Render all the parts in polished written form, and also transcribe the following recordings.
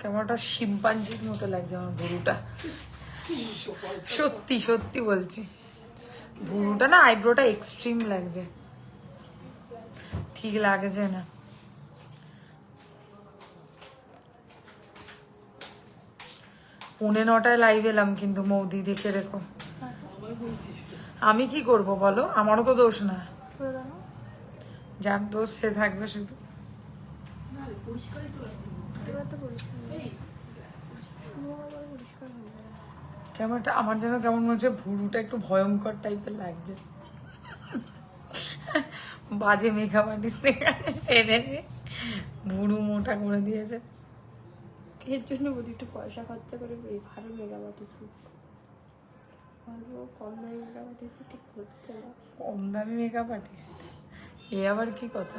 কেমন একটা শিম্পাঞ্জির মতো লাগছে আমার ভুরুটা, সত্যি সত্যি বলছি। ভুরুটা না, আইব্রোটা এক্সট্রিম লাগছে, ঠিক লাগছে না। পৌনে 9টায় লাইভ এলাম কিন্তু মৌদি, দেখে রেখো। আমি কি করব বলো, আমারও তো দোষ না, যার দোষ সে থাকবে শুধু। কেমনটা আমার যেন কেমন মনে হচ্ছে ভুরুটা একটু ভয়ঙ্কর টাইপের লাগছে। বাজে মেকআপ আর্টিস্ট সেরেছে, ভুরু মোটা করে দিয়েছে। এর জন্য বলি একটু পয়সা খরচা করে ভালো মেকআপ আর্টিস্ট, কম দামি মেকআপ আর্টিস্ট ঠিক হচ্ছে না। কম দামি মেকআপ আর্টিস্ট, এ আবার কি কথা?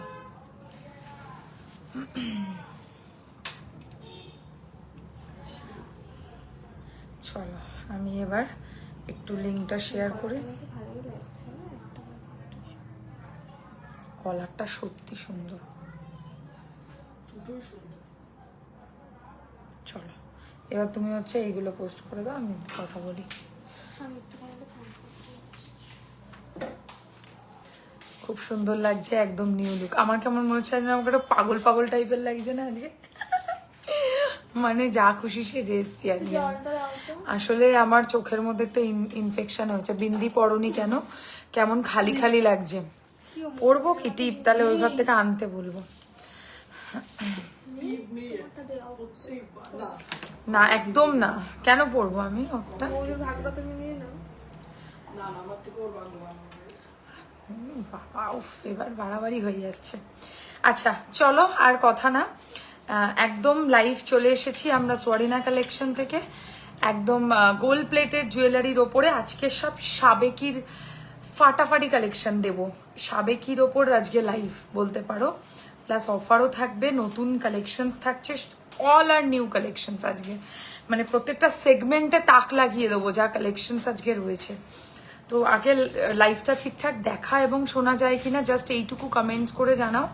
চলো আমি এবার একটু লিঙ্কটা শেয়ার করি। ভালোই লাগছে না একটা, কলারটা সত্যি সুন্দর। চলো এবার তুমি হচ্ছে এইগুলো পোস্ট করে দাও, আমি কথা বলি। আমি একটু খুব সুন্দর লাগছে, একদম নিউ লুক। আমার কেমন মনে হচ্ছে যেন আমাকে একটা পাগল পাগল টাইপের লাগছে না আজকে, মানে যা খুশি সেজে এসছি আজকে। আসলে আমার চোখের মধ্যে একটা ইনফেকশন হয়েছে। বিন্দি পরনি কেন, কেমন খালি খালি লাগছে। পরবো কি টিপ? তাহলে ওই ঘর থেকে আনতে বলবো। না একদম না, কেন পরবো আমি ওটা? ভাগটা তুমি নিয়ে নাও। বাবা উফ, এবার বাড়াবাড়ি হয়ে যাচ্ছে। আচ্ছা চলো আর কথা না, একদম লাইভ চলে এসেছি আমরা সোয়ারিনা কালেকশন থেকে। একদম গোল্ড প্লেটেড জুয়েলারির ওপরে আজকে সব সাবেকির ফাটাফাটি কালেকশন দেব। সাবেকির ওপর আজকে লাইভ বলতে পারো, প্লাস অফারও থাকবে, নতুন কালেকশনস থাকছে, অল আর নিউ কালেকশনস আজকে। মানে প্রত্যেকটা সেগমেন্টে তাক লাগিয়ে দেবো যা কালেকশনস আজকে রয়েছে। তো আগে লাইভটা ঠিকঠাক দেখা এবং শোনা যায় কিনা জাস্ট এইটুকু কমেন্টস করে জানাও,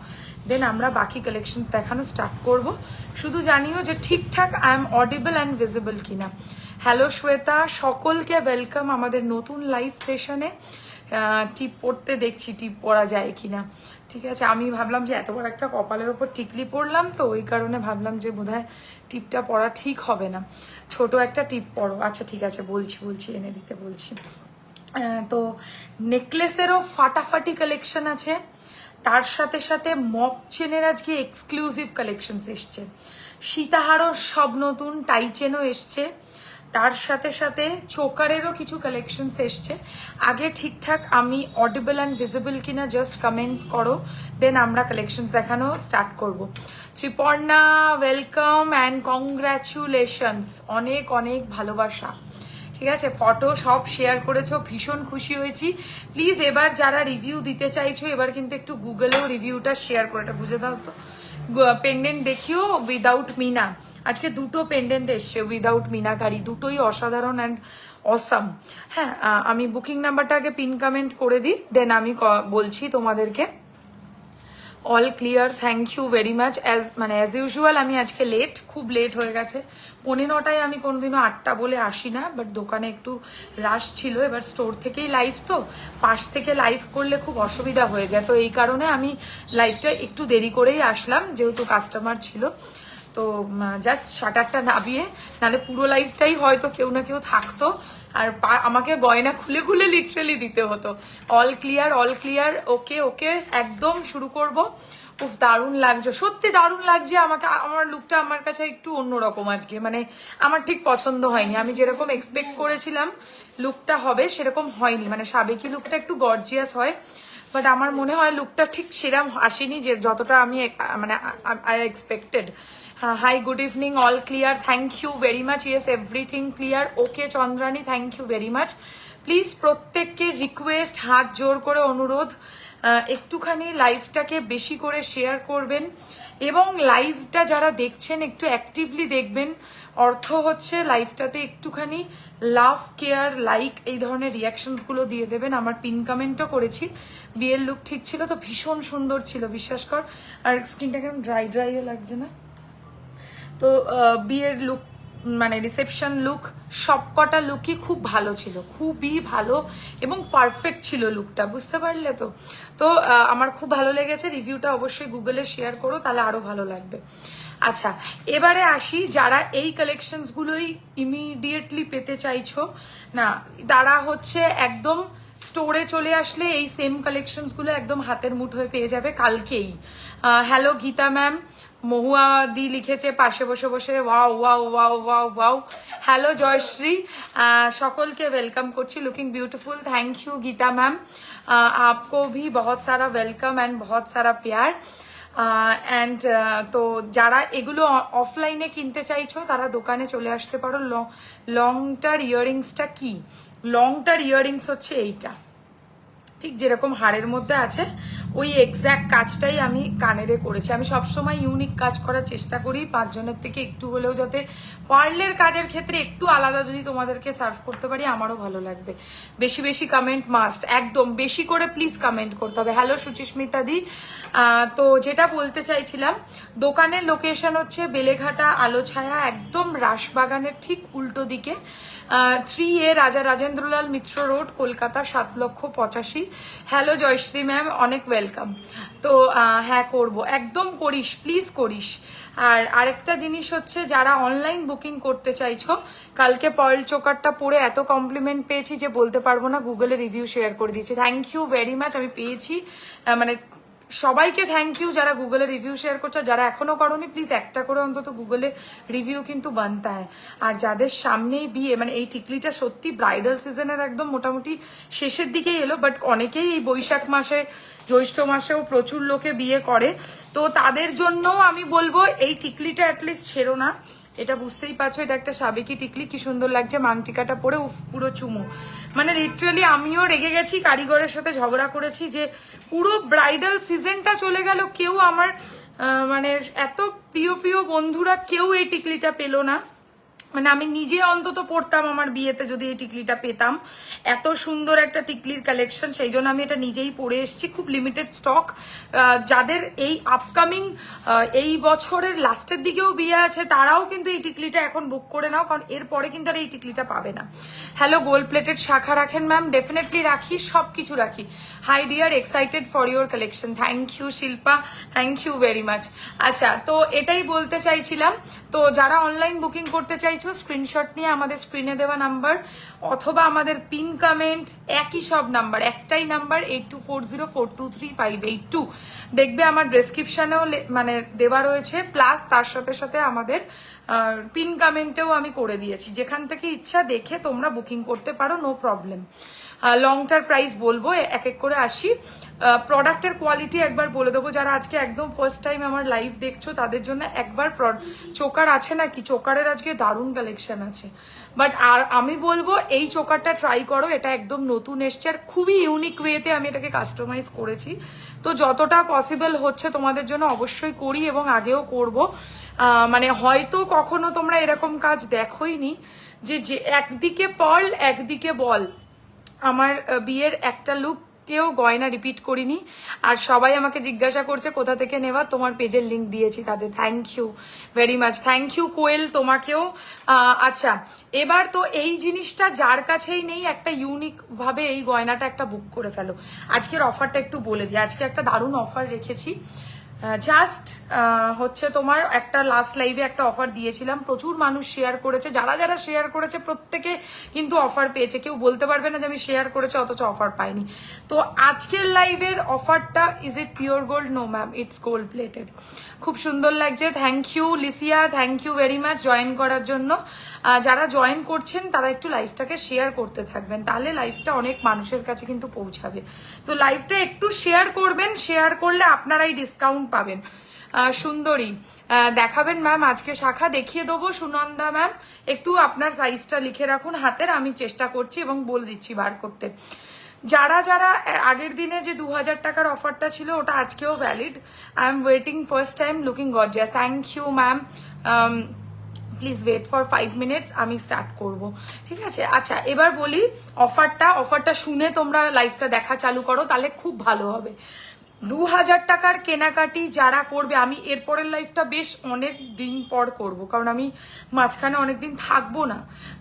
দেন আমরা বাকি কালেকশনস দেখানো স্টার্ট করব। শুধু জানিও যে ঠিকঠাক I am audible and visible কিনা। হ্যালো শ্বেতা, সকলকে ওয়েলকাম আমাদের নতুন লাইভ সেশনে। টিপ পড়তে দেখছি টিপ পরা যায় কিনা। ঠিক আছে, আমি ভাবলাম যে এত বড় একটা কপালের ওপর টিকলি পরলাম, তো ওই কারণে ভাবলাম যে বোধহয় টিপটা পরা ঠিক হবে না, ছোট একটা টিপ পরো। আচ্ছা ঠিক আছে, বলছি এনে দিতে বলছি। তো নেকলেসেরও ফাটাফাটি কালেকশন আছে, তার সাথে সাথে মক চেনের আজকে এক্সক্লুসিভ কালেকশন এসছে, সীতাহারও সব নতুন, টাই চেনও এসছে, তার সাথে সাথে চোকারেরও কিছু কালেকশন এসছে। আগে ঠিকঠাক আমি অডিবল অ্যান্ড ভিজিবল কিনা জাস্ট কমেন্ট করো, দেন আমরা কালেকশন দেখানো স্টার্ট করব। ত্রিপর্ণা ওয়েলকাম অ্যান্ড কংগ্রাচুলেশনস, অনেক অনেক ভালোবাসা। ঠিক আছে, ফটো সব শেয়ার করেছো, ভীষণ খুশি হয়েছি। প্লিজ এবার যারা রিভিউ দিতে চাইছো এবার কিন্তু একটু গুগলেও রিভিউটা শেয়ার করে, এটা বুঝে দাও তো। পেন্ডেন্ট দেখিও উইদাউট মিনা, আজকে দুটো পেন্ডেন্ট এসছে উইদাউট মিনাকারি, দুটোই অসাধারণ অ্যান্ড অসাম। হ্যাঁ, আমি বুকিং নাম্বারটা আগে পিন কমেন্ট করে দিই, দেন আমি বলছি তোমাদেরকে। All clear, thank you very much. As usual আমি আজকে লেট, খুব লেট হয়ে গেছে। 9:45 আমি কোনোদিনও 8টা বলে আসি না, বাট দোকানে একটু রাশ ছিল। এবার স্টোর থেকেই লাইভ, তো পাশ থেকে লাইভ করলে খুব অসুবিধা হয়ে যায়, তো এই কারণে আমি লাইভটা একটু দেরি করেই আসলাম যেহেতু কাস্টমার ছিল। তো জাস্ট শাটারটা নামিয়ে, নাহলে পুরো লাইফটাই হয়তো কেউ না কেউ থাকতো আর আমাকে গয়না খুলে খুলে লিটারেলি দিতে হতো। অল ক্লিয়ার, ওকে ওকে, একদম শুরু করব। খুব দারুণ লাগছে, সত্যি দারুণ লাগছে আমাকে। আমার লুকটা আমার কাছে একটু অন্যরকম আজকে, মানে আমার ঠিক পছন্দ হয়নি। আমি যেরকম এক্সপেক্ট করেছিলাম লুকটা হবে সেরকম হয়নি, মানে সাবেকি লুকটা একটু গর্জিয়াস হয়, বাট আমার মনে হয় লুকটা ঠিক সেরকম আসেনি যে যতটা আমি মানে I expected. Hi good evening, all clear, thank you very much. Yes everything clear, okay Chandrani, thank you very much. Please প্রত্যেককে রিকোয়েস্ট, হাত জোর করে অনুরোধ, একটুখানি লাইভটাকে বেশি করে শেয়ার করবেন এবং লাইভটা যারা দেখছেন একটু অ্যাক্টিভলি দেখবেন। অর্থ হচ্ছে লাইভটাতে একটুখানি লাভ, কেয়ার, লাইক এই ধরনের রিয়াকশনসগুলো দিয়ে দেবেন। আমার পিন কমেন্টও করেছি, বিয়ের লুক ঠিক ছিল তো, ভীষণ সুন্দর ছিল বিশ্বাস কর। আর স্কিনটা কেমন ড্রাইও লাগছে না? তো বিয়ের লুক মানে রিসেপশন লুক সবকটা লুকই খুব ভালো ছিল, খুবই ভালো এবং পারফেক্ট ছিল লুকটা, বুঝতে পারলে তো? তো আমার খুব ভালো লেগেছে। রিভিউটা অবশ্যই গুগলে শেয়ার করো, তাহলে আরো ভালো লাগবে। আচ্ছা, এবারে আসি যারা এই কালেকশনসগুলোই ইমিডিয়েটলি পেতে চাইছো না, তারা হচ্ছে একদম স্টোরে চলে আসলে এই সেম কালেকশনসগুলো একদম হাতের মুঠোয় পেয়ে যাবে কালকেই। হ্যালো গীতা ম্যাম, মহুয়া দি লিখেছে পাশে বসে বসে, wow wow wow wow wow. Hello Jayashree, সকলকে ওয়েলকাম করছি, looking beautiful. Thank you Geeta ma'am, आपको भी बहुत सारा वेलकम एंड बहुत सारा प्यार। অ্যান্ড তো যারা এগুলো অফলাইনে কিনতে চাইছো তারা দোকানে চলে আসতে পারো। লংটার ইয়াররিংসটা কি? লংটার ইয়াররিংস হচ্ছে এইটা, ঠিক যেরকম হাড়ের মধ্যে আছে ওই এক্স্যাক্ট কাজটাই আমি কানেরে করেছি। আমি সবসময় ইউনিক কাজ করার চেষ্টা করি, 5 জনের থেকে একটু হলেও যাতে পার্লের কাজের ক্ষেত্রে একটু আলাদা যদি তোমাদেরকে সার্ভ করতে পারি আমারও ভালো লাগবে। বেশি বেশি কমেন্ট মাস্ট, একদম বেশি করে প্লিজ কমেন্ট করতে হবে। হ্যালো সুচিস্মিতা দি, তো যেটা বলতে চাইছিলাম, দোকানের লোকেশন হচ্ছে বেলেঘাটা আলোছায়া, একদম রাসবাগানের ঠিক উল্টো দিকে, 3A Raja Rajendralal Mitra road, Kolkata 7,85,000। Hello Jayashree ma'am, অনেক ওয়েলকাম। তো হ্যাঁ করব, একদম করিস, প্লিজ করিস। আর আরেকটা জিনিস হচ্ছে, যারা অনলাইন বুকিং করতে চাইছো, কালকে পার্ল চোকারটা পরে এত কমপ্লিমেন্ট পেয়েছি যে বলতে পারবো না, গুগলে রিভিউ শেয়ার করে দিয়েছি। থ্যাংক ইউ ভেরি মাচ, আমি পেয়েছি, মানে সবাইকে থ্যাংক ইউ যারা গুগলে রিভিউ শেয়ার করছো। যারা এখনো করোনি প্লিজ একটা করে অন্তত গুগলে রিভিউ কিন্তু বানতে হয়। আর যাদের সামনেই বিয়ে, মানে এই টিকলিটা সত্যি ব্রাইডাল সিজনের একদম মোটামুটি শেষের দিকেই এলো, বাট অনেকেই এই বৈশাখ মাসে জ্যৈষ্ঠ মাসেও প্রচুর লোকে বিয়ে করে, তো তাদের জন্য আমি বলবো এই টিকলিটা অ্যাটলিস্ট ছেড়ো না। এটা বুঝতেই পারছো, এটা একটা সাবেকি টিকলি, কি সুন্দর লাগছে মাংটিকাটা পরে, পুরো চুমু। মানে লিটারালি আমিও রেগে গেছি, কারিগরের সাথে ঝগড়া করেছি যে পুরো ব্রাইডাল সিজনটা চলে গেল, কেউ আমার মানে এত প্রিয় প্রিয় বন্ধুরা কেউ এই টিকলিটা পেলো না। মানে আমি নিজে অন্তত পড়তাম আমার বিয়েতে যদি এই টিকলিটা পেতাম, এত সুন্দর একটা টিকলির কালেকশন, সেই জন্য আমি এটা নিজেই পরে এসেছি। খুব লিমিটেড স্টক, যাদের এই আপকামিং এই বছরের লাস্টের দিকেও বিয়ে আছে তারাও কিন্তু এই টিকলিটা এখন বুক করে নাও, কারণ এরপরে কিন্তু আর এই টিকলিটা পাবে না। হ্যালো গোল্ড প্লেটেড শাখা রাখেন ম্যাম? ডেফিনেটলি রাখি, সবকিছু রাখি। Hi dear, excited for your collection. Thank you Shilpa, thank you very much. আচ্ছা, তো এটাই বলতে চাইছিলাম, তো যারা অনলাইন বুকিং করতে চাইছো স্ক্রিনশট নিয়ে আমাদের স্ক্রিনে দেওয়া নাম্বার অথবা আমাদের পিন কমেন্ট, একই সব নাম্বার, একটাই নাম্বার 8240423582, দেখবে আমার ডেসক্রিপশনেও মানে দেওয়া রয়েছে, প্লাস তার সাথে সাথে আমাদের পিন কমেন্টেও আমি করে দিয়েছি, যেখান থেকে ইচ্ছা দেখে তোমরা বুকিং করতে পারো, নো প্রবলেম। লংটার প্রাইস বলবো, এক এক করে আসি। প্রোডাক্টের কোয়ালিটি একবার বলে দেবো, যারা আজকে একদম ফার্স্ট টাইম আমার লাইভ দেখছো তাদের জন্য একবার, চোকার আছে নাকি, চোকারের আজকে দারুণ কালেকশন আছে, বাট আর আমি বলবো এই চোকারটা ট্রাই করো, এটা একদম নতুন এসছে আর খুবই ইউনিক ওয়েতে আমি এটাকে কাস্টমাইজ করেছি, তো যতটা পসিবল হচ্ছে তোমাদের জন্য অবশ্যই করি এবং আগেও করব। মানে হয়তো কখনো তোমরা এরকম কাজ দেখোইনি যে একদিকে পার্ল একদিকে বল। আমার বিয়ের একটা লুক কেউ গয়না রিপিট করিনি, আর সবাই আমাকে জিজ্ঞাসা করছে কোথা থেকে নেওয়া, তোমার পেজের লিঙ্ক দিয়েছি তাদের। Thank you very much, thank you Koel, তোমাকেও। আচ্ছা, এবার তো এই জিনিসটা যার কাছেই নেই, একটা ইউনিক ভাবে এই গয়নাটা একটা বুক করে ফেলো। আজকের অফারটা একটু বলে দিই, আজকে একটা দারুণ অফার রেখেছি। জাস্ট হচ্ছে তোমার একটা লাস্ট লাইভে একটা অফার দিয়েছিলাম, প্রচুর মানুষ শেয়ার করেছে, যারা যারা শেয়ার করেছে প্রত্যেকে কিন্তু অফার পেয়েছে, কেউ বলতে পারবে না যে আমি শেয়ার করেছি অথচ অফার পাইনি। তো আজকের লাইভের অফারটা, is it pure gold? No ma'am, it's gold plated. খুব সুন্দর লাগছে, thank you Lisia, thank you very much join করার জন্য। যারা জয়েন করছেন তারা একটু লাইভটাকে শেয়ার করতে থাকবেন, তাহলে লাইভটা অনেক মানুষের কাছে কিন্তু পৌঁছাবে। তো লাইভটা একটু শেয়ার করবেন, শেয়ার করলে আপনারাই ডিসকাউন্ট পাবেন। সুন্দরী দেখাবেন ম্যাম আজকে? শাখা দেখিয়ে দেবো। সুনন্দা ম্যাম একটু আপনার সাইজটা লিখে রাখুন হাতের, আমি চেষ্টা করছি এবং বলে দিচ্ছি বার করতে। যারা যারা আগের দিনে যে 2000 টাকার অফারটা ছিল ওটা আজকেও valid. I am waiting first time, looking gorgeous. Thank you ma'am, please wait for 5 minutes, আমি স্টার্ট করব, ঠিক আছে? আচ্ছা, এবার বলি অফারটা শুনে তোমরা লাইভটা দেখা চালু করো, তাহলে খুব ভালো হবে। 2000 টাকার কেনাকাটি যারা করবে, আমি এরপরের লাইফটা বেশ অনেক দিন পর করব, কারণ আমি মাঝখানে অনেকদিন থাকবো না।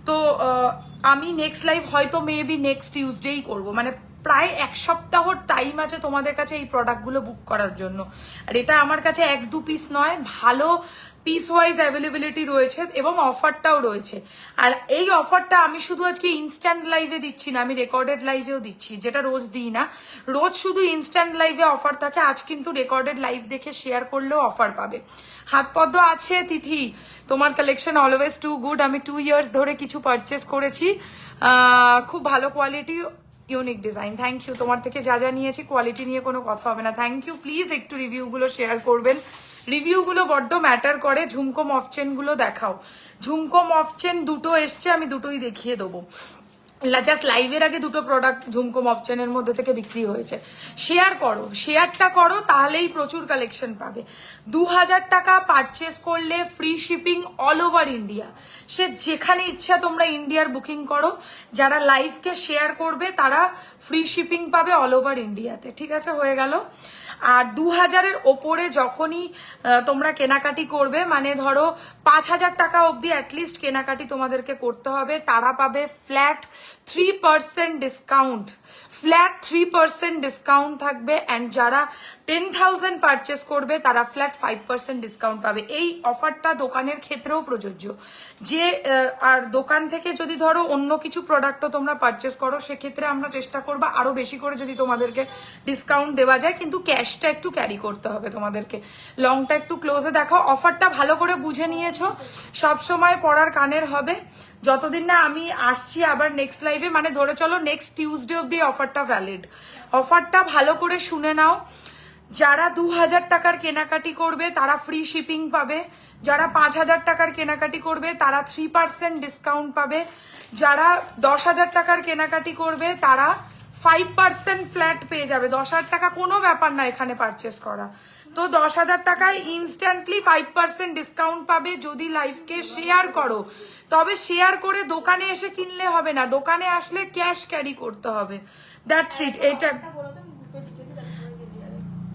তো আমি নেক্সট লাইভ হয়তো মেবি নেক্সট টিউসডেই করব, মানে প্রায় এক সপ্তাহর টাইম আছে তোমাদের কাছে এই প্রোডাক্টগুলো বুক করার জন্য। আর এটা আমার কাছে 1-2 পিস নয়, ভালো পিস ওয়াইজ অ্যাভেলেবিলিটি রয়েছে এবং অফারটাও রয়েছে। আর এই অফারটা আমি শুধু আজকে ইনস্ট্যান্ট লাইভে দিচ্ছি না, আমি রেকর্ডেড লাইভেও দিচ্ছি, যেটা রোজ দিই না। রোজ শুধু ইনস্ট্যান্ট লাইভে অফার থাকে, আজ কিন্তু রেকর্ডেড লাইভ দেখে শেয়ার করলেও অফার পাবে। হাত পদ্ম আছে তিথি, তোমার কালেকশন অলওয়েজ টু গুড। আমি 2 ইয়ার্স ধরে কিছু পারচেস করেছি, খুব ভালো quality, unique design. Thank you, তোমার থেকে যা যা নিয়েছি কোয়ালিটি নিয়ে কোনো কথা হবে না। থ্যাংক ইউ, প্লিজ একটু রিভিউগুলো শেয়ার করবেন, রিভিউগুলো বড্ড ম্যাটার করে। ঝুমকো মফচেন গুলো দেখাও, ঝুমকো মফচেন দুটো এসছে, আমি দুটোই দেখিয়ে দেবো। জাস্ট লাইভের আগে দুটো প্রোডাক্ট ঝুমকো মফচেনের মধ্যে থেকে বিক্রি হয়েছে। শেয়ার করো, শেয়ারটা করো, তাহলেই প্রচুর কালেকশন পাবে। 2000 টাকা পারচেস করলে free shipping all over India, সে যেখানে ইচ্ছা তোমরা ইন্ডিয়ার বুকিং করো। যারা লাইভকে শেয়ার করবে তারা ফ্রি শিপিং পাবে অল ওভার ইন্ডিয়াতে। ঠিক আছে, হয়ে গেল। আর 2000-এর ওপরে যখনই তোমরা কেনাকাটি করবে, মানে ধরো 5000 টাকা অবধি অ্যাটলিস্ট কেনাকাটি তোমাদেরকে করতে হবে, তারা পাবে ফ্ল্যাট 3% ডিসকাউন্ট। ফ্ল্যাট 3% ডিসকাউন্ট থাকবে। অ্যান্ড যারা 10,000 পারচেস করবে তারা ফ্ল্যাট 5% ডিসকাউন্ট পাবে। এই অফারটা দোকানের ক্ষেত্রেও প্রযোজ্য। যে আর দোকান থেকে যদি ধরো অন্য কিছু প্রোডাক্টও তোমরা পারচেস করো, সেক্ষেত্রে আমরা চেষ্টা করবো আরো বেশি করে যদি তোমাদেরকে ডিসকাউন্ট দেওয়া যায়, কিন্তু ক্যাশটা একটু ক্যারি করতে হবে তোমাদেরকে। লংটা একটু ক্লোজে দেখাও। অফারটা ভালো করে বুঝে নিয়েছো, সবসময় পড়ার কানের হবে। যতদিন না আমি আসছি আবার নেক্সট লাইভে, মানে ধরে চলো নেক্সট টিউসডে অব্দি অফারটা ভ্যালিড। অফারটা ভালো করে শুনে নাও। যারা 2000 টাকার কেনাকাটি করবে তারা ফ্রি শিপিং পাবে, যারা 5000 টাকার কেনাকাটি করবে তারা 3% ডিসকাউন্ট পাবে, যারা 10,000 টাকার কেনাকাটি করবে তারা 5% ফ্ল্যাট পেয়ে যাবে। 10,000 টাকা কোনো ব্যাপার না এখানে পারচেস করা, তো 10,000 টাকায় ইনস্ট্যান্টলি 5% ডিসকাউন্ট পাবে যদি লাইভকে শেয়ার করো। তবে শেয়ার করে দোকানে এসে কিনলে হবে না, দোকানে আসলে ক্যাশ ক্যারি করতে হবে। That's it. এইটা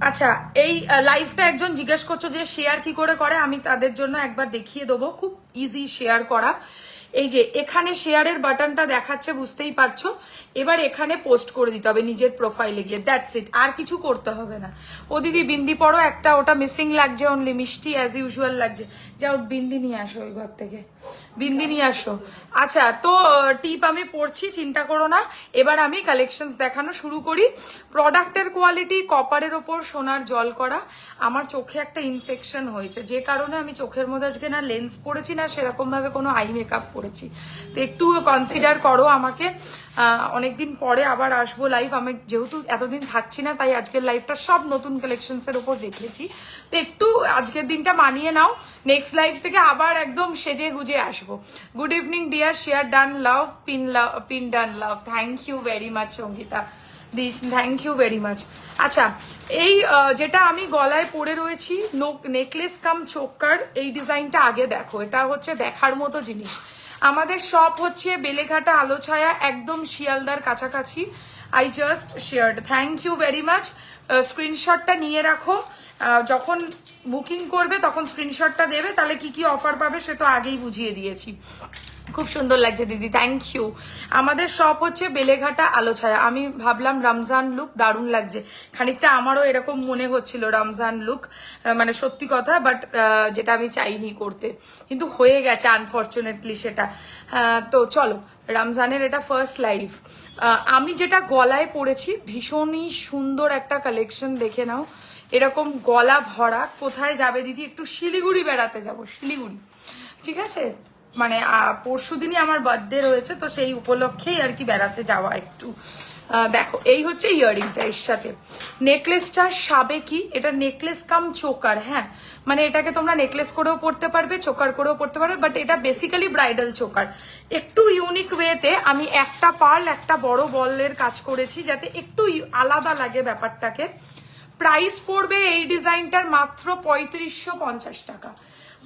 আচ্ছা, এই লাইভটা একজন জিজ্ঞেস করছো যে শেয়ার কি করে করে, আমি তাদের জন্য একবার দেখিয়ে দেবো। খুব ইজি শেয়ার করা। এই যে এখানে শেয়ারের বাটনটা দেখাচ্ছে, বুঝতেই পারছো। এবার এখানে পোস্ট করে দিতে হবে নিজের প্রোফাইলে গিয়ে, দ্যাটস ইট। আর কিছু করতে হবে না। ও দিদি বিন্দি পড়ো একটা, ওটা মিসিং লাগছে অনলি, মিষ্টি অ্যাজ ইউজুয়াল লাগছে। যাও বিন্দি নিয়ে আসো ওই ঘর থেকে, বিন্দি নিয়ে আসো। আচ্ছা, তো টিপ আমি পড়ছি, চিন্তা করো না। এবার আমি কালেকশনস দেখানো শুরু করি। প্রোডাক্টের কোয়ালিটি কপারের ওপর সোনার জল করা। আমার চোখে একটা ইনফেকশন হয়েছে, যে কারণে আমি চোখের মধ্যে আজকে না লেন্স পরেছি না সেরকম ভাবে কোনো আই মেকআপ করেছি। তো একটু কনসিডার করো আমাকে। অনেকদিন পরে আবার আসবো লাইভ, আমি যেহেতু এতদিন থাকছি না তাই আজকের লাইভটা সব নতুন কালেকশনস এর উপর রেখেছি। তো একটু আজকের দিনটা মানিয়ে নাও, নেক্সট লাইভ থেকে আবার একদম সেজে গুজে আসবো। Good evening dear, share done love, pin done love. Thank you very much Sangeeta দিস, থ্যাংক ইউ ভেরি মাচ। আচ্ছা, এই যেটা আমি গলায় পরে রয়েছি নেকলেস কাম চোকার, এই ডিজাইনটা আগে দেখো। এটা হচ্ছে দেখার মতো জিনিস। আমাদের শপ হচ্ছে বেলেঘাটা আলোছায়া, একদম শিয়ালদার কাছাকাছি। I just shared, thank you very much. স্ক্রিনশটটা নিয়ে রাখো, যখন বুকিং করবে তখন স্ক্রিনশটটা দেবে, তাহলে কি কি অফার পাবে সে তো আগেই বুঝিয়ে দিয়েছি। খুব সুন্দর লাগছে দিদি, থ্যাংক ইউ। আমাদের শপ হচ্ছে বেলেঘাটা আলোছায়া। আমি ভাবলাম রমজান লুক দারুণ লাগছে, খানিকটা আমারও এরকম মনে হচ্ছিল রমজান লুক, মানে সত্যি কথা, বাট যেটা আমি চাইনি করতে, কিন্তু হয়ে গেছে আনফর্চুনেটলি সেটা। তো চলো, রমজানের এটা ফার্স্ট লাইভ। আমি যেটা গলায় পরেছি ভীষণই সুন্দর একটা কালেকশন, দেখে নাও। এরকম গলা ভরা। কোথায় যাবে দিদি? একটু শিলিগুড়ি বেড়াতে যাব, শিলিগুড়ি, ঠিক আছে? মানে পরশু দিনই আমার বার্থডে রয়েছে, তো সেই উপলক্ষেই আর কি বেড়াতে যাওয়া একটু। দেখো, এই হচ্ছে ইয়াররিংটা, এর সাথে নেকলেসটা সাবেকি, এটা নেকলেস কাম চোকার। হ্যাঁ, মানে এটাকে তোমরা নেকলেস করেও পরতে পারবে, চোকার করেও পরতে পারবে, বাট এটা বেসিক্যালি ব্রাইডাল চোকার। একটু ইউনিক ওয়েতে আমি একটা পার্ল একটা বড় বলের কাজ করেছি, যাতে একটু আলাদা লাগে ব্যাপারটাকে। প্রাইস পড়বে এই ডিজাইনটার মাত্র 3550 টাকা।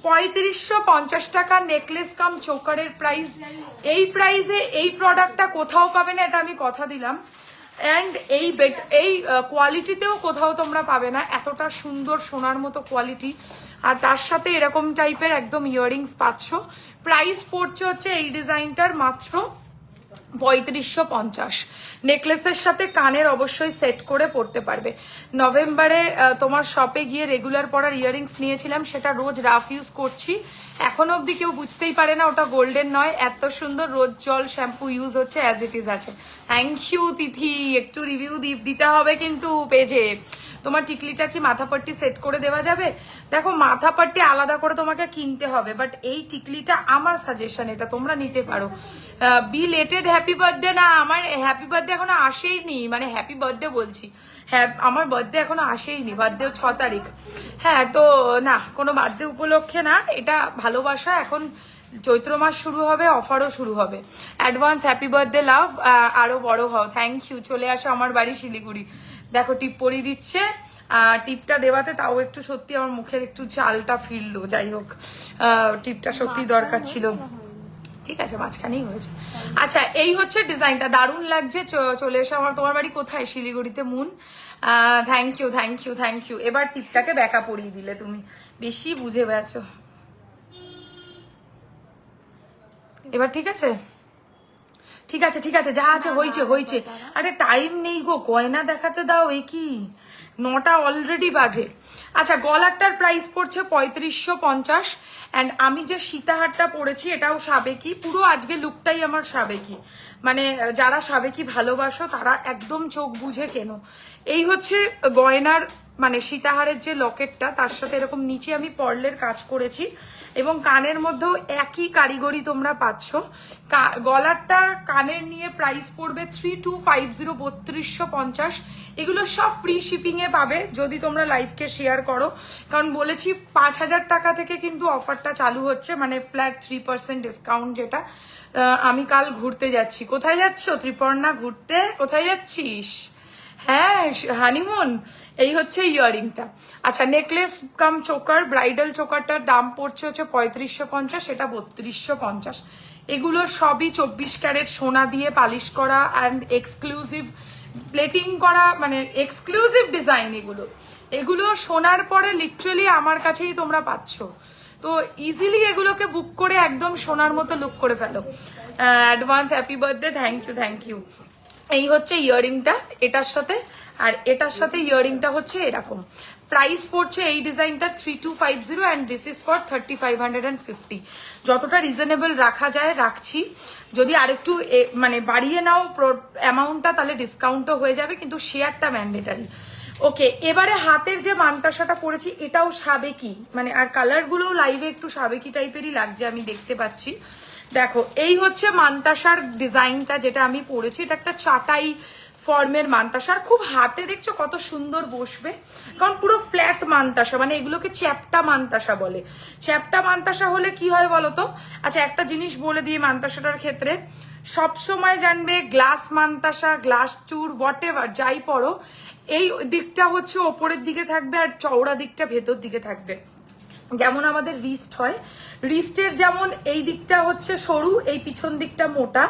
3550 টাকা নেকলেস কাম চোকারের প্রাইস। এই প্রাইসে এই প্রোডাক্টটা কোথাও পাবে না, এটা আমি কথা দিলাম। অ্যান্ড এই কোয়ালিটিতেও কোথাও তোমরা পাবে না, এতটা সুন্দর সোনার মতো কোয়ালিটি। আর তার সাথে এরকম টাইপের একদম ইয়াররিংস পাচ্ছ। প্রাইস পড়ছে হচ্ছে এই ডিজাইনটার মাত্র 3550। নেকলেসের সাথে কানের অবশ্যই সেট করে পড়তে পারবে। নভেম্বরে তোমার শপে গিয়ে রেগুলার পরার ইয়াররিংস নিয়েছিলাম, সেটা রোজ রাফ ইউজ করছি, এখনো অব্দি কেউ বুঝতেই পারে না ওটা গোল্ডেন নয়, এত সুন্দর রোজ জল শ্যাম্পু ইউজ হচ্ছে, অ্যাজ ইট ইজ আছে। থ্যাংক ইউ তিথি, একটু রিভিউ দিতে হবে কিন্তু পেজে। তোমার টিকলিটা কি মাথাপট্টি সেট করে দেওয়া যাবে? দেখো মাথাপট্টি আলাদা করে তোমাকে কিনতে হবে, বাট এই টিকলিটা আমার সাজেশন, এটা তোমরা নিতে পারো। বি লেটেড হ্যাপি বার্থডে না, আমার হ্যাপি বার্থডে এখনো আসেইনি, মানে হ্যাপি বার্থডে বলছি, হ্যাঁ আমার বার্থডে এখনো আসেইনি, বার্থডে 6 তারিখ। হ্যাঁ তো না, কোনো বার্থডে উপলক্ষে না, এটা ভালোবাসা। এখন চৈত্র মাস শুরু হবে, অফারও শুরু হবে। অ্যাডভান্স হ্যাপি বার্থডে লাভ, আরো বড় হও। থ্যাংক ইউ, চলে আসো আমার বাড়ি শিলিগুড়ি। দেখো টিপ পরিয়ে দিচ্ছে, টিপটা দেওয়াতে তাও একটু সত্যি আমার মুখের একটু চালটা ফিরলো। যাই হোক, টিপটা সত্যি দরকার ছিল। ঠিক আছে, মাঝখানেই হয়েছে। আচ্ছা, এই হচ্ছে ডিজাইনটা, দারুণ লাগছে। চলে এসো আমার, তোমার বাড়ি কোথায়? শিলিগুড়িতে। Moon, thank you thank you thank you. এবার টিপটাকে ব্যাকা পরিয়ে দিলে তুমি, বেশি বুঝে বেড়াচ্ছো। এবার ঠিক আছে, ঠিক আছে ঠিক আছে, যা আছে হয়েছে হয়েছে। আরে টাইম নেই গো, গয়না দেখাতে দাও। এ কি 9টা অলরেডি বাজে। আচ্ছা, গলারটার প্রাইস পড়ছে 3550। অ্যান্ড আমি যে সীতাহারটা পরেছি এটাও সাবেকি, পুরো আজকে লুকটাই আমার সাবেকি। মানে যারা সাবেকি ভালোবাসো তারা একদম চোখ বুঝে কেনো। এই হচ্ছে গয়নার মানে সীতাহারের যে লকেটটা, তার সাথে এরকম নিচে আমি পর্লের কাজ করেছি, এবং কানের মধ্যেও একই কারিগরি তোমরা পাচ্ছ। গলারটা কানের নিয়ে প্রাইস পড়বে 3250, 3250। এগুলো সব ফ্রি শিপিং এ পাবে যদি তোমরা লাইভকে শেয়ার করো, কারণ বলেছি 5000 টাকা থেকে কিন্তু অফারটা চালু হচ্ছে, মানে ফ্ল্যাট 3% ডিসকাউন্ট। যেটা আমি কাল ঘুরতে যাচ্ছি। কোথায় যাচ্ছ ত্রিপর্ণা? ঘুরতে? কোথায় যাচ্ছিস? হ্যাঁ, হানিমুন। এই হচ্ছে ইয়াররিংটা। আচ্ছা, নেকলেস কাম চোকার, ব্রাইডাল চোকারটার দাম পড়ছে হচ্ছে 3550, এটা 3250। এগুলো সবই 24 ক্যারেট সোনা দিয়ে পালিশ করা অ্যান্ড এক্সক্লুসিভ প্লেটিং করা, মানে এক্সক্লুসিভ ডিজাইন। এগুলো শোনার পরে লিটারালি আমার কাছেই তোমরা পাচ্ছ। তো ইজিলি এগুলোকে বুক করে একদম সোনার মতো লুক করে ফেলো। Advance happy birthday, thank you thank you. এই হচ্ছে ইয়াররিংটা এটার সাথে, আর এটার সাথে ইয়াররিংটা হচ্ছে এরকম। প্রাইস পড়ছে এই ডিজাইনটা 3250 অ্যান্ড দিস ইজ ফর 3550। যতটা রিজনেবল রাখা যায় রাখছি, যদি আরেকটু মানে বাড়িয়ে নাও অ্যামাউন্টটা তাহলে ডিসকাউন্টও হয়ে যাবে, কিন্তু শেয়ারটা ম্যান্ডেটারি। ওকে, এবারে হাতের যে মানতাসাটা পরেছি এটাও সাবেকি, মানে আর কালারগুলোও লাইভে একটু সাবেকি টাইপেরই লাগছে, আমি দেখতে পাচ্ছি। দেখো, এই হচ্ছে মানতাসার ডিজাইনটা যেটা আমি পরেছি। এটা একটা চাটাই ফর্মের মানতাসার, খুব হাতে দেখছো কত সুন্দর বসবে, কারণ পুরো ফ্ল্যাট মানতাসা, মানে এগুলোকে চ্যাপ্টা মানতাসা বলে। চ্যাপ্টা মানতাসা হলে কি হয় বলতো? আচ্ছা, একটা জিনিস বলে দিই মানতাসাটার ক্ষেত্রে, সবসময় জানবে গ্লাস মানতাসা, গ্লাস চুর, হোয়াট এভার যাই পড়ো, এই দিকটা হচ্ছে ওপরের দিকে থাকবে আর চওড়া দিকটা ভেতর দিকে থাকবে। যেমন আমাদের রিস্ট হয়, রিস্টের যেমন এই দিকটা হচ্ছে সরু, এই পিছন দিকটা মোটা,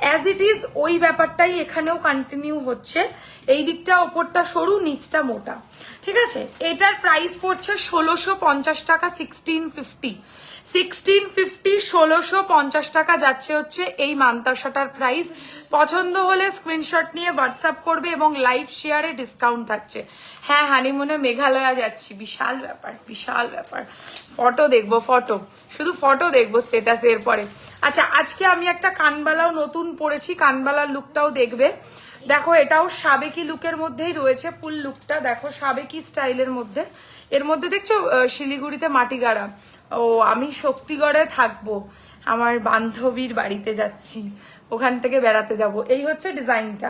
অ্যাজ ইট ইজ ওই ব্যাপারটাই এখানেও কন্টিনিউ হচ্ছে। এই দিকটা ওপরটা সরু, নিচটা মোটা। ঠিক আছে, এটার প্রাইস পড়ছে 1650 টাকা, 1650 1650 টাকা যাচ্ছে হচ্ছে এই মানতাসাটার প্রাইস। পছন্দ হলে স্ক্রিনশট নিয়ে হোয়াটসঅ্যাপ করবে এবং লাইভ শেয়ারে ডিসকাউন্ট থাকছে। হ্যাঁ, হানিমুনে মেঘালয়া যাচ্ছি, বিশাল ব্যাপার বিশাল ব্যাপার। ফটো দেখবো, ফটো, শুধু ফটো দেখবো স্টেটাসে এরপরে। আচ্ছা, আজকে আমি একটা কানবালাও নতুন পরেছি, কানবালার লুকটাও দেখবে। দেখো, এটাও সাবেকি লুকের মধ্যেই রয়েছে, ফুল লুকটা দেখো সাবেকি স্টাইলের মধ্যে। এর মধ্যে দেখছো শিলিগুড়িতে মাটিগাড়া। ও, আমি শক্তিগড়ে থাকবো, আমার বান্ধবীর বাড়িতে যাচ্ছি, ওখান থেকে বেড়াতে যাব। এই হচ্ছে ডিজাইনটা,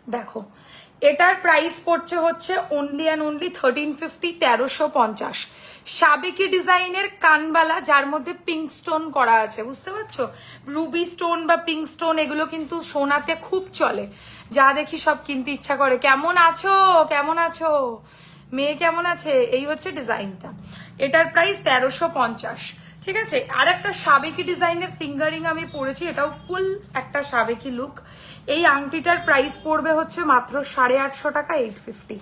দেখো এটার প্রাইস পড়ছে হচ্ছে অনলি অ্যান্ড অনলি 1350, 1350। সাবেকি ডিজাইনের কানবালা, যার মধ্যে পিঙ্ক স্টোন করা আছে, বুঝতে পারছো? রুবি স্টোন বা পিঙ্ক স্টোন এগুলো কিন্তু সোনাতে খুব চলে, যা দেখি সব কিনতে ইচ্ছা করে। কেমন আছো, কেমন আছো মেয়ে, কেমন আছে? এই হচ্ছে ডিজাইনটা, এটার প্রাইস 1350। ঠিক আছে, আর একটা সাবেকি ডিজাইনের ফিঙ্গারিং আমি পরেছি, এটাও ফুল একটা সাবেকি লুক। এই আংটিটার প্রাইস পড়বে হচ্ছে মাত্র 850 টাকা, 850।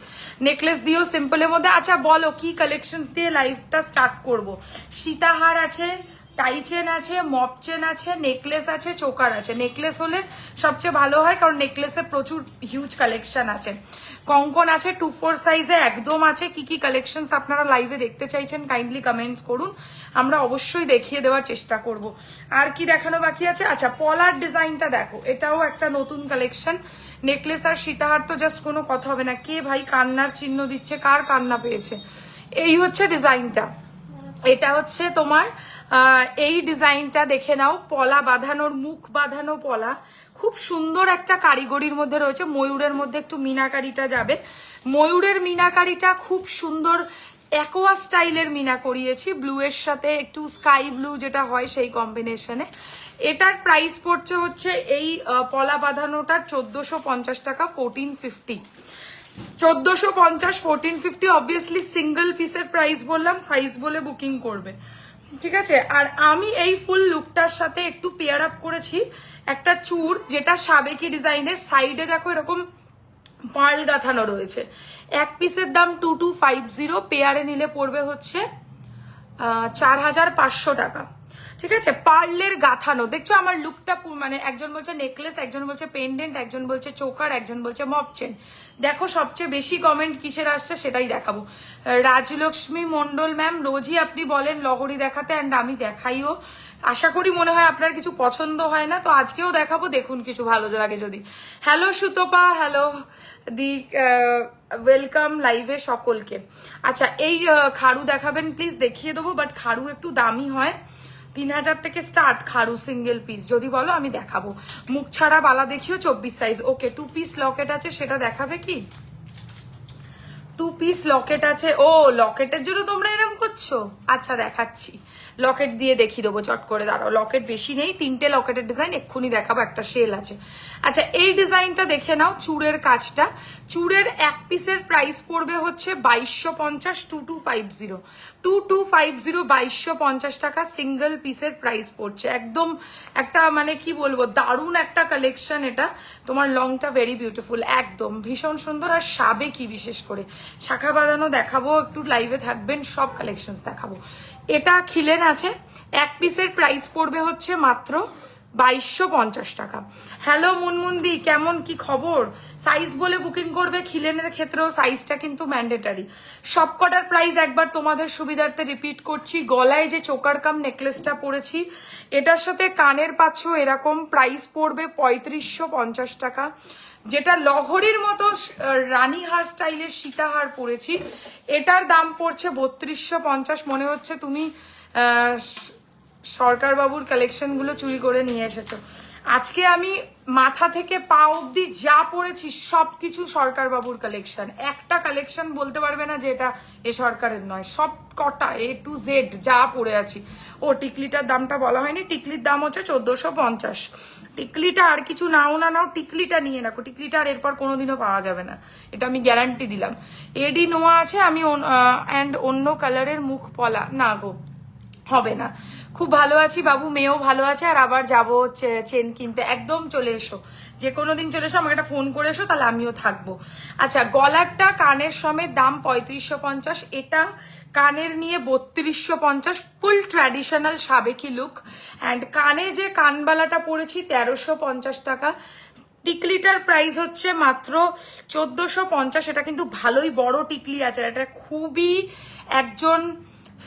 নেকলেস দিয়েও সিম্পলের মধ্যে। আচ্ছা বলো কি কালেকশনস দিয়ে লাইভটা স্টার্ট করব? সীতাহার আছে, টাই চেন আছে, মপ চেন আছে, নেকলেস আছে, চোকার আছে। নেকলেস হলে সবচেয়ে ভালো হয়, কারণ নেকলেসে প্রচুর হিউজ কালেকশন আছে। কঙ্কন আছে 2-4 সাইজে একদম আছে। কি কি কালেকশনস আপনারা লাইভে দেখতে চাইছেন কাইন্ডলি কমেন্টস করুন, আমরা অবশ্যই দেখিয়ে দেওয়ার চেষ্টা করব। আর কি দেখানো বাকি আছে? আচ্ছা পলার ডিজাইনটা দেখো, এটাও একটা নতুন কালেকশন। নেকলেস আর সীতাহার তো জাস্ট কোনো কথা হবে না। কে ভাই কান্নার চিহ্ন দিচ্ছে? কার কান্না পেয়েছে? এই হচ্ছে ডিজাইনটা, এটা হচ্ছে তোমার এই ডিজাইনটা দেখে নাও। পলা বাঁধানোর, মুখ বাঁধানো পলা, খুব সুন্দর একটা কারিগরির মধ্যে রয়েছে। ময়ূরের মধ্যে একটু মিনাকারিটা যাবে, ময়ূরের মিনাকারিটা খুব সুন্দর অ্যাকোয়া স্টাইলের মিনা করিয়েছি, ব্লু এর সাথে একটু স্কাই ব্লু যেটা হয় সেই কম্বিনেশনে। এটার প্রাইস পড়ছে হচ্ছে এই পলা বাঁধানোটার 1450 টাকা, 1450। 1450, 1450। অবভিয়াসলি সিঙ্গেল পিসের প্রাইস বললাম, সাইজ বলে বুকিং করবে, ঠিক আছে। আর আমি এই ফুল লুকটার সাথে একটু পেয়ার আপ করেছি একটা চূড়, যেটা সাবেকি ডিজাইনের। সাইডে দেখো এরকম পার্ল গাঁথানো রয়েছে। এক পিসের দাম 2250, পেয়ারে নিলে পড়বে হচ্ছে 4500 টাকা, ঠিক আছে। পার্লের গাঁথানো, দেখছো আমার লুকটা মানে একজন বলছে নেকলেস, একজন বলছে পেন্ডেন্ট, একজন বলছে চোকার, একজন বলছে মপ চেন। দেখো সবচেয়ে বেশি কমেন্ট কিসের আসছে সেটাই দেখাবো। রাজলক্ষ্মী মন্ডল ম্যাম, রোজই আপনি বলেন লহরি দেখাতে, অ্যান্ড আমি দেখাইও। আশা করি মনে হয় আপনার কিছু পছন্দ হয় না, তো আজকেও দেখাবো, দেখুন কিছু ভালো লাগে যদি। হ্যালো সুতপা, হ্যালো দি, ওয়েলকাম লাইভে সকলকে। আচ্ছা এই খাড়ু দেখাবেন প্লিজ, দেখিয়ে দেবো, বাট খাড়ু একটু দামি হয়, 3000 থেকে স্টার্ট খাড়ু সিঙ্গেল পিস। যদি বলো আমি দেখাবো। মুখ ছাড়া বালা দেখিও 24 সাইজ। ওকে 2 পিস লকেট আছে, সেটা দেখাবে কি? 2 পিস লকেট আছে। ও লকেটের জন্য তোমরা এরকম করছো? আচ্ছা দেখাচ্ছি, লকেট দিয়ে দেখিয়ে দেবো চট করে, দাঁড়াও। লকেট বেশি নেই, 3টে লকেটের ডিজাইন এক্ষুনি দেখাবো, একটা সেল আছে। আচ্ছা এই ডিজাইনটা দেখে নাও, চূড়ের কাজটা। চূড়ের এক পিসের প্রাইস পড়বে হচ্ছে 2250, 2250, 2250, 2250 টাকা সিঙ্গেল পিসের প্রাইস পড়ছে। একদম একটা মানে কি বলবো, দারুণ একটা কালেকশন এটা। তোমার লংটা ভেরি বিউটিফুল, একদম ভীষণ সুন্দর। আর সাবেকি বিশেষ করে শাখা বাঁধানো দেখাবো, একটু লাইভে থাকবেন, সব কালেকশন দেখাবো। এটা খিলেন আছে, এক পিসের প্রাইস পড়বে হচ্ছে মাত্র 2250 টাকা। হ্যালো মুনমুন্দি, কেমন কি খবর? সাইজ বলে বুকিং করবে। খিলেনের ক্ষেত্রেও সাইজটা কিন্তু ম্যান্ডেটারি। সবকটার প্রাইস একবার তোমাদের সুবিধার্থে রিপিট করছি। গলায় যে চোকার কাম নেকলেসটা পরেছি, এটার সাথে কানের পাচ্ছ এরকম, প্রাইস পড়বে 3550 টাকা। যেটা লহরির মতো রানীহার স্টাইলের সীতাহার পরেছি, এটার দাম পড়ছে 3250। মনে হচ্ছে তুমি সরকার বাবুর কালেকশন গুলো চুরি করে নিয়ে এসেছো। আজকে আমি মাথা থেকে পা অব্দি যা পরেছি সবকিছু সরকার বাবুর কালেকশন। একটা কালেকশন বলতে পারবে না যে এটা এ সরকারের নয়, সব কটা A to Z যা পরে আছি। ও টিকলিটার দামটা বলা হয়নি, টিকলির দাম হচ্ছে 1450। টিকলিটা আর কিছু নাও না নাও, টিকলিটা নিয়ে রাখো, টিকলিটা আর এরপর কোনোদিনও পাওয়া যাবে না, এটা আমি গ্যারান্টি দিলাম। এডি নোয়া আছে, আমি অ্যান্ড অন্য কালারের মুখ পলা না গো, হবে না। খুব ভালো আছি বাবু, মেয়েও ভালো আছে। আর আবার যাবো চেন কিনতে, একদম চলে এসো, যে কোনো দিন চলে এসো, আমাকে একটা ফোন করে এসো, তাহলে আমিও থাকবো। আচ্ছা গলারটা কানের সমেত দাম 3550, এটা কানের নিয়ে 3250, ফুল ট্র্যাডিশনাল সাবেকি লুক। অ্যান্ড কানে যে কানবালাটা পরেছি 1350 টাকা। টিকলিটার প্রাইস হচ্ছে মাত্র 1450। এটা কিন্তু ভালোই বড় টিকলি আছে, এটা খুবই একজন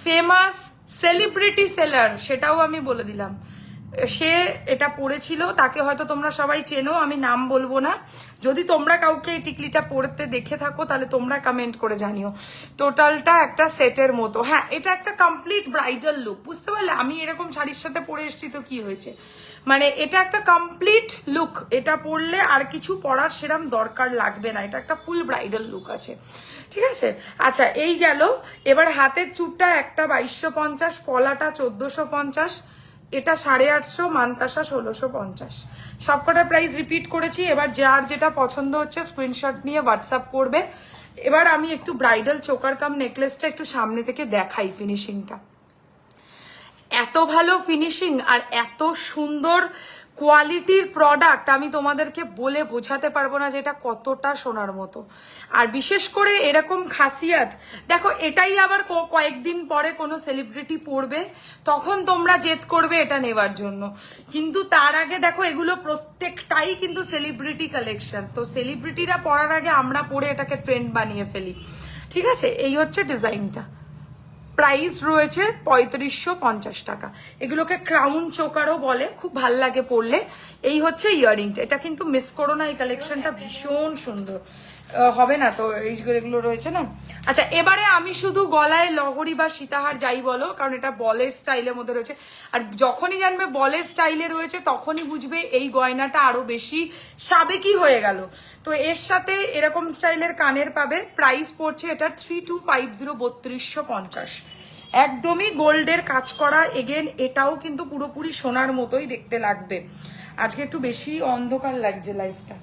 ফেমাস সেলিব্রিটি সেলার, সেটাও আমি বলে দিলাম। সে এটা পড়েছিল, তাকে হয়তো তোমরা সবাই চেনো, আমি নাম বলবো না। যদি তোমরা কাউকে এই টিকলিটা পড়তে দেখে থাকো তাহলে তোমরা কমেন্ট করে জানিও। টোটালটা একটা সেটের মতো। হ্যাঁ এটা একটা কমপ্লিট ব্রাইডাল লুক, বুঝতে পারলে? আমি এরকম শাড়ির সাথে পরে এসেছি তো কি হয়েছে, মানে এটা একটা কমপ্লিট লুক। এটা পরলে আর কিছু পরার সেরম দরকার লাগবে না, এটা একটা ফুল ব্রাইডাল লুক আছে, ঠিক আছে। আচ্ছা এই গেল। এবার হাতের চুড়টা একটা 2250, পলাটা 1450, এটা 850, মানতাসা 1650। সবকটার প্রাইস রিপিট করেছি। এবার যার যেটা পছন্দ হচ্ছে স্ক্রিনশট নিয়ে হোয়াটসঅ্যাপ করবে। এবার আমি একটু ব্রাইডাল চোকার কাম নেকলেসটা একটু সামনে থেকে দেখাই ফিনিশিংটা। এত ভালো ফিনিশিং আর এত সুন্দর কোয়ালিটির প্রোডাক্ট আমি তোমাদেরকে বলে বোঝাতে পারবো না যেটা কতটা সোনার মতো। আর বিশেষ করে এরকম খাসিয়াত দেখো, এটাই আবার কয়েকদিন পরে কোনো সেলিব্রিটি পরবে, তখন তোমরা জেদ করবে এটা নেবার জন্য, কিন্তু তার আগে দেখো এগুলো প্রত্যেকটাই কিন্তু সেলিব্রিটি কালেকশন। তো সেলিব্রিটিরা পরার আগে আমরা পরে এটাকে ট্রেন্ড বানিয়ে ফেলি, ঠিক আছে? এই হচ্ছে ডিজাইনটা। প্রাইস রয়েছে ৩৫৫০ টাকা। এগুলোকে ক্রাউন চোকারও বলে, খুব ভাল লাগে পরলে। এই হচ্ছে ইয়াররিংটা, এটা কিন্তু মিস করো না, এই কালেকশনটা ভীষণ সুন্দর হবে না তো, এইগুলো রয়েছে না। আচ্ছা, এবারে আমি শুধু গলায় লহরি বা সীতাহার যাই বলো, কারণ এটা বলের স্টাইলের মধ্যে রয়েছে, আর যখনই জানবে বলের স্টাইলে রয়েছে তখনই বুঝবে এই গয়নাটা আরো বেশি সাবেকি হয়ে গেল। তো এর সাথে এরকম স্টাইলের কানের পাবে। প্রাইস পড়ছে এটার 3250, 3250। একদমই গোল্ডের কাজ করা, এগেন এটাও কিন্তু পুরোপুরি সোনার মতোই দেখতে লাগবে। আজকে একটু বেশি অন্ধকার লাগছে লাইফটা,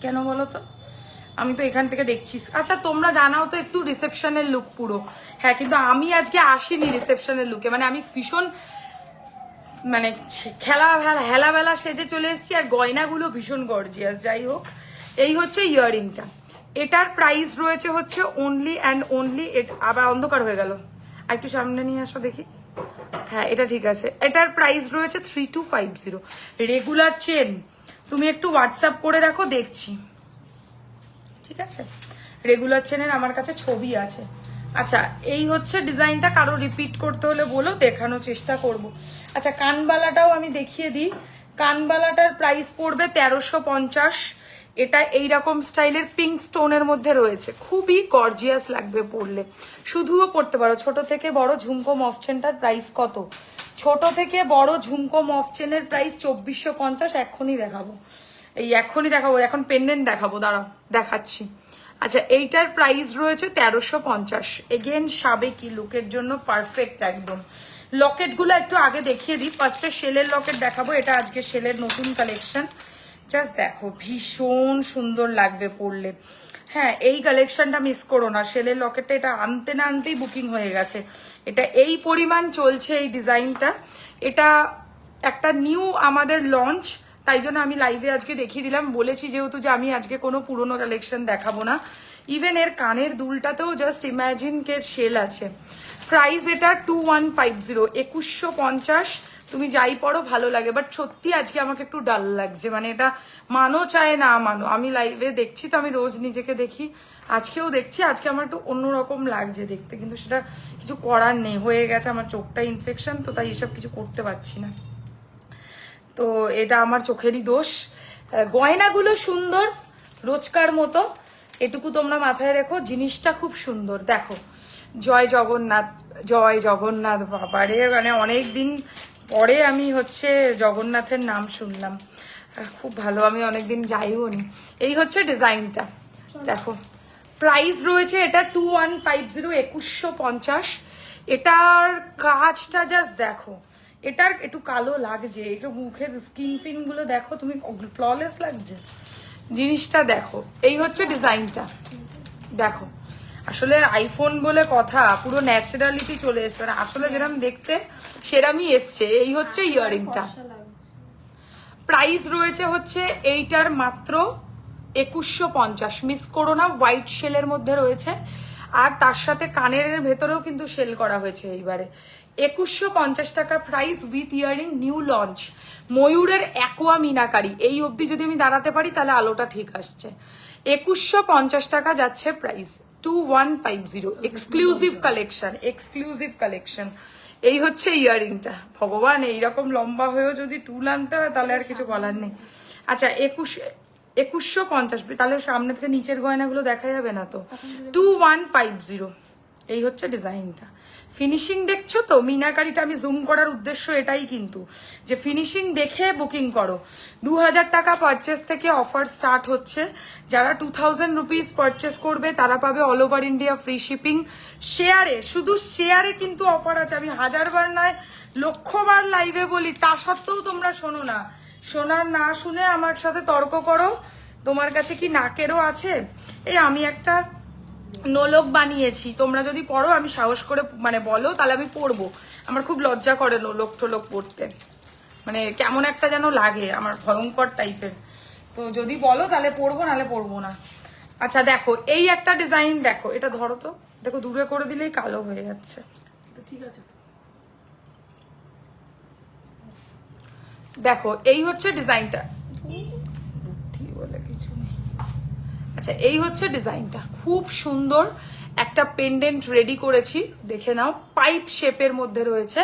কেন বলো তো? আমি তো এখান থেকে দেখছি। আচ্ছা, তোমরা জানাও তো একটু রিসেপশনের লুক পুরো। হ্যাঁ, কিন্তু আমি আজকে আসিনি রিসেপশনের লুকে, মানে আমি ভীষণ মানে হেলাবেলা সেজে চলে এসেছি, আর গয়নাগুলো ভীষণ গর্জিয়াস। যাই হোক, এই হচ্ছে ইয়াররিংটা। এটার প্রাইস রয়েছে হচ্ছে অনলি অ্যান্ড অনলি, আবার অন্ধকার হয়ে গেল, আর একটু সামনে নিয়ে আসো দেখি। হ্যাঁ, এটা ঠিক আছে। এটার প্রাইস রয়েছে 3250। রেগুলার চেন তুমি একটু হোয়াটসঅ্যাপ করে রাখো, দেখছি, ঠিক আছে? রেগুলার চেনের আমার কাছে ছবি আছে। আচ্ছা, এই হচ্ছে ডিজাইনটা। কারো রিপিট করতে হলে বলো, দেখানোর চেষ্টা করব। আচ্ছা, কানবালাটাও আমি দেখিয়ে দিই। কানবালাটার প্রাইস পড়বে 1350। এটা এইরকম স্টাইলের পিঙ্ক স্টোনের মধ্যে রয়েছে, খুবই গর্জিয়াস লাগবে পরলে। শুধুও পরতে পারো। ছোট থেকে বড় ঝুমকো মফ চেনটার প্রাইস কত? ছোট থেকে বড় ঝুমকো মফ চেনের প্রাইস 2450। এখনই দেখাবো, এখনই দেখাবো, এখন পেন্ডেন্ট দেখাবো, দাঁড়াও দেখাচ্ছি। আচ্ছা, এইটার প্রাইস রয়েছে 1350। এগেন সাবেকি লুকের জন্য পারফেক্ট একদম। লকেট গুলো একটু আগে দেখিয়ে দিই। ফার্স্টে শেলের লকেট দেখাবো, এটা আজকে শেলের নতুন কালেকশন। জাস্ট দেখো, ভীষণ সুন্দর লাগবে পরলে। হ্যাঁ, এই কালেকশনটা মিস করো না। শেলের লকেটটা এটা আনতে না আনতেই বুকিং হয়ে গেছে। এটা এই পরিমাণ চলছে এই ডিজাইনটা। এটা একটা নিউ আমাদের লঞ্চ, তাই জন্য আমি লাইভে আজকে দেখিয়ে দিলাম। বলেছি যেহেতু যে আমি আজকে কোনো পুরনো কালেকশন দেখাবো না। ইভেন এর কানের দুলটাতেও জাস্ট ইমাজিন কে শেল আছে। প্রাইস এটা 2150, 2150। তুমি যাই পড়ো ভালো লাগে, বাট সত্যি আজকে আমাকে একটু ডাল লাগছে, মানে এটা মানো চায় না মানো। আমি লাইভে দেখছি তো, আমি রোজ নিজেকে দেখি, আজকেও দেখছি, আজকে আমার একটু অন্যরকম লাগছে দেখতে, কিন্তু সেটা কিছু করার নেই, হয়ে গেছে আমার চোখটা ইনফেকশন, তো তাই এসব কিছু করতে পারছি না। তো এটা আমার চোখেরই দোষ। গয়নাগুলো সুন্দর রোজকার মতো, এটুকু তোমরা মাথায় রেখো। জিনিসটা খুব সুন্দর, দেখো। জয় জগন্নাথ, জয় জগন্নাথ। বাবারে, মানে অনেকদিন পরে আমি হচ্ছে জগন্নাথের নাম শুনলাম, খুব ভালো। আমি অনেকদিন যাইও নি। এই হচ্ছে ডিজাইনটা, দেখো। প্রাইস রয়েছে এটা 2150, 2150। এটার কাজটা জাস্ট দেখো, এটার একটু কালো লাগছে, একটু মুখের স্কিন ফিন গুলো দেখো তুমি, ফ্ললেস লাগছে জিনিসটা, দেখো। এই হচ্ছে ডিজাইনটা, দেখো। আসলে আইফোন বলে কথা, পুরো ন্যাচারালিটি চলে এসছে, মানে আসলে যেরকম দেখতে সেরামই এসছে। এই হচ্ছে ইয়াররিংটা। প্রাইস রয়েছে হচ্ছে এইটার মাত্র 2150। মিস করো না, হোয়াইট শেলের মধ্যে রয়েছে, আর তার সাথে কানের ভেতরেও কিন্তু সেল করা হয়েছে এইবারে। 2150 টাকা price with earring, new launch. ময়ূরের অ্যাকোয়া মিনাকারি, এই অবধি যদি আমি দাঁড়াতে পারি তাহলে আলোটা ঠিক আসছে। 2150 টাকা যাচ্ছে price, 2150। Exclusive collection, exclusive collection. এই হচ্ছে ইয়াররিংটা। ভগবান, এইরকম লম্বা হয়েও যদি টুল আনতে হয় তাহলে আর কিছু বলার নেই। আচ্ছা, 2150। তাহলে সামনে থেকে নিচের গয়নাগুলো দেখা যাবে না তো। 2150। এই হচ্ছে ডিজাইনটা। ফিনিশিং দেখছো তো, মিনাকারিটা আমি জুম করার উদ্দেশ্য এটাই কিন্তু, যে ফিনিশিং দেখে বুকিং করো। 2000 টাকা পারচেস থেকে অফার স্টার্ট হচ্ছে। যারা 2000 রুপিস পারচেস করবে তারা পাবে all over India free shipping. শেয়ারে, শুধু শেয়ারে কিন্তু অফার আছে। আমি হাজারবার নয় লক্ষবার লাইভে বলি, তা সত্ত্বেও তোমরা শোনো না। শোনার না শুনে আমার সাথে তর্ক করো। তোমার কাছে কি নাকেরও আছে? এই আমি একটা নোলক বানিয়েছি, তোমরা যদি পড়ো আমি সাহস করে মানে বলো তাহলে আমি পরবো। আমার খুব লজ্জা করে নোলক টোলক পড়তে, মানে কেমন একটা যেন লাগে আমার, ভয়ঙ্কর টাইপের। তো যদি বলো তাহলে পরবো, নাহলে পরবো না। আচ্ছা দেখো এই একটা ডিজাইন, দেখো এটা ধরো তো, দেখো দূরে করে দিলেই কালো হয়ে যাচ্ছে। ঠিক আছে, দেখো এই হচ্ছে ডিজাইনটা, বুদ্ধি বলে কিছু নেই। আচ্ছা এই হচ্ছে ডিজাইনটা, খুব সুন্দর একটা পেন্ডেন্ট রেডি করেছি, দেখে নাও। পাইপ শেপের মধ্যে রয়েছে,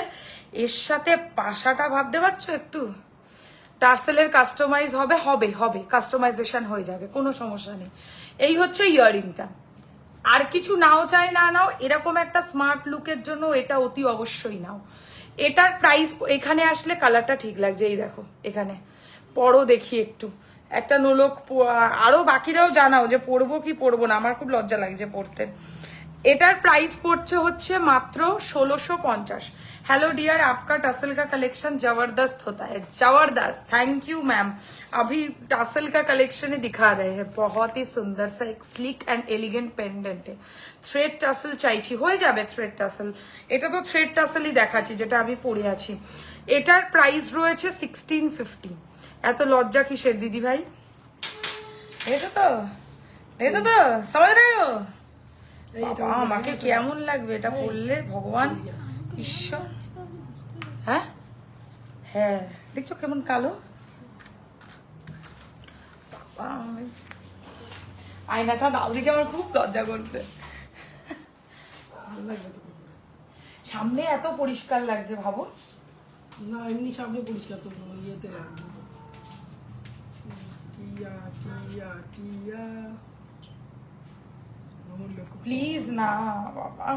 এর সাথে পাশাটা ভাবতে পারছো একটু, টার্সেলের কাস্টমাইজ হবে, হবে হবে কাস্টমাইজেশন হয়ে যাবে, কোনো সমস্যা নেই। এই হচ্ছে ইয়াররিংটা। আর কিছু নাও চাই না নাও, এরকম একটা স্মার্ট লুকের জন্য এটা অতি অবশ্যই নাও। এটার প্রাইস এখানে আসলে কালারটা ঠিক লাগছে, এই দেখো এখানে পরো দেখি একটু একটা নোলক, আরো বাকিরাও জানাও যে পরবো কি পরবো না, আমার খুব লজ্জা লাগছে পড়তে। এটার প্রাইস পড়ছে হচ্ছে মাত্র 1650। हेलो डियर, आपका टसल का कलेक्शन जबरदस्त होता है, जबरदस्त। Thank you ma'am. अभी टसल का कलेक्शन ही दिखा रहे हैं, बहुत ही सुंदर सा एक स्लिक एंड एलिगेंट पेंडेंट है। थ्रेड टसल চাইছি, হয়ে যাবে থ্রেড টাসেল। এটা তো থ্রেড টাসেলই দেখাচ্ছি যেটা আমি পরে আছি। এটার প্রাইস রয়েছে 1650। এত লজ্জা কিসের দিদি ভাই? দেখো তো, দেখো তো, समझ रहे हो? বাবা আমাকে কেমন লাগবে এটা পরলে, ভগবান ঈশ্বর। হ্যাঁ হ্যাঁ, দেখছো কেমন কালো। আয়নাটা দাও দিকে, আমার খুব লজ্জা করছে। ভালো লাগবে তো। সামনে এত পরিষ্কার লাগছে ভাবো। না এমনি সামনে পরিষ্কার, তো ইয়েতে রাখবো। টিয়া টিয়া টিয়া, প্লিজ না বাবা,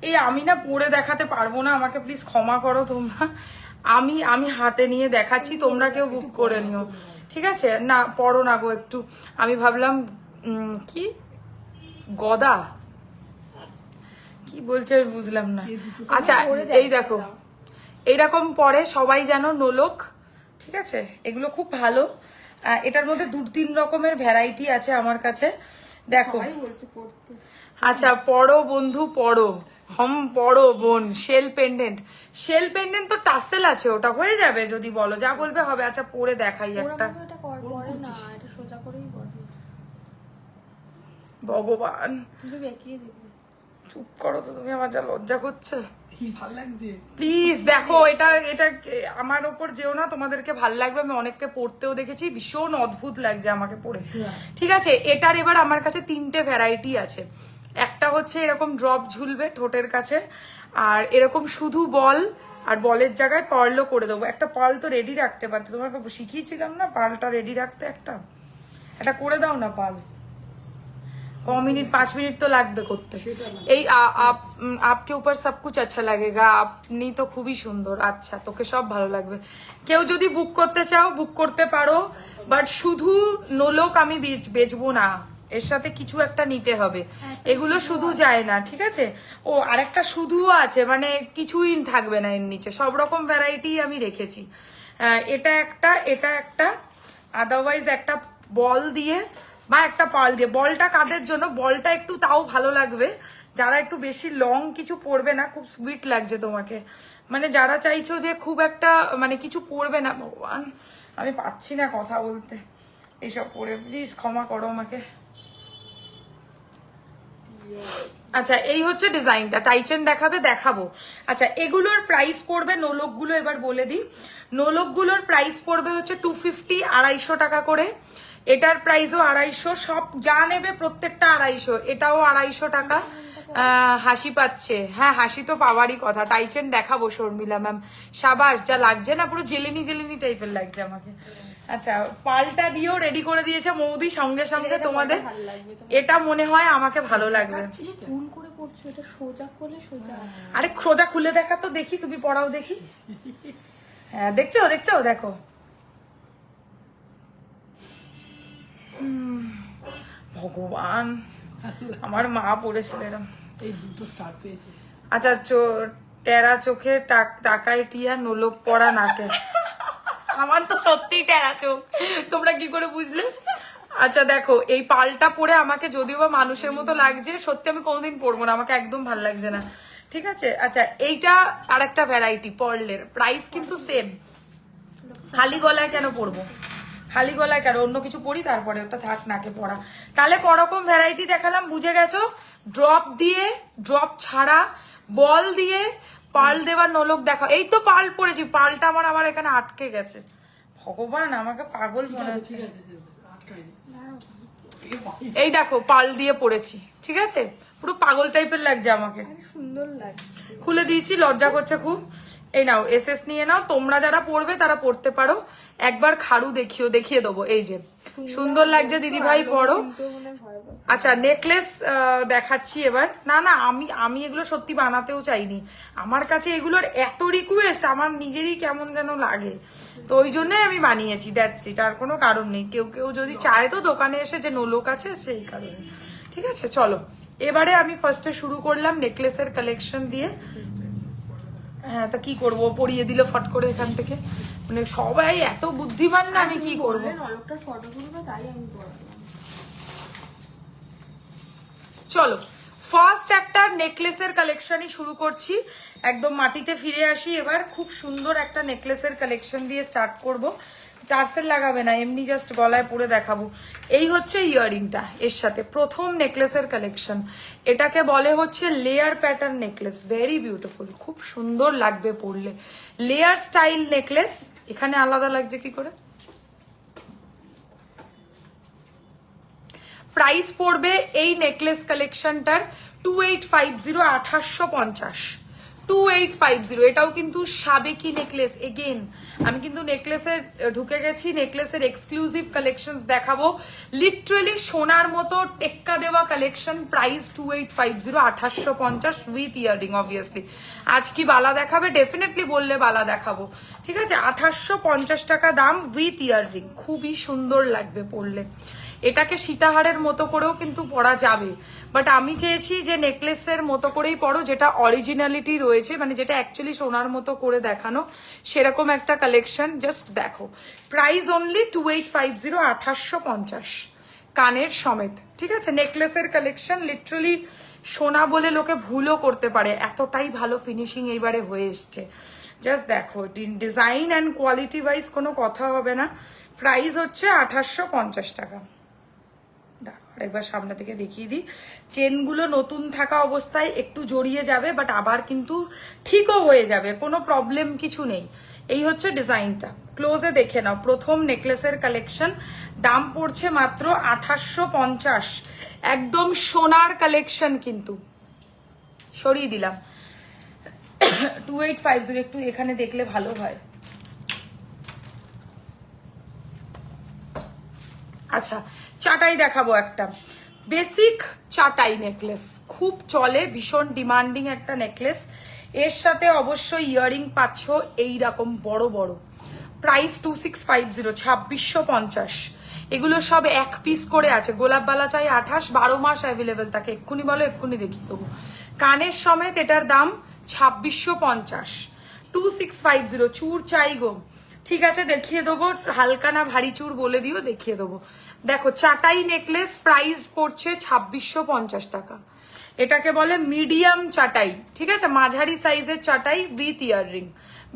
এই আমি না পরে দেখাতে পারবো না, আমাকে প্লিজ ক্ষমা করো তোমরা। আমি হাতে নিয়ে দেখাচ্ছি, তোমরা কেউ বুক করে নিও, ঠিক আছে? না পড়ো না গো একটু, আমি ভাবলাম কি গদা কি বলছে আমি বুঝলাম না। আচ্ছা এই দেখো এইরকম পরে সবাই যেন নোলক, ঠিক আছে? এগুলো খুব ভালো। এটার মধ্যে 2-3 রকমের ভ্যারাইটি আছে আমার কাছে, দেখো। বলছে পড়তে। আচ্ছা পড়ো বন্ধু পড়ো, হম পড়ো বোন। শেল পেন্ডেন্ট, শেল পেন্ডেন্ট তো টাসেল আছে, ওটা হয়ে যাবে যদি বলো, যা বলবে হবে। আচ্ছা পরে দেখাই একটা, এটা পড়ে না, এটা সোজা করেই পড়ে। ভগবান তুমি বেঁকিয়ে দিবে। চুপ করো তো তুমি, আমার যা লজ্জা করছে। ভালো লাগছে। প্লিজ দেখো এটা এটা আমার ওপর যেও না, তোমাদেরকে ভাল লাগবে। আমি অনেককে পড়তেও দেখেছি, ভীষণ অদ্ভুত লাগছে আমাকে পড়ে, ঠিক আছে? এটার এবার আমার কাছে 3টে ভ্যারাইটি আছে। একটা হচ্ছে এরকম ড্রপ ঝুলবে ঠোঁটের কাছে, আর এরকম শুধু বল, আর বলের জায়গায় পার্লও করে দেবো। একটা পার্ল তো রেডি রাখতে পারতে, তোমাকে শিখিয়েছিলাম না পার্লটা রেডি রাখতে, একটা করে দাও না পার্ল। क मिनट 5 मिनट तो লাগবে করতে। এই आपके ऊपर सब कुछ अच्छा लगेगा, আপনি তো খুবই সুন্দর। আচ্ছা তোকে সব ভালো লাগবে। কেউ যদি বুক করতে চাও বুক করতে পারো, বাট শুধু নোলক আমি বেচবো না, এর সাথে কিছু একটা নিতে হবে, এগুলো শুধু যায় না, ঠিক আছে? ও আরেকটা শুধুও আছে, মানে কিছুই থাকবে না এর নিচে, সব রকম ভ্যারাইটি আমি রেখেছি। এটা একটা আদারওয়াইজ একটা বল দিয়ে বা একটা পাল দিয়ে। বলটা কাদের জন্য? বলটা একটু তাও ভালো লাগবে যারা একটু বেশি লং কিছু পরবে না, খুব সুইট লাগছে তোমাকে, মানে যারা চাইছো যে খুব একটা মানে কিছু পরবে না। ভগবান আমি পাচ্ছি না কথা বলতে, এইসব পরে প্লিজ ক্ষমা করো আমাকে। আচ্ছা এই হচ্ছে ডিজাইনটা, টাইচেন দেখাবো। আচ্ছা এগুলোর প্রাইস পড়বে, নোলকগুলো এবার বলে দিই। নোলকগুলোর প্রাইস পড়বে হচ্ছে 250, 250 টাকা করে। এটার প্রাইসও 250, সব যা নেবে প্রত্যেকটা 250। এটাও 250 টাকা। হাসি পাচ্ছে, হ্যাঁ হাসি তো পাওয়ারই কথা। টাইচেন দেখাবো শর্মিলা ম্যাম, সাবাস, যা লাগছে না পুরো জেলেনি জেলেনি টাইপের লাগছে আমাকে। আচ্ছা পালটা দিয়েও রেডি করে দিয়েছে মৌদি সঙ্গে সঙ্গে তোমাদের। এটা মনে হয় আমাকে ভালো লাগবে। ভুল করে পড়ছো, এটা সোজা করলে সোজা। আরে সোজা খুলে দেখা তো দেখি, তুমি পড়াও দেখি। হ্যাঁ দেখছো দেখো। ভগবান আমার মা পড়েছিল এরম। এই দুটো স্টার পেয়েছে। আচ্ছা টেরা চোখে টাকায় টিয়া, নোলক পড়া নাকে। আমার তো সত্যি টেরা চোখ, তোমরা কি করে বুঝলে? আচ্ছা দেখো, এই পালটা পরে আমাকে যদিও বা মানুষের মতো লাগছে, সত্যি আমি কোনোদিন পরবো না, আমাকে একদম ভাল লাগছে না, ঠিক আছে। আচ্ছা এইটা আর একটা ভ্যারাইটি পার্লের, প্রাইস কিন্তু সেম। খালি গলায় কেন পরবো, খালি গলায় কেন, অন্য কিছু পরি তারপরে, ওটা থাক নাকে পড়া। তাহলে করকম ভ্যারাইটি দেখালাম, বুঝে গেছো? ড্রপ দিয়ে, ড্রপ ছাড়া, বল দিয়ে, পার্ল দেওয়ার নোলক দেখা। এই তো পার্ল পরেছি, পার্লটা আমার আবার এখানে আটকে গেছে। ভগবান, আমাকে পাগল মনে হচ্ছে। ঠিক আছে আটকাইনি। এই দেখো পার্ল দিয়ে পরেছি, ঠিক আছে, পুরো পাগল টাইপের লাগছে আমাকে। সুন্দর লাগছে। খুলে দিয়েছি, লজ্জা করছে খুব। এই নাও এসএস নিয়ে নাও, তোমরা যারা পড়বে তারা পড়তে পারো। একবার খাড়ু দেখিয়ে দেবো, এই যে সুন্দর লাগছে দিদি ভাই, পড়ো। আচ্ছা নেকলেস দেখাচ্ছি এবার। না না, আমি এগুলো সত্যি বানাতেও চাইনি, আমার কাছে এগুলোর এত রিকোয়েস্ট, আমার নিজেরই কেমন যেন লাগে, তো ওই জন্যই আমি বানিয়েছি, দ্যাটস ইট, আর কোনো কারণ নেই। কেউ কেউ যদি চায় তো দোকানে এসে যে নোলক আছে সেই কারণে, ঠিক আছে। চলো এবারে আমি ফার্স্টে শুরু করলাম নেকলেসের কালেকশন দিয়ে। হ্যাঁ তা কি করবো, পরিয়ে দিল ফট করে এখান থেকে, মানে সবাই এত বুদ্ধিমান না, আমি কি করবো। নলকটার ফটো তুলবে তাই আমি পড়ালাম। চলো ফার্স্ট একটা নেকলেসের কালেকশনই শুরু করছি, একদম মাটিতে ফিরে আসি এবার। খুব সুন্দর একটা নেকলেসের কালেকশন দিয়ে স্টার্ট করব। টার্সেল লাগাবে না, এমনি জাস্ট গলায় পরে দেখাবো। এই হচ্ছে ইয়াররিংটা, এর সাথে প্রথম নেকলেসের কালেকশন। এটাকে বলে হচ্ছে layer pattern necklace, very beautiful, খুব সুন্দর লাগবে পরলে। লেয়ার স্টাইল নেকলেস, এখানে আলাদা লাগছে কি করে। প্রাইস পড়বে এই নেকলেস কালেকশনটার 2850, 2850, 2850। এটাও কিন্তু সাবেকি নেকলেস। এগেন আমি কিন্তু নেকলেসে ঢুকে গেছি, নেকলেসের এক্সক্লুসিভ কালেকশনস দেখাবো, লিটারালি সোনার মতো টেক্কা দেওয়া collection. Price 2850, 2850 with earring. Obviously আজ কি বালা দেখাবে, ডেফিনেটলি বললে বালা দেখাবো, ঠিক আছে। 2850 টাকা দাম উইথ ইয়াররিং, খুবই সুন্দর লাগবে পরলে। এটাকে সীতাহারের মতো করেও কিন্তু পরা যাবে, বাট আমি চেয়েছি যে নেকলেসের মতো করেই পরো, যেটা অরিজিনালিটি রয়েছে, মানে যেটা অ্যাকচুয়ালি সোনার মতো করে দেখানো, সেরকম একটা কালেকশন। জাস্ট দেখো, প্রাইস অনলি 2850, 2850 কানের সমেত, ঠিক আছে। নেকলেসের কালেকশন লিটারালি সোনা বলে লোকে ভুলও করতে পারে, এতটাই ভালো ফিনিশিং এইবারে হয়ে এসছে। জাস্ট দেখো, ডিজাইন অ্যান্ড কোয়ালিটি ওয়াইজ কোনো কথা হবে না। প্রাইস হচ্ছে 2850 টাকা। একবার সামনে থেকে দেখিয়ে দিই, চেনগুলো নতুন থাকা অবস্থায় একটু জড়িয়ে যাবে, বাট আবার কিন্তু ঠিকও হয়ে যাবে, কোনো প্রবলেম কিছু নেই। এই হচ্ছে ডিজাইনটা, ক্লোজে দেখে নাও। প্রথম নেকলেসের কালেকশন, দাম পড়ছে মাত্র 2850, একদম সোনার কালেকশন কিন্তু। সরিয়ে দিলাম 2850, একটু এখানে দেখলে ভালো হয়। আচ্ছা চাটাই দেখাবো, একটা বেসিক চাটাই নেকলেস, খুব চলে, ভীষণ ডিমান্ডিং একটা নেকলেস। এর সাথে অবশ্যই ইয়াররিং পাচ্ছ এইরকম বড় বড়। প্রাইস 2650, 2650। এগুলো সব এক পিস করে আছে, গোলাপ বালা চাই 28, 12 মাস অ্যাভেলেবেল থাকে। এক্ষুনি বলো, এক্ষুনি দেখিয়ে দেবো। কানের সমেত এটার দাম 2650, 2650। চুর চাই গো, ঠিক আছে দেখিয়ে দেবো, হালকা না ভারী চুর বলে দিও, দেখিয়ে দেবো। দেখো চাটাই নেকলেস, প্রাইস পড়ছে 2650 টাকা। এটাকে বলে মিডিয়াম চাটাই, ঠিক আছে, মাঝারি সাইজের চাটাই উইথ ইয়াররিং।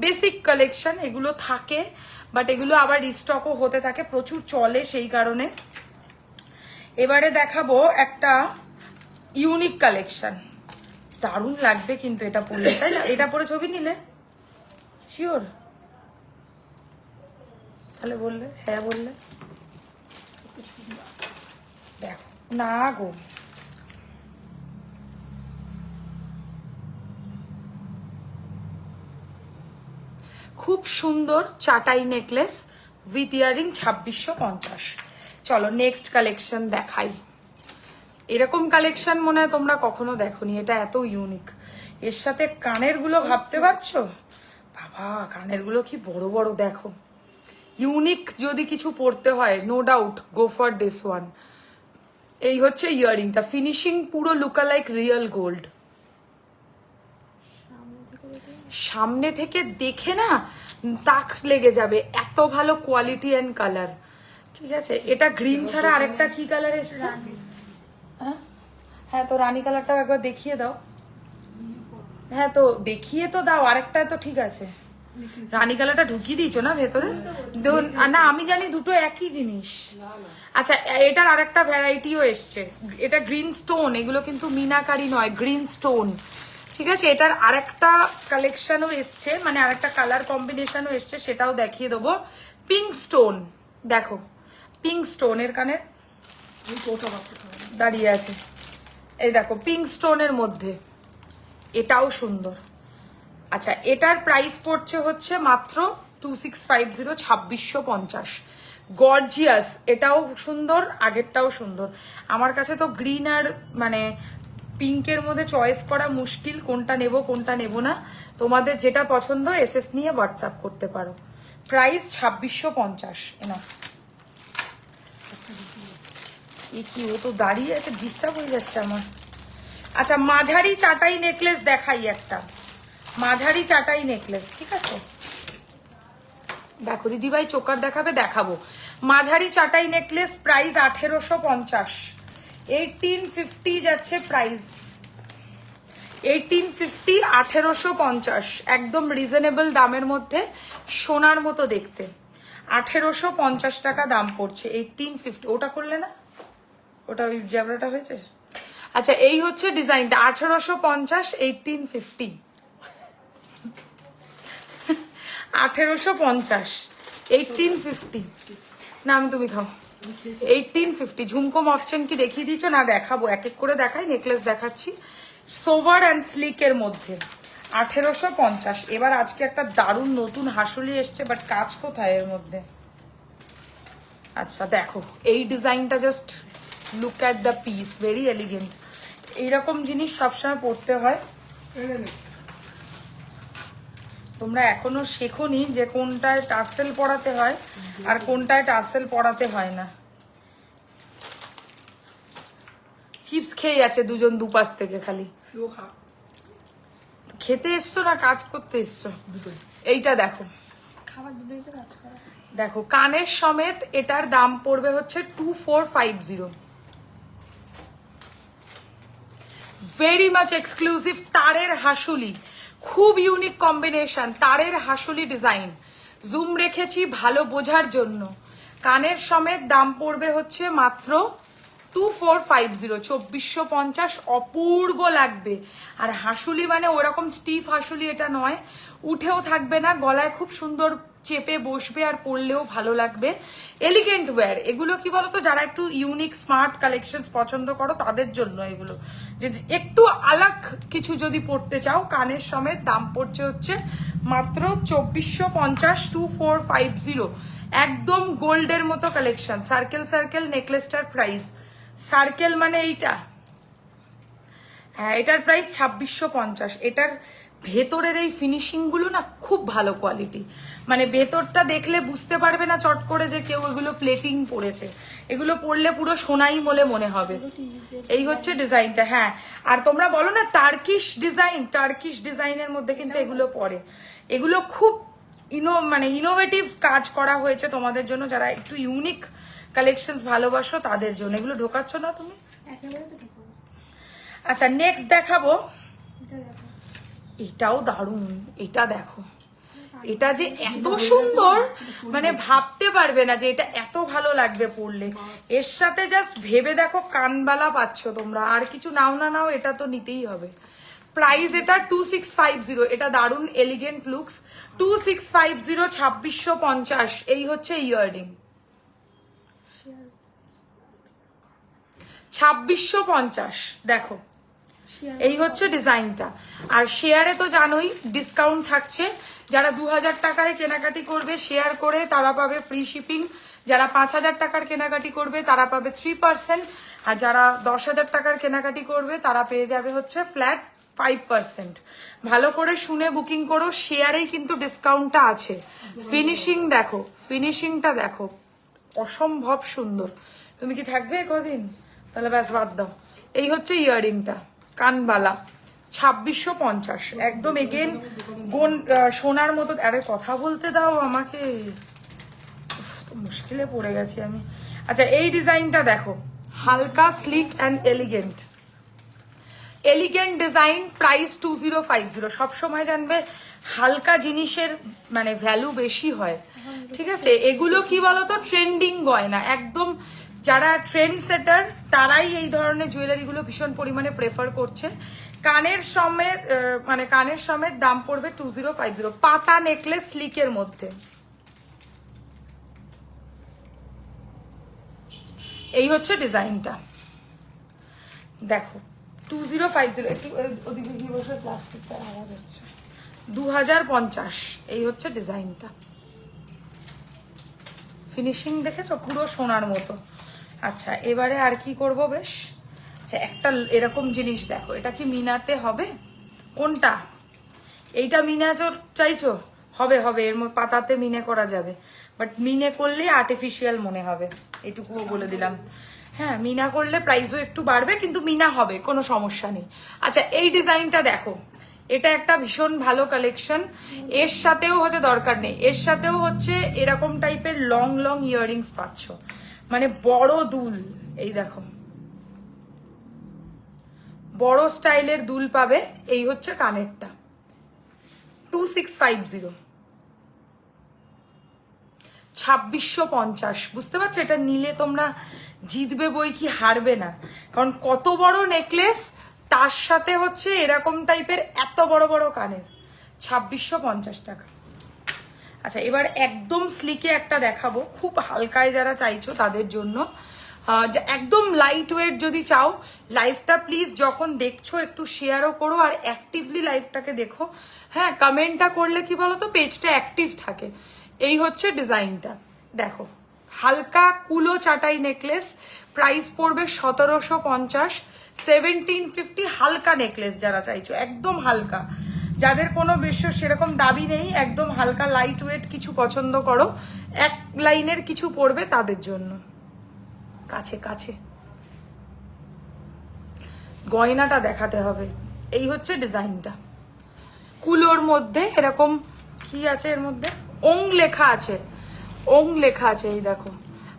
বেসিক কালেকশন এগুলো থাকে, বাট এগুলো আবার রিস্টকও হতে থাকে, প্রচুর চলে সেই কারণে। এবারে দেখাবো একটা ইউনিক কালেকশন, দারুণ লাগবে কিন্তু এটা পরলে, তাই না? এটা পরে ছবি নিলে শিওর? তাহলে বললে হ্যাঁ, বললে দেখো না গো, খুব সুন্দর চাটাই নেকলেস উইথ ইয়াররিং, 2650। চলো নেক্সট কালেকশন দেখাই। এরকম কালেকশন মনে হয় তোমরা কখনো দেখোনি, এটা এত ইউনিক। এর সাথে কানের গুলো ভাবতে পারছো, বাবা কানের গুলো কি বড় বড়, দেখো। ইউনিক যদি কিছু পড়তে হয়, no doubt go for this one. এই হচ্ছে ইয়াররিংটা, ফিনিশিং পুরো লুকা লাইক রিয়েল গোল্ড। সামনে থেকে দেখে না তাক লেগে যাবে, এত ভালো কোয়ালিটি অ্যান্ড কালার। ঠিক আছে, এটা গ্রিন ছাড়া আরেকটা কি কালার এসেছে? হ্যাঁ হ্যাঁ, তো রানী কালারটাও একবার দেখিয়ে দাও। হ্যাঁ তো দেখিয়ে তো দাও, আরেকটা তো ঠিক আছে। রানী কালারটা ঢুকিয়ে দিয়েছো না ভেতরে? না আমি জানি দুটো একই জিনিস। আচ্ছা, এটার আরেকটা ভ্যারাইটিও এসছে, এটা গ্রিন স্টোন, এগুলো কিন্তু মিনাকারি নয়, গ্রিন স্টোন। ঠিক আছে, এটার আরেকটা কালেকশনও এসছে, মানে আরেকটা কালার কম্বিনেশনও এসছে, সেটাও দেখিয়ে দেবো। পিঙ্ক স্টোন, দেখো পিঙ্ক স্টোন এর কানে দাঁড়িয়ে আছে, এই দেখো পিঙ্ক স্টোনের মধ্যে, এটাও সুন্দর। আচ্ছা, এটার প্রাইস পড়ছে হচ্ছে মাত্র 2650, 2650। গর্জিয়াস, এটাও সুন্দর, আগেরটাও সুন্দর। আমার কাছে তো গ্রিন আর মানে পিঙ্কের মধ্যে চয়েস করা মুশকিল, কোনটা নেব কোনটা নেব না। তোমাদের যেটা পছন্দ এসএস নিয়ে হোয়াটসঅ্যাপ করতে পারো। প্রাইস 2650। এনা কি, ও তো দাঁড়িয়ে আছে, ডিস্টার্ব হয়ে যাচ্ছে আমার। আচ্ছা, মাঝারি চাটাই নেকলেস দেখাই একটা, মাঝারি চাটাই নেকলেস। ঠিক আছে, দেখো দিদিভাই চোকার দেখাবে, দেখাবো। মাঝারি চাটাই নেকলেস, প্রাইস 1850, 1850 যাচ্ছে প্রাইস, 1850, 1850, একদম রিজনেবল দামের মধ্যে, সোনার মতো দেখতে। 1850 টাকা দাম পড়ছে, 1850। ওটা করলে না, ওটা ওই জ্যাবরাটা হয়েছে। আচ্ছা, এই হচ্ছে ডিজাইনটা, 1850, 1850, 1850, 1850। না আমি, তুমি খাও। 1850। ঝুমকো অপশন কি দেখিয়ে দিচ্ছ না? দেখাবো, এক এক করে দেখাই। নেকলেস দেখাচ্ছি সোভার অ্যান্ড স্লিকের মধ্যে, 1850। এবার আজকে একটা দারুণ নতুন হাসুলি এসছে, বাট কাজ কোথায় এর মধ্যে? আচ্ছা দেখো, এই ডিজাইনটা just look at the piece, very elegant. এইরকম জিনিস সবসময় পড়তে হয়। তোমরা এখনো শেখোনি যে কোনটায় টার্সেল পরাতে হয় আর কোনটায় টার্সেল পরাতে হয় না। চিপস খেয়ে যাচ্ছে দুজন দুপাশ থেকে, খালি খেতে এসছো না কাজ করতে এসছো? এইটা দেখো, খাবার দুটোই তো কাজ করা। দেখো কানের সমেত, এটার দাম পড়বে হচ্ছে 2450। ভেরি মাচ এক্সক্লুসিভ, তারের হাসুলি, খুব ইউনিক কম্বিনেশন, তারের হাসুলি ডিজাইন। জুম রেখেছি ভালো বোঝার জন্য। কানের সমেত দাম পড়বে হচ্ছে মাত্র 2450, 2450। অপূর্ব লাগবে। আর হাসুলি মানে ওরকম স্টিফ হাসুলি এটা নয়, উঠেও থাকবে না, গলায় খুব সুন্দর চেপে বসবে, আর পরলেও ভালো লাগবে। এলিগেন্ট ওয়্যার এগুলো, কি বলতো, যারা একটু ইউনিক স্মার্ট কালেকশনস পছন্দ করো তাদের জন্য এগুলো, যে একটু আলাক কিছু যদি পড়তে চাও। কানের সমেত দাম পড়ছে হচ্ছে মাত্র 2450, 2450। একদম গোল্ডের মতো কালেকশন। সার্কেল সার্কেল নেকলেসটার প্রাইস, সার্কেল মানে এইটা, হ্যাঁ এটার প্রাইস 2650। এটার ভেতরের এই ফিনিশিং গুলো না খুব ভালো কোয়ালিটি, মানে ভেতরটা দেখলে বুঝতে পারবে না চট করে যে কেউ এগুলো প্লেটিং পরেছে। এগুলো পরলে পুরো সোনাই বলে মনে হবে। এই হচ্ছে ডিজাইনটা। হ্যাঁ, আর তোমরা বলো না টার্কিশ ডিজাইন, টার্কিশ ডিজাইনের মধ্যে কিন্তু এগুলো পরে। এগুলো খুব মানে ইনোভেটিভ কাজ করা হয়েছে তোমাদের জন্য, যারা একটু ইউনিক কালেকশন ভালোবাসো তাদের জন্য। এগুলো ঢোকাচ্ছ না তুমি? একেবারে তো ঢুকবো। আচ্ছা, নেক্সট দেখাবো, এটা দেখো, এটাও দারুণ। এটা দেখো, এটা যে এত সুন্দর, মানে ভাবতে পারবে না যে এটা এত ভালো লাগবে পরলে। এর সাথে জাস্ট ভেবে দেখো কানবালা পাচ্ছ তোমরা, আর কিছু নাও না নাও, এটা তো নিতেই হবে। প্রাইস এটা 2650। এটা দারুণ এলিগেন্ট লুকস, 2650, 2650। এই হচ্ছে ইয়াররিং, 2650। দেখো এই হচ্ছে ডিজাইনটা। আর শেয়ারে তো জানোই ডিসকাউন্ট থাকছে। যারা 2000 টাকায় কেনাকাটি করবে শেয়ার করে, তারা পাবে ফ্রি শিপিং। যারা 5000 টাকার কেনাকাটি করবে তারা পাবে 3%। আর যারা 10,000 টাকার কেনাকাটি করবে তারা পেয়ে যাবে হচ্ছে ফ্ল্যাট 5%। ভালো করে শুনে বুকিং করো, শেয়ারেই কিন্তু ডিসকাউন্টটা আছে। ফিনিশিং দেখো, ফিনিশিংটা দেখো, অসম্ভব সুন্দর। তুমি কি থাকবে কদিন? তাহলে ব্যাস বাদ দাও। এই হচ্ছে ইয়াররিংটা, কানবালা, 2650। একদম এগেন সোনার মতো। আরে কথা বলতে দাও আমাকে, খুব মুশকিলে পড়ে গেছি আমি। আচ্ছা এই ডিজাইনটা দেখো, হালকা slick and elegant, elegant design, price 2050। সবসময় জানবে হালকা জিনিসের মানে ভ্যালু বেশি হয়, ঠিক আছে? এগুলো কি বলতো, ট্রেন্ডিং গয়না, একদম যারা ট্রেন্ড সেটার তারাই এই ধরনের জুয়েলারিগুলো ভীষণ পরিমাণে প্রেফার করছে। কানের সমেত মানে কানের সমেত দাম পড়বে 2050। পাতা নেকলেস স্লিকের মধ্যে, এই হচ্ছে ডিজাইনটা দেখো 2050। একটু ওদিকে গিয়ে বসে, প্লাস্টিকটা আওয়াজ হচ্ছে। 2050, এই হচ্ছে ডিজাইনটা। ফিনিশিং দেখেছো, পুরো সোনার মতো। আচ্ছা এবারে আর কি করব, বেশ আচ্ছা একটা এরকম জিনিস দেখো, এটা কি মিনাতে হবে? কোনটা? এইটা মিনা চাইছো? হবে হবে, এর মধ্যে পাতাতে মিনে করা যাবে, বাট মিনে করলে আর্টিফিশিয়াল মনে হবে, এটুকুও বলে দিলাম। হ্যাঁ মিনা করলে প্রাইসও একটু বাড়বে, কিন্তু মিনা হবে, কোনো সমস্যা নেই। আচ্ছা এই ডিজাইনটা দেখো, এটা একটা ভীষণ ভালো কালেকশন। এর সাথেও হচ্ছে দরকার নেই, এর সাথেও হচ্ছে এরকম টাইপের লং লং ইয়াররিংস পাচ্ছ, মানে বড় দুল। এই দেখো বড় স্টাইলের দুল পাবে। এই হচ্ছে কানেরটা, 2650, 2650। বুঝতে পারছো, এটা নিলে তোমরা জিতবে বই কি, হারবে না। কারণ কত বড় নেকলেস, তার সাথে হচ্ছে এরকম টাইপের এত বড় বড় কানের, 2650 টাকা। আচ্ছা এবার একদম স্লিকে একটা দেখাবো, খুব হালকায় যারা চাইছো তাদের জন্য। একদম লাইট ওয়েট যদি চাও, লাইভটা প্লিজ যখন দেখছো একটু শেয়ারও করো, আর অ্যাক্টিভলি লাইভটাকে দেখো। হ্যাঁ কমেন্টটা করলে কি বলতো, পেজটা অ্যাক্টিভ থাকে। এই হচ্ছে ডিজাইনটা দেখো, হালকা কুলো চাটাই নেকলেস, প্রাইস পড়বে 1750, 1750। হালকা নেকলেস যারা চাইছো, একদম হালকা, যাদের কোনো বেশ সেরকম দাবি নেই, একদম হালকা লাইট ওয়েট কিছু পছন্দ করো, এক লাইনের কিছু পড়বে তাদের জন্য। কাছে কাছে গয়নাটা দেখাতে হবে। এই হচ্ছে ডিজাইনটা, কুলোর মধ্যে এরকম কি আছে, এর মধ্যে ওং লেখা আছে, ওং লেখা আছে, এই দেখো।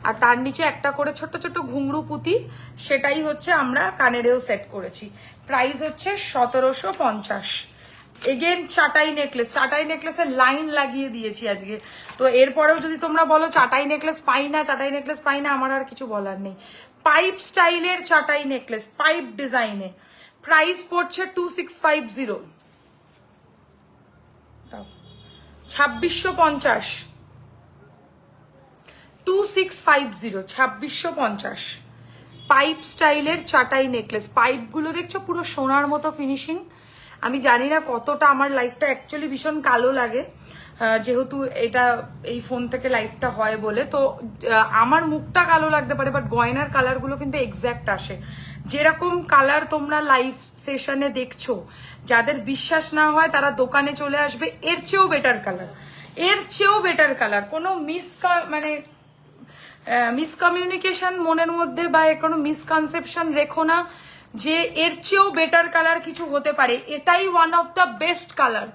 আর তার নিচে একটা করে ছোট ছোট ঘুংরু পুঁতি, সেটাই হচ্ছে আমরা কানেরেও সেট করেছি। প্রাইস হচ্ছে 1750। এগেন চাটাই নেকলেস, চাটাই নেকলেসের লাইন লাগিয়ে দিয়েছি আজকে। তো এরপরেও যদি তোমরা বলো চাটাই নেকলেস পাই না, চাটাই নেকলেস পাই না, আমার আর কিছু বলার নেই। পাইপ স্টাইলের চাটাই নেকলেস, পাইপ ডিজাইনে, প্রাইস পড়ছে 2650, 2650, 2650, 2650। পাইপ স্টাইলের চাটাই নেকলেস, পাইপগুলো দেখছো পুরো সোনার মতো ফিনিশিং। আমি জানি না কতটা, আমার লাইফটা অ্যাকচুয়ালি ভীষণ কালো লাগে, যেহেতু এটা এই ফোন থেকে লাইফটা হয় বলে, তো আমার মুখটা কালো লাগতে পারে, বাট গয়নার কালারগুলো কিন্তু এক্স্যাক্ট আসে। যেরকম কালার তোমরা লাইভ সেশনে দেখছো, যাদের বিশ্বাস না হয় তারা দোকানে চলে আসবে, এর চেয়েও বেটার কালার, এর চেয়েও বেটার কালার। কোনো মিসকমিউনিকেশন মনের মধ্যে বা কোনো মিসকনসেপশন রেখো না যে এর চেয়েও বেটার কালার কিছু হতে পারে। এটাই one of the best colour.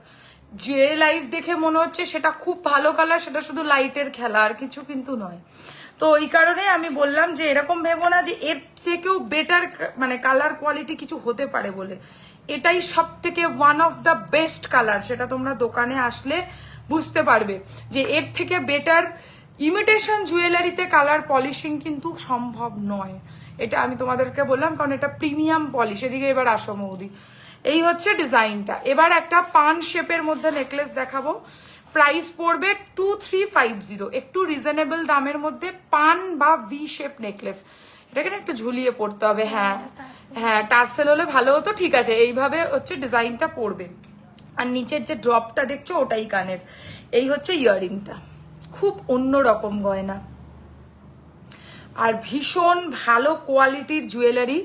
যে লাইভ দেখে মনে হচ্ছে সেটা খুব ভালো কালার, সেটা শুধু লাইটের খেলা, আর কিছু কিন্তু নয়। তো এই কারণে আমি বললাম যে এরকম ভেবো না যে এর থেকেও বেটার মানে কালার কোয়ালিটি কিছু হতে পারে বলে। এটাই সব থেকে one of the best colour, সেটা তোমরা দোকানে আসলে বুঝতে পারবে যে এর থেকে বেটার ইমিটেশন জুয়েলারিতে কালার পলিশিং কিন্তু সম্ভব নয়। এটা আমি তোমাদেরকে বললাম কারণ এটা প্রিমিয়াম পলিশ। এদিকে এবার আসো মৌদি, এই হচ্ছে ডিজাইনটা। এবার একটা পান শেপের মধ্যে নেকলেস দেখাবো, প্রাইস পড়বে 2350, একটু রিজনেবল দামের মধ্যে পান বা ভি শেপ নেকলেস। এটাকে একটু ঝুলিয়ে পড়তে হবে, হ্যাঁ হ্যাঁ টার্সেল হলে ভালো হতো। ঠিক আছে, এইভাবে হচ্ছে ডিজাইনটা পড়বে, আর নিচের যে ড্রপটা দেখছো ওটাই কানের। এই হচ্ছে ইয়াররিংটা, খুব অন্যরকম গয়না আর ভীষণ ভালো কোয়ালিটির জুয়েলারি।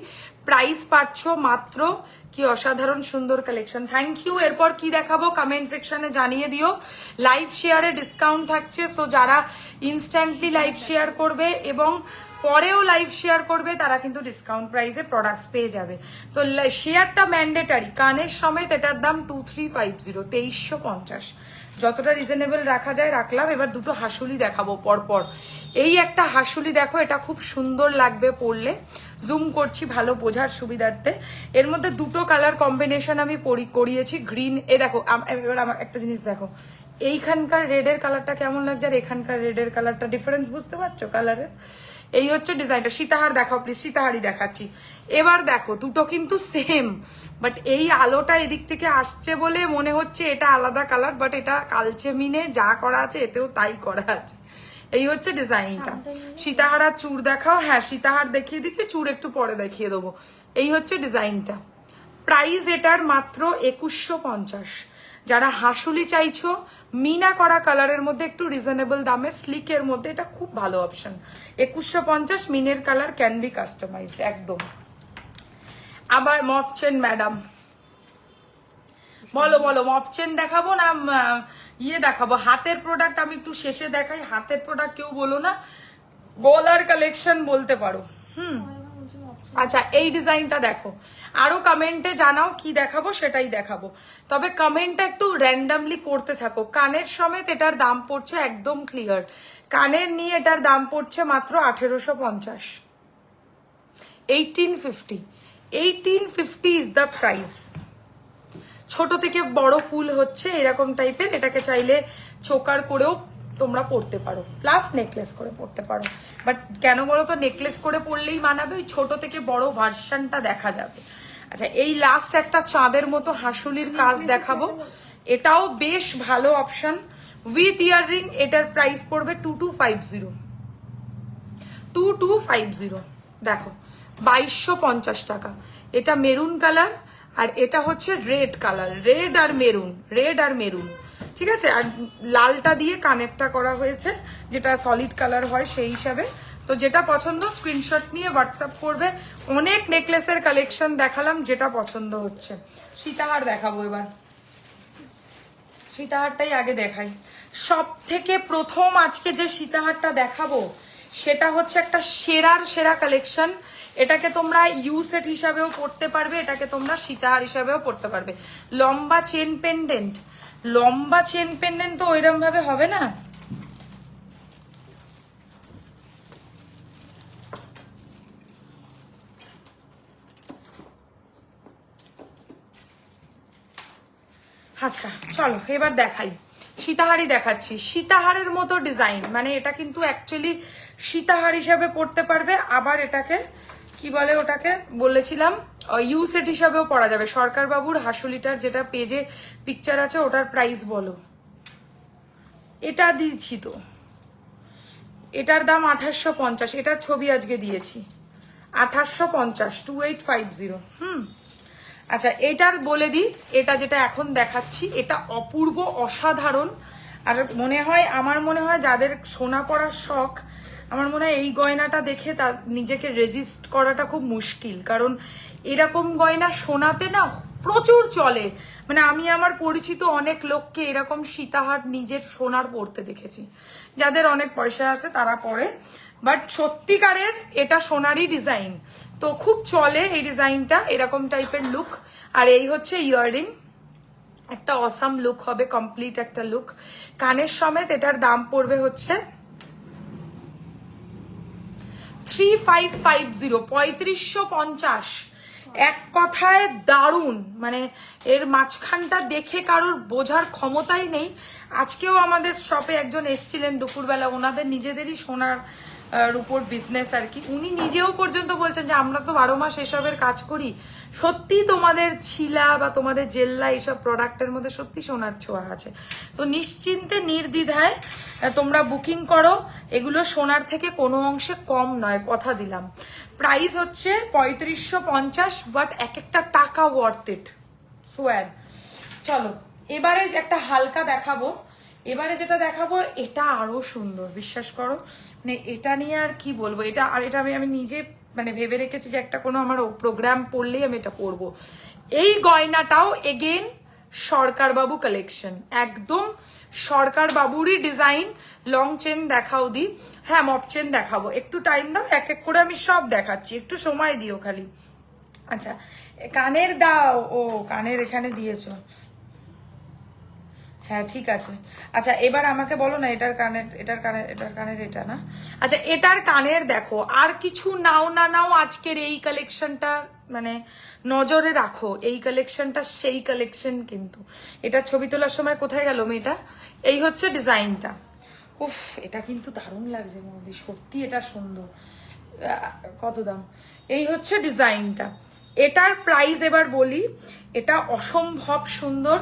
প্রাইস পাচ্ছ মাত্র, কি অসাধারণ সুন্দর কালেকশন। Thank you. এরপর কি দেখাবো কমেন্ট সেকশনে জানিয়ে দিও। লাইভ শেয়ারে ডিসকাউন্ট থাকছে, সো যারা ইনস্ট্যান্টলি লাইভ শেয়ার করবে এবং পরেও লাইভ শেয়ার করবে তারা কিন্তু ডিসকাউন্ট প্রাইসে প্রোডাক্টস পেয়ে যাবে। তো শেয়ারটা ম্যান্ডেটারি, কানের সমেত এটার দাম 2350, 2350। যতটা রিজনেবল রাখা যায় রাখলাম। এবার দুটো হাসুলি দেখাবো পরপর। এই একটা হাসুলি দেখো, এটা খুব সুন্দর লাগবে পরলে, জুম করছি ভালো বোঝার সুবিধার্থে। এর মধ্যে দুটো কালার কম্বিনেশন আমি করিয়েছি, গ্রিন। এ দেখো, এবার আমার একটা জিনিস দেখো, এইখানকার রেডের কালারটা কেমন লাগছে আর এখানকার রেডের কালারটা, ডিফারেন্স বুঝতে পারছো কালারের? এই হচ্ছে ডিজাইনটা। সীতাহার দেখাও প্লিজ, সীতাহারই দেখাচ্ছি। এবার দেখো দুটো কিন্তু সেম, বাট এই আলোটা এদিক থেকে আসছে বলে মনে হচ্ছে এটা আলাদা কালার, বাট এটা কালচে মিনে যা করা আছে এতেও তাই করা আছে। এই হচ্ছে ডিজাইনটা। সীতাহার আর চূড় দেখাও। হ্যাঁ, সীতাহার দেখিয়ে দিচ্ছি, চূড় একটু পরে দেখিয়ে দেবো। এই হচ্ছে ডিজাইনটা। প্রাইস এটার মাত্র 2150। যারা হাসুলি চাইছো মিনা করা কালারের মধ্যে একটু রিজনেবল দামে স্লিকের মধ্যে, এটা খুব ভালো অপশন। 2150 মিনের কালার, ক্যান বি কাস্টমাইজড একদম। আবার মফ চেন ম্যাডাম, বলো বলো, মফ চেন দেখাবো না ইয়ে দেখাবো? হাতের প্রোডাক্ট আমি একটু শেষে দেখাই। হাতের প্রোডাক্ট কেউ বলো না, গলার কালেকশন বলতে পারো। আচ্ছা, এই ডিজাইনটা দেখো। আরো কমেন্টে জানাও কি দেখাবো, সেটাই দেখাবো। তবে কমেন্টটা একটু র্যান্ডামলি করতে থাকো। কানের সমেত এটার দাম পড়ছে, একদম ক্লিয়ার, কানের নিয়ে এটার দাম পড়ছে মাত্র 1850। 1850। 1850 ইজ দ্য প্রাইস। ছোট থেকে বড় ফুল হচ্ছে এরকম টাইপের। এটাকে চাইলে চোকার করেও তোমরা পড়তে পারো, প্লাস নেকলেস করে পড়তে পারো। বাট কেন বলো তো, নেকলেস করে পড়লেই মানাবে, ওই ছোট থেকে বড় ভার্সনটা দেখা যাবে। আচ্ছা, এই লাস্ট একটা চাঁদের মতো হাসুলির কাজ দেখাবো। এটাও বেশ ভালো অপশন, উইথ ইয়াররিং। এটার প্রাইস পড়বে 2250। 2250 দেখো, 2250 টাকা। এটা মেরুন কালার, আর এটা হচ্ছে রেড কালার, রেড আর মেরুন, রেড আর মেরুন, ঠিক আছে। আর লালটা দিয়ে কানেরটা করা হয়েছে, যেটা সলিড কালার হয় সেই হিসাবে। তো যেটা পছন্দ স্ক্রিনশট নিয়ে হোয়াটসঅ্যাপ করবে। অনেক নেকলেসের কালেকশন দেখালাম, যেটা পছন্দ হচ্ছে। সীতাহার দেখাবো এবার, সীতাহারটাই আগে দেখাই। সব থেকে প্রথম আজকে যে সীতাহারটা দেখাবো সেটা হচ্ছে একটা সেরার সেরা কালেকশন। এটাকে তোমরা ইউ সেট হিসাবেও পড়তে পারবে, এটাকে তোমরা সীতাহার হিসাবেও পড়তে পারবে। লম্বা চেন পেন্ডেন্ট, লম্বা চেন পেন্ডেন্ট তো ওইরকম ভাবে হবে না। আচ্ছা চলো এবার দেখাই, সীতাহারই দেখাচ্ছি। সীতাহারের মতো ডিজাইন, মানে এটা কিন্তু অ্যাকচুয়ালি সীতাহার হিসাবে পড়তে পারবে, আবার এটাকে কি বলে, ওটাকে বলেছিলাম ইউ সেট হিসাবেও পড়া যাবে। সরকার বাবুর হাসুলিটার যেটা পেজে পিকচার আছে ওটার প্রাইস বলো। এটা দিচ্ছি তো, এটার দাম 2850। এটার ছবি আজকে দিয়েছি, 2850, 2850। আচ্ছা, এটার বলে দিই, এটা যেটা এখন দেখাচ্ছি এটা অপূর্ব অসাধারণ। আর মনে হয়, আমার মনে হয় যাদের সোনা পরার শখ, আমার মনে হয় এই গয়নাটা দেখে তার নিজেকে রেজিস্ট করাটা খুব মুশকিল। কারণ এরকম গয়না সোনাতে না প্রচুর চলে। মানে আমি আমার পরিচিত অনেক লোককে এরকম সীতাহার নিজের সোনার পরতে দেখেছি। যাদের অনেক পয়সা আছে তারা পরে, বাট সত্যিকারের এটা সোনারই ডিজাইন, তো খুব চলে এই ডিজাইনটা, এরকম টাইপের লুক। আর এই হচ্ছে ইয়াররিং, একটা অসাম লুক হবে, কমপ্লিট একটা লুক। কানের সমেত এটার দাম পড়বে হচ্ছে 3550, 3550। এক কথায় দারুণ, মানে এর মাঝখানটা দেখে কারোর বোঝার ক্ষমতাই নেই। আজকেও আমাদের শপে একজন এসছিলেন দুপুরবেলা, ওনাদের নিজেদেরই সোনার উপর বিজনেস আর কি। উনি নিজেও পর্যন্ত বলছেন যে আমরা তো 12 মাস এসবের কাজ করি, সত্যি তোমাদের ছিলা বা তোমাদের জেল্লা এইসব প্রোডাক্টের মধ্যে সত্যি সোনার ছোঁয়া আছে। তো নিশ্চিন্তে নির্দ্বিধায় তোমরা বুকিং করো, এগুলো সোনার থেকে কোনো অংশে কম নয়, কথা দিলাম। প্রাইস হচ্ছে 3550, বাট এক একটা টাকা ওয়ার্থ ইট, সোয়ার। চলো এবারে একটা হালকা দেখাবো। এবারে যেটা দেখাবো এটা আরো সুন্দর, বিশ্বাস করো। মানে এটা নিয়ে আর কি বলবো, এটা আমি নিজে মানে ভেবে রেখেছি যে একটা কোনো আমার প্রোগ্রাম পড়লেই আমি এটা পরবো। এই গয়নাটাও এগেন সরকার বাবু কালেকশন, একদম সরকার বাবুরই ডিজাইন। লং চেন দেখাও দি, হ্যাঁ মপ চেন দেখাবো, একটু টাইম দাও, এক এক করে আমি সব দেখাচ্ছি, একটু সময় দিও খালি। আচ্ছা, কানের দাও, ও কানের এখানে দিয়েছো, হ্যাঁ ঠিক আছে। আচ্ছা এবার আমাকে বলো না এটার কানের এটা না, আচ্ছা এটার কানের দেখো, আর কিছু নাও না নাও আজকের এই কালেকশনটা মানে নজরে রাখো, এই কালেকশনটা সেই কালেকশন কিন্তু। এটা ছবি তোলার সময় কোথায় গেল মেয়েটা? এই হচ্ছে ডিজাইনটা। উফ এটা কিন্তু দারুণ লাগছে মৌদি, সত্যি এটা সুন্দর। কত দাম? এই হচ্ছে ডিজাইনটা। এটার প্রাইস এবার বলি, এটা অসম্ভব সুন্দর।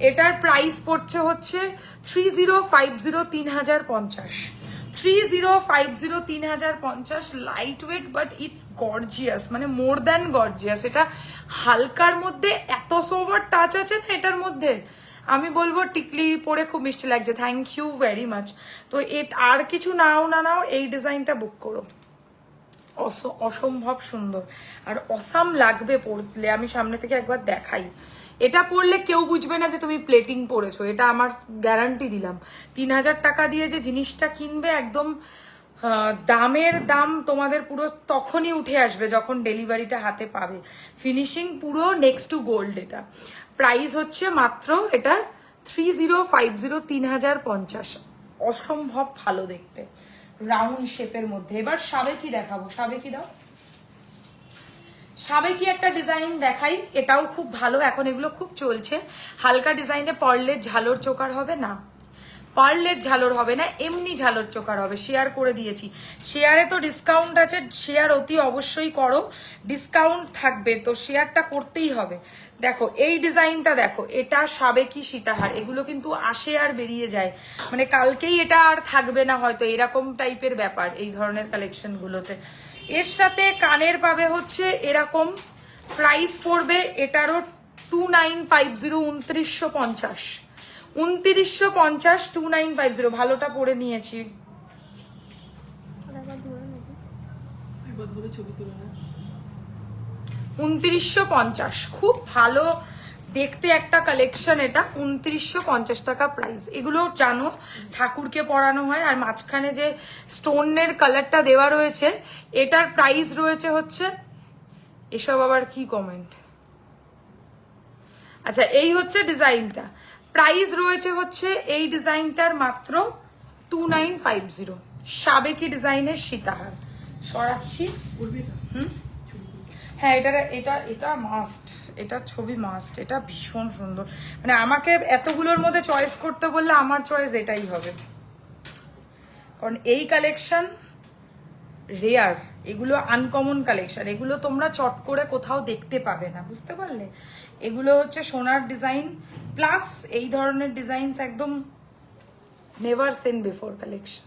এটার প্রাইস পড়ছে হচ্ছে 3050, 3050, 3050, 3050। Light weight but it's gorgeous, মানে মোর দ্যান গর্জিয়াস। এটা হালকার মধ্যে এত সোভার টাচ আছে না এটার মধ্যে, আমি বলবো টিকলি পরে খুব মিষ্টি লাগছে। Thank you very much. তো আর কিছু নাও না নাও, এই ডিজাইনটা বুক করো, অসম্ভব সুন্দর আর অসাম লাগবে পরলে। আমি সামনে থেকে একবার দেখাই, এটা পরলে কেউ বুঝবে না যে তুমি প্লেটিং পরেছো, এটা আমার গ্যারান্টি দিলাম। 3000 টাকা দিয়ে যে জিনিসটা কিনবে, একদম দামের দাম তোমাদের পুরো তখনই উঠে আসবে যখন ডেলিভারিটা হাতে পাবে। ফিনিশিং পুরো নেক্সট টু গোল্ড। এটা প্রাইস হচ্ছে মাত্র এটার 3050, 3050। অসম্ভব ভালো দেখতে, রাউন্ড শেপের মধ্যে। এবার সাবেকি দেখাবো, সাবেকি দাও, সাবেকি একটা ডিজাইন দেখাই, এটাও খুব ভালো। এখন এগুলো খুব চলছে। হালকা ডিজাইনে পার্লের ঝালর চোকার হবে না, পার্লের ঝালর হবে না, এমনি ঝালর চোকার হবে। শেয়ার করে দিয়েছি, শেয়ারে তো ডিসকাউন্ট আছে, শেয়ার অতি অবশ্যই করো, ডিসকাউন্ট থাকবে তো শেয়ারটা করতেই হবে। দেখো এই ডিজাইনটা দেখো, এটা সাবেকি সীতাহার, এগুলো কিন্তু আসে আর বেরিয়ে যায়, মানে কালকেই এটা আর থাকবে না হয়তো, এরকম টাইপের ব্যাপার এই ধরনের কালেকশন গুলোতে। এর সাথে কানের পাবে হচ্ছে এরকম, প্রাইস পড়বে এটারও 2950, 2950, 2950, 2950। ভালোটা পরে নিয়েছি। একবার ধরে ছবি তুলে না। 2950, খুব ভালো দেখতে একটা কালেকশন এটা। 2950 টাকা প্রাইস। এগুলো জানো ঠাকুরকে পরানো হয়, আর মাঝখানে যে স্টোনের কালারটা দেওয়া রয়েছে, এটার প্রাইস রয়েছে হচ্ছে, এসব আবার কি কমেন্ট, আচ্ছা এই হচ্ছে ডিজাইনটা, প্রাইস রয়েছে হচ্ছে এই ডিজাইনটার মাত্র 2950। সাবেকি ডিজাইনের সীতাহার সরাচ্ছি। করবি না? হ্যাঁ এটা মাস্ট, এটা ছবি মাস্ট, এটা ভীষণ সুন্দর। মানে আমাকে এতগুলোর মধ্যে চয়েস করতে বললে আমার চয়েস এটাই হবে, কারণ এই কালেকশন রেয়ার, এগুলো আনকমন কালেকশন, এগুলো তোমরা চট করে কোথাও দেখতে পাবে না, বুঝতে পারলে? এগুলো হচ্ছে সোনার ডিজাইন প্লাস এই ধরনের ডিজাইনস, একদম never seen before collection.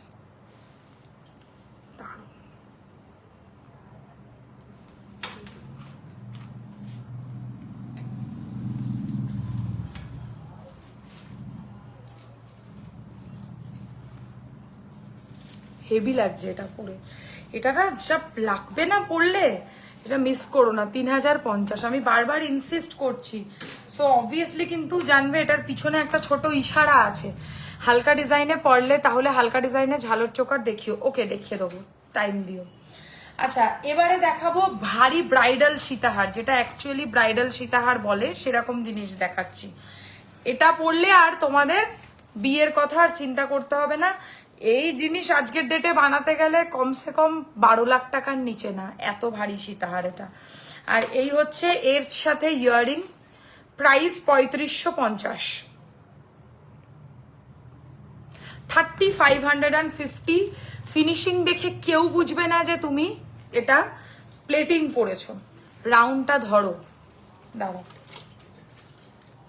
Heavy লাগছে এটা পরে, এটা না যা লাগবে না পরলে, এটা মিস করো না। 3050, আমি বারবার ইনসিস্ট করছি। সো অবভিয়াসলি কিন্তু জানবে এটার পিছনে একটা ছোট ইশারা আছে, হালকা ডিজাইনে পরলে তাহলে হালকা ডিজাইনে ঝালর চোকার দেখিও। ওকে দেখিয়ে দেবো, টাইম দিও। আচ্ছা এবারে দেখাবো ভারী ব্রাইডাল সীতাহার, যেটা অ্যাকচুয়ালি ব্রাইডাল সীতাহার বলে, সেরকম জিনিস দেখাচ্ছি। এটা পরলে আর তোমাদের বিয়ের কথা আর চিন্তা করতে হবে না। এই জিনিস আজকের ডেটে বানাতে গেলে কমসে কম 12 লাখ টাকার নিচে না, এত ভারী সীতাহার এটা। আর এই হচ্ছে এর সাথে ইয়াররিং, প্রাইস 3550, 3550। ফিনিশিং দেখে কেউ বুঝবে না যে তুমি এটা প্লেটিং পরেছো। রাউন্ডটা ধরো, দাঁড়াও,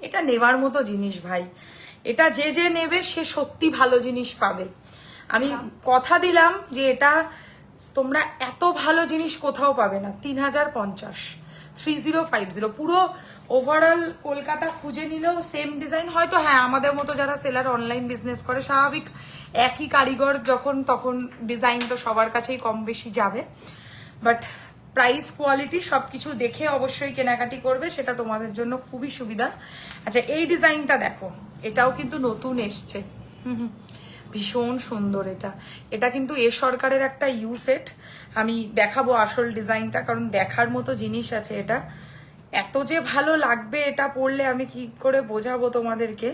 এটা নেবার মতো জিনিস ভাই, এটা যে যে নেবে সে সত্যি ভালো জিনিস পাবে। আমি কথা দিলাম যে এটা তোমরা এত ভালো জিনিস কোথাও পাবে না। 3050, 3050 পুরো ওভারঅল কলকাতা খুঁজে নিলেও সেম ডিজাইন হয়তো, হ্যাঁ আমাদের মতো যারা সেলার অনলাইন বিজনেস করে স্বাভাবিক, একই কারিগর যখন তখন ডিজাইন তো সবার কাছেই কম বেশি যাবে, বাট প্রাইস কোয়ালিটি সবকিছু দেখে অবশ্যই কেনাকাটি করবে, সেটা তোমাদের জন্য খুবই সুবিধা। আচ্ছা এই ডিজাইনটা দেখো, এটাও কিন্তু নতুন এসছে, ভীষণ সুন্দর। এটা কিন্তু এ সরকারের একটা ইউ সেট। আমি দেখাবো আসল ডিজাইনটা, কারণ দেখার মতো জিনিস আছে এটা। এত যে ভালো লাগবে এটা পরলে আমি কি করে বোঝাবো তোমাদেরকে।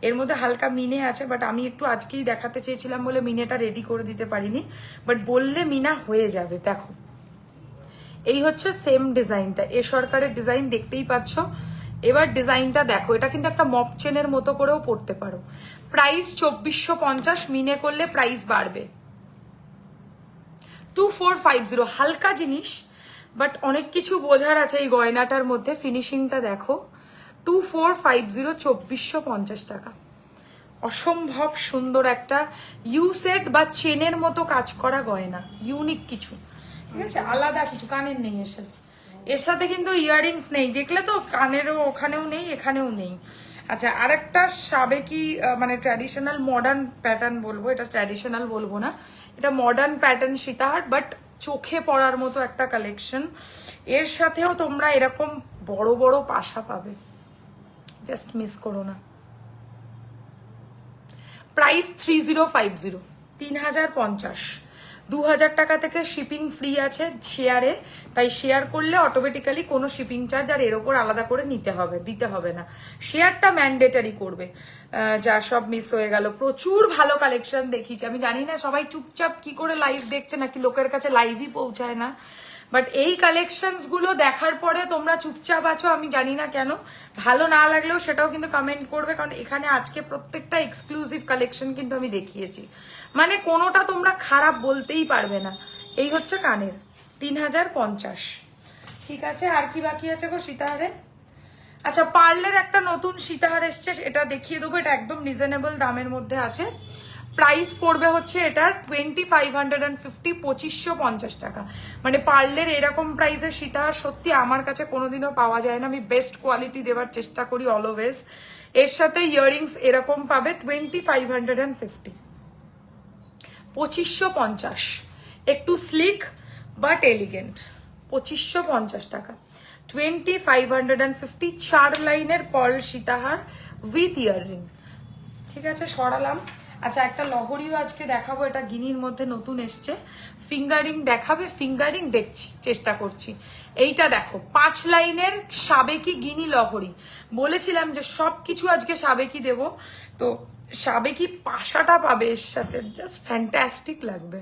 এর মধ্যে হালকা মিনে আছে, বাট আমি একটু আজকেই দেখাতে চেয়েছিলাম বলে মিনেটা রেডি করে দিতে পারিনি, বাট বললে মিনা হয়ে যাবে। দেখো এই হচ্ছে সেম ডিজাইনটা, এ সরকারের ডিজাইন দেখতেই পাচ্ছ। এবার ডিজাইনটা দেখো, এটা কিন্তু একটা মপ চেনের মতো করেও পড়তে পারো। প্রাইস 2450, মিনে করলে প্রাইস বাড়বে। 2450, হালকা জিনিস বাট অনেক কিছু বোঝার আছে এই গয়নাটার মধ্যে। ফিনিশিংটা দেখো, 2450, 2450 টাকা। অসম্ভব সুন্দর একটা ইউ সেট বা চেনের মতো কাজ করা গয়না, ইউনিক কিছু, ঠিক আছে, আলাদা কিছু। কানের নেই এর সাথে কিন্তু ইয়াররিংস নেই, দেখলে তো কানেরও ওখানেও নেই এখানেও নেই। আচ্ছা, আরেকটা সাবেকি মানে ট্র্যাডিশনাল মডার্ন প্যাটার্ন বলবো, এটা ট্র্যাডিশনাল বলবো না, এটা মডার্ন প্যাটার্ন সীতাহার, বাট চোখে পড়ার মতো একটা কালেকশন। এর সাথেও তোমরা এরকম বড় বড় পাশা পাবে, জাস্ট মিস করো না। প্রাইস 3050, 3050, 2000 টাকা থেকে শিপিং ফ্রি আছে শেয়ারে, তাই শেয়ার করলে অটোমেটিক্যালি কোনো শিপিং চার্জ আর এর ওপর আলাদা করে দিতে হবে না। শেয়ারটা ম্যান্ডেটারি করবে। যা সব মিস হয়ে গেল, প্রচুর ভালো কালেকশন দেখিয়েছি। আমি জানি না সবাই চুপচাপ কি করে লাইভ দেখছে, নাকি লোকের কাছে লাইভই পৌঁছায় না, বাট এই কালেকশনস গুলো দেখার পরে তোমরা চুপচাপ আছো, আমি জানি না কেন। ভালো না লাগলেও সেটাও কিন্তু কমেন্ট করবে, কারণ এখানে আজকে প্রত্যেকটা এক্সক্লুসিভ কালেকশন কিন্তু আমি দেখিয়েছি, মানে কোনোটা তোমরা খারাপ বলতেই পারবে না। এই হচ্ছে কানের 3050, ঠিক আছে। আর কি বাকি আছে গো সীতাহারে? আচ্ছা, পার্লের একটা নতুন সীতাহার এসছে, এটা দেখিয়ে দেবো। এটা একদম রিজনেবল দামের মধ্যে আছে। প্রাইস পড়বে হচ্ছে এটার 2550, 2550 টাকা। মানে পার্লের এরকম প্রাইসের সীতাহার সত্যি আমার কাছে কোনোদিনও পাওয়া যায় না। আমি বেস্ট কোয়ালিটি দেওয়ার চেষ্টা করি অলওয়েজ। এর সাথে ইয়াররিংস এরকম পাবে 2550, 2550, একটু স্লিক বাট এলিগেন্ট, 2550 টাকা। 2550, 4 লাইনের পার্ল সীতাহার উইথ ইয়াররিং, ঠিক আছে, সরালাম। আচ্ছা, একটা লহরিও আজকে দেখাবো, এটা গিনির মধ্যে নতুন এসছে। ফিঙ্গারিং দেখাবে? ফিঙ্গারিং দেখছি, চেষ্টা করছি। এইটা দেখো, 5 লাইনের সাবেকি গিনি লহরি। বলেছিলাম যে সবকিছু আজকে সাবেকি দেব, তো সাবেকি পাশাটা পাবে এর সাথে, জাস্ট ফ্যান্টাস্টিক লাগবে।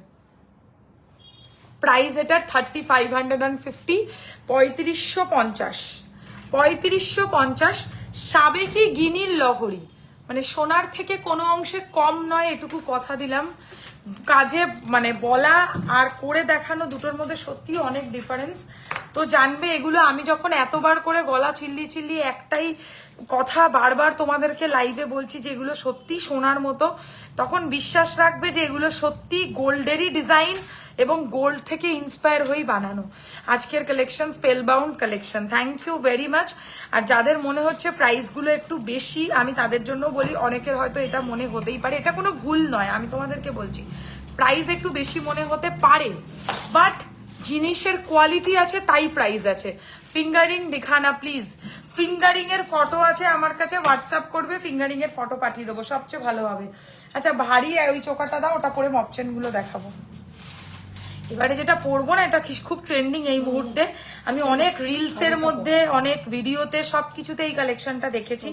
প্রাইস এটার 3550, 3550, 3550, সাবেকি গিনির লহরি, মানে সোনার থেকে কোনো অংশে কম নয়, এটুকু কথা দিলাম। কাজে মানে বলা আর করে দেখানো দুটোর মধ্যে সত্যি অনেক ডিফারেন্স। তো জানবে এগুলো, আমি যখন এতবার করে গলা চিল্লি একটাই কথা বারবার তোমাদেরকে লাইভে বলছি যে এগুলো সত্যি সোনার মতো, তখন বিশ্বাস রাখবে যে এগুলো সত্যি গোল্ডেরই ডিজাইন এবং গোল্ড থেকে ইন্সপায়ার হয়েই বানানো। আজকের collection spellbound collection, thank you very much. আর যাদের মনে হচ্ছে প্রাইসগুলো একটু বেশি, আমি তাদের জন্য বলি, অনেকের হয়তো এটা মনে হতেই পারে, এটা কোনো ভুল নয়, আমি তোমাদেরকে বলছি প্রাইস একটু বেশি মনে হতে পারে, বাট জিনিসের কোয়ালিটি আছে তাই প্রাইস আছে। ফিঙ্গারিং দেখানা প্লিজ, ফিঙ্গারিং এর ফটো আছে আমার কাছে, হোয়াটসঅ্যাপ করবে, ফিঙ্গারিং এর ফটো পাঠিয়ে দেবো, সবচেয়ে ভালো হবে। আচ্ছা, ভারী ওই চোকাটা দাও, ওটা পরে মপচেন গুলো দেখাবো। এবারে যেটা পরবো না, এটা খুব ট্রেন্ডিং এই মুহূর্তে, আমি অনেক রিলস এর মধ্যে, অনেক ভিডিওতে, সবকিছুতে এই কালেকশনটা দেখেছি।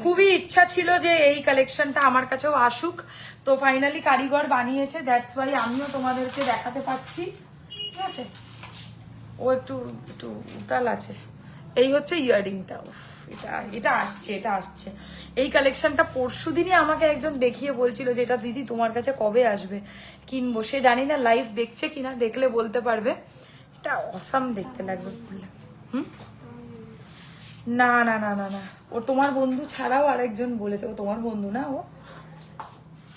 খুবই ইচ্ছা ছিল যে এই কালেকশনটা আমার কাছেও আসুক, তো ফাইনালি কারিগর বানিয়েছে, দ্যাটস ওয়াই আমিও তোমাদেরকে দেখাতে পাচ্ছি, ঠিক আছে। ও একটু একটু উতাল আছে। এই হচ্ছে ইয়াররিংটা, এটা আসছে। এই কালেকশনটা পরশুদিনই আমাকে একজন দেখিয়ে বলছিল যে এটা দিদি তোমার কাছে কবে আসবে, কিনবো। সে জানি না লাইভ দেখছে কিনা, দেখলে বলতে পারবে। এটা অসাম দেখতে লাগবে। না না না না না, ও তোমার বন্ধু ছাড়াও আরেকজন বলেছে, ও তোমার বন্ধু না ও,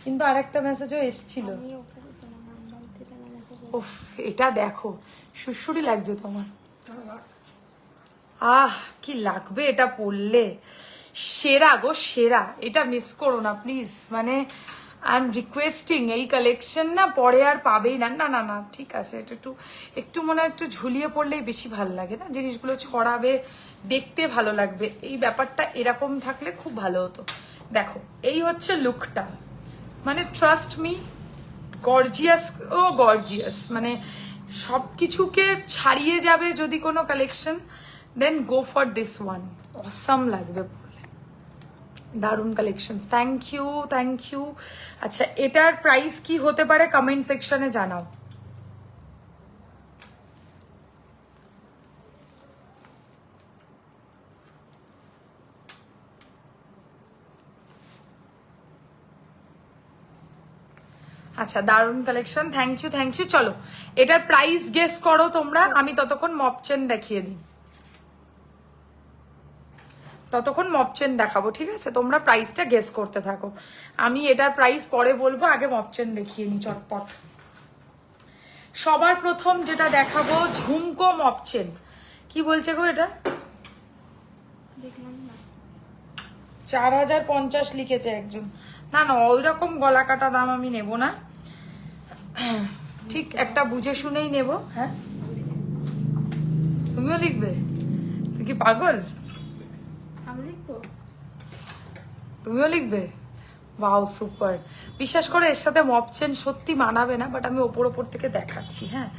কিন্তু আরেকটা মেসেজও এসছিল। ওফ, এটা দেখো, সুড়সুড়ি লাগছে তোমার। কি লাগবে এটা পরলে, সেরা গো সেরা, এটা মিস করো না প্লিজ। মানে আই এম রিকোয়েস্টিং, এই কালেকশন না পরে আর পাবেই না। না না না, ঠিক আছে, এটা একটু মনে হয় একটু ঝুলিয়ে পড়লেই বেশি ভালো লাগে না, জিনিসগুলো ছড়াবে, দেখতে ভালো লাগবে। এই ব্যাপারটা এরকম থাকলে খুব ভালো হতো। দেখো, এই হচ্ছে লুকটা, মানে ট্রাস্ট মি, গর্জিয়াস ও গর্জিয়াস, মানে সবকিছুকে ছাড়িয়ে যাবে যদি কোনো collection, then go for this one, awesome লাগবে বলে। দারুন collection, thank you thank you. আচ্ছা এটার প্রাইস কি হতে পারে কমেন্ট সেকশনে জানাও। আচ্ছা দারুন কালেকশন, থ্যাংক ইউ। চলো এটার প্রাইস গেস করো তোমরা, আমি ততক্ষণ মপ চেন দেখিয়ে দিই, ততক্ষণ মপ চেন দেখাবো, ঠিক আছে? তোমরা প্রাইসটা গেস করতে থাকো, আমি এটার প্রাইস পরে বলবো, আগে মপ চেন দেখিয়ে নি চটপট। সবার প্রথম যেটা দেখাবো ঝুমকো মপ চেন। কি বলছে গো এটা? দেখলাম না। 4050 লিখেছে একজন। না না ওই রকম গলা কাটা দাম আমি নেব না, ঠিক একটা বুঝে শুনেই নেব। হ্যাঁ তুমিও লিখবে? তুই কি পাগল? আমি লিখবো? তুমিও লিখবে? Wow super. বিশ্বাস করে এর সাথে মপ চেন সত্যি মানাবে না, বাট আমি ওপর থেকে দেখাচ্ছি। হ্যাঁ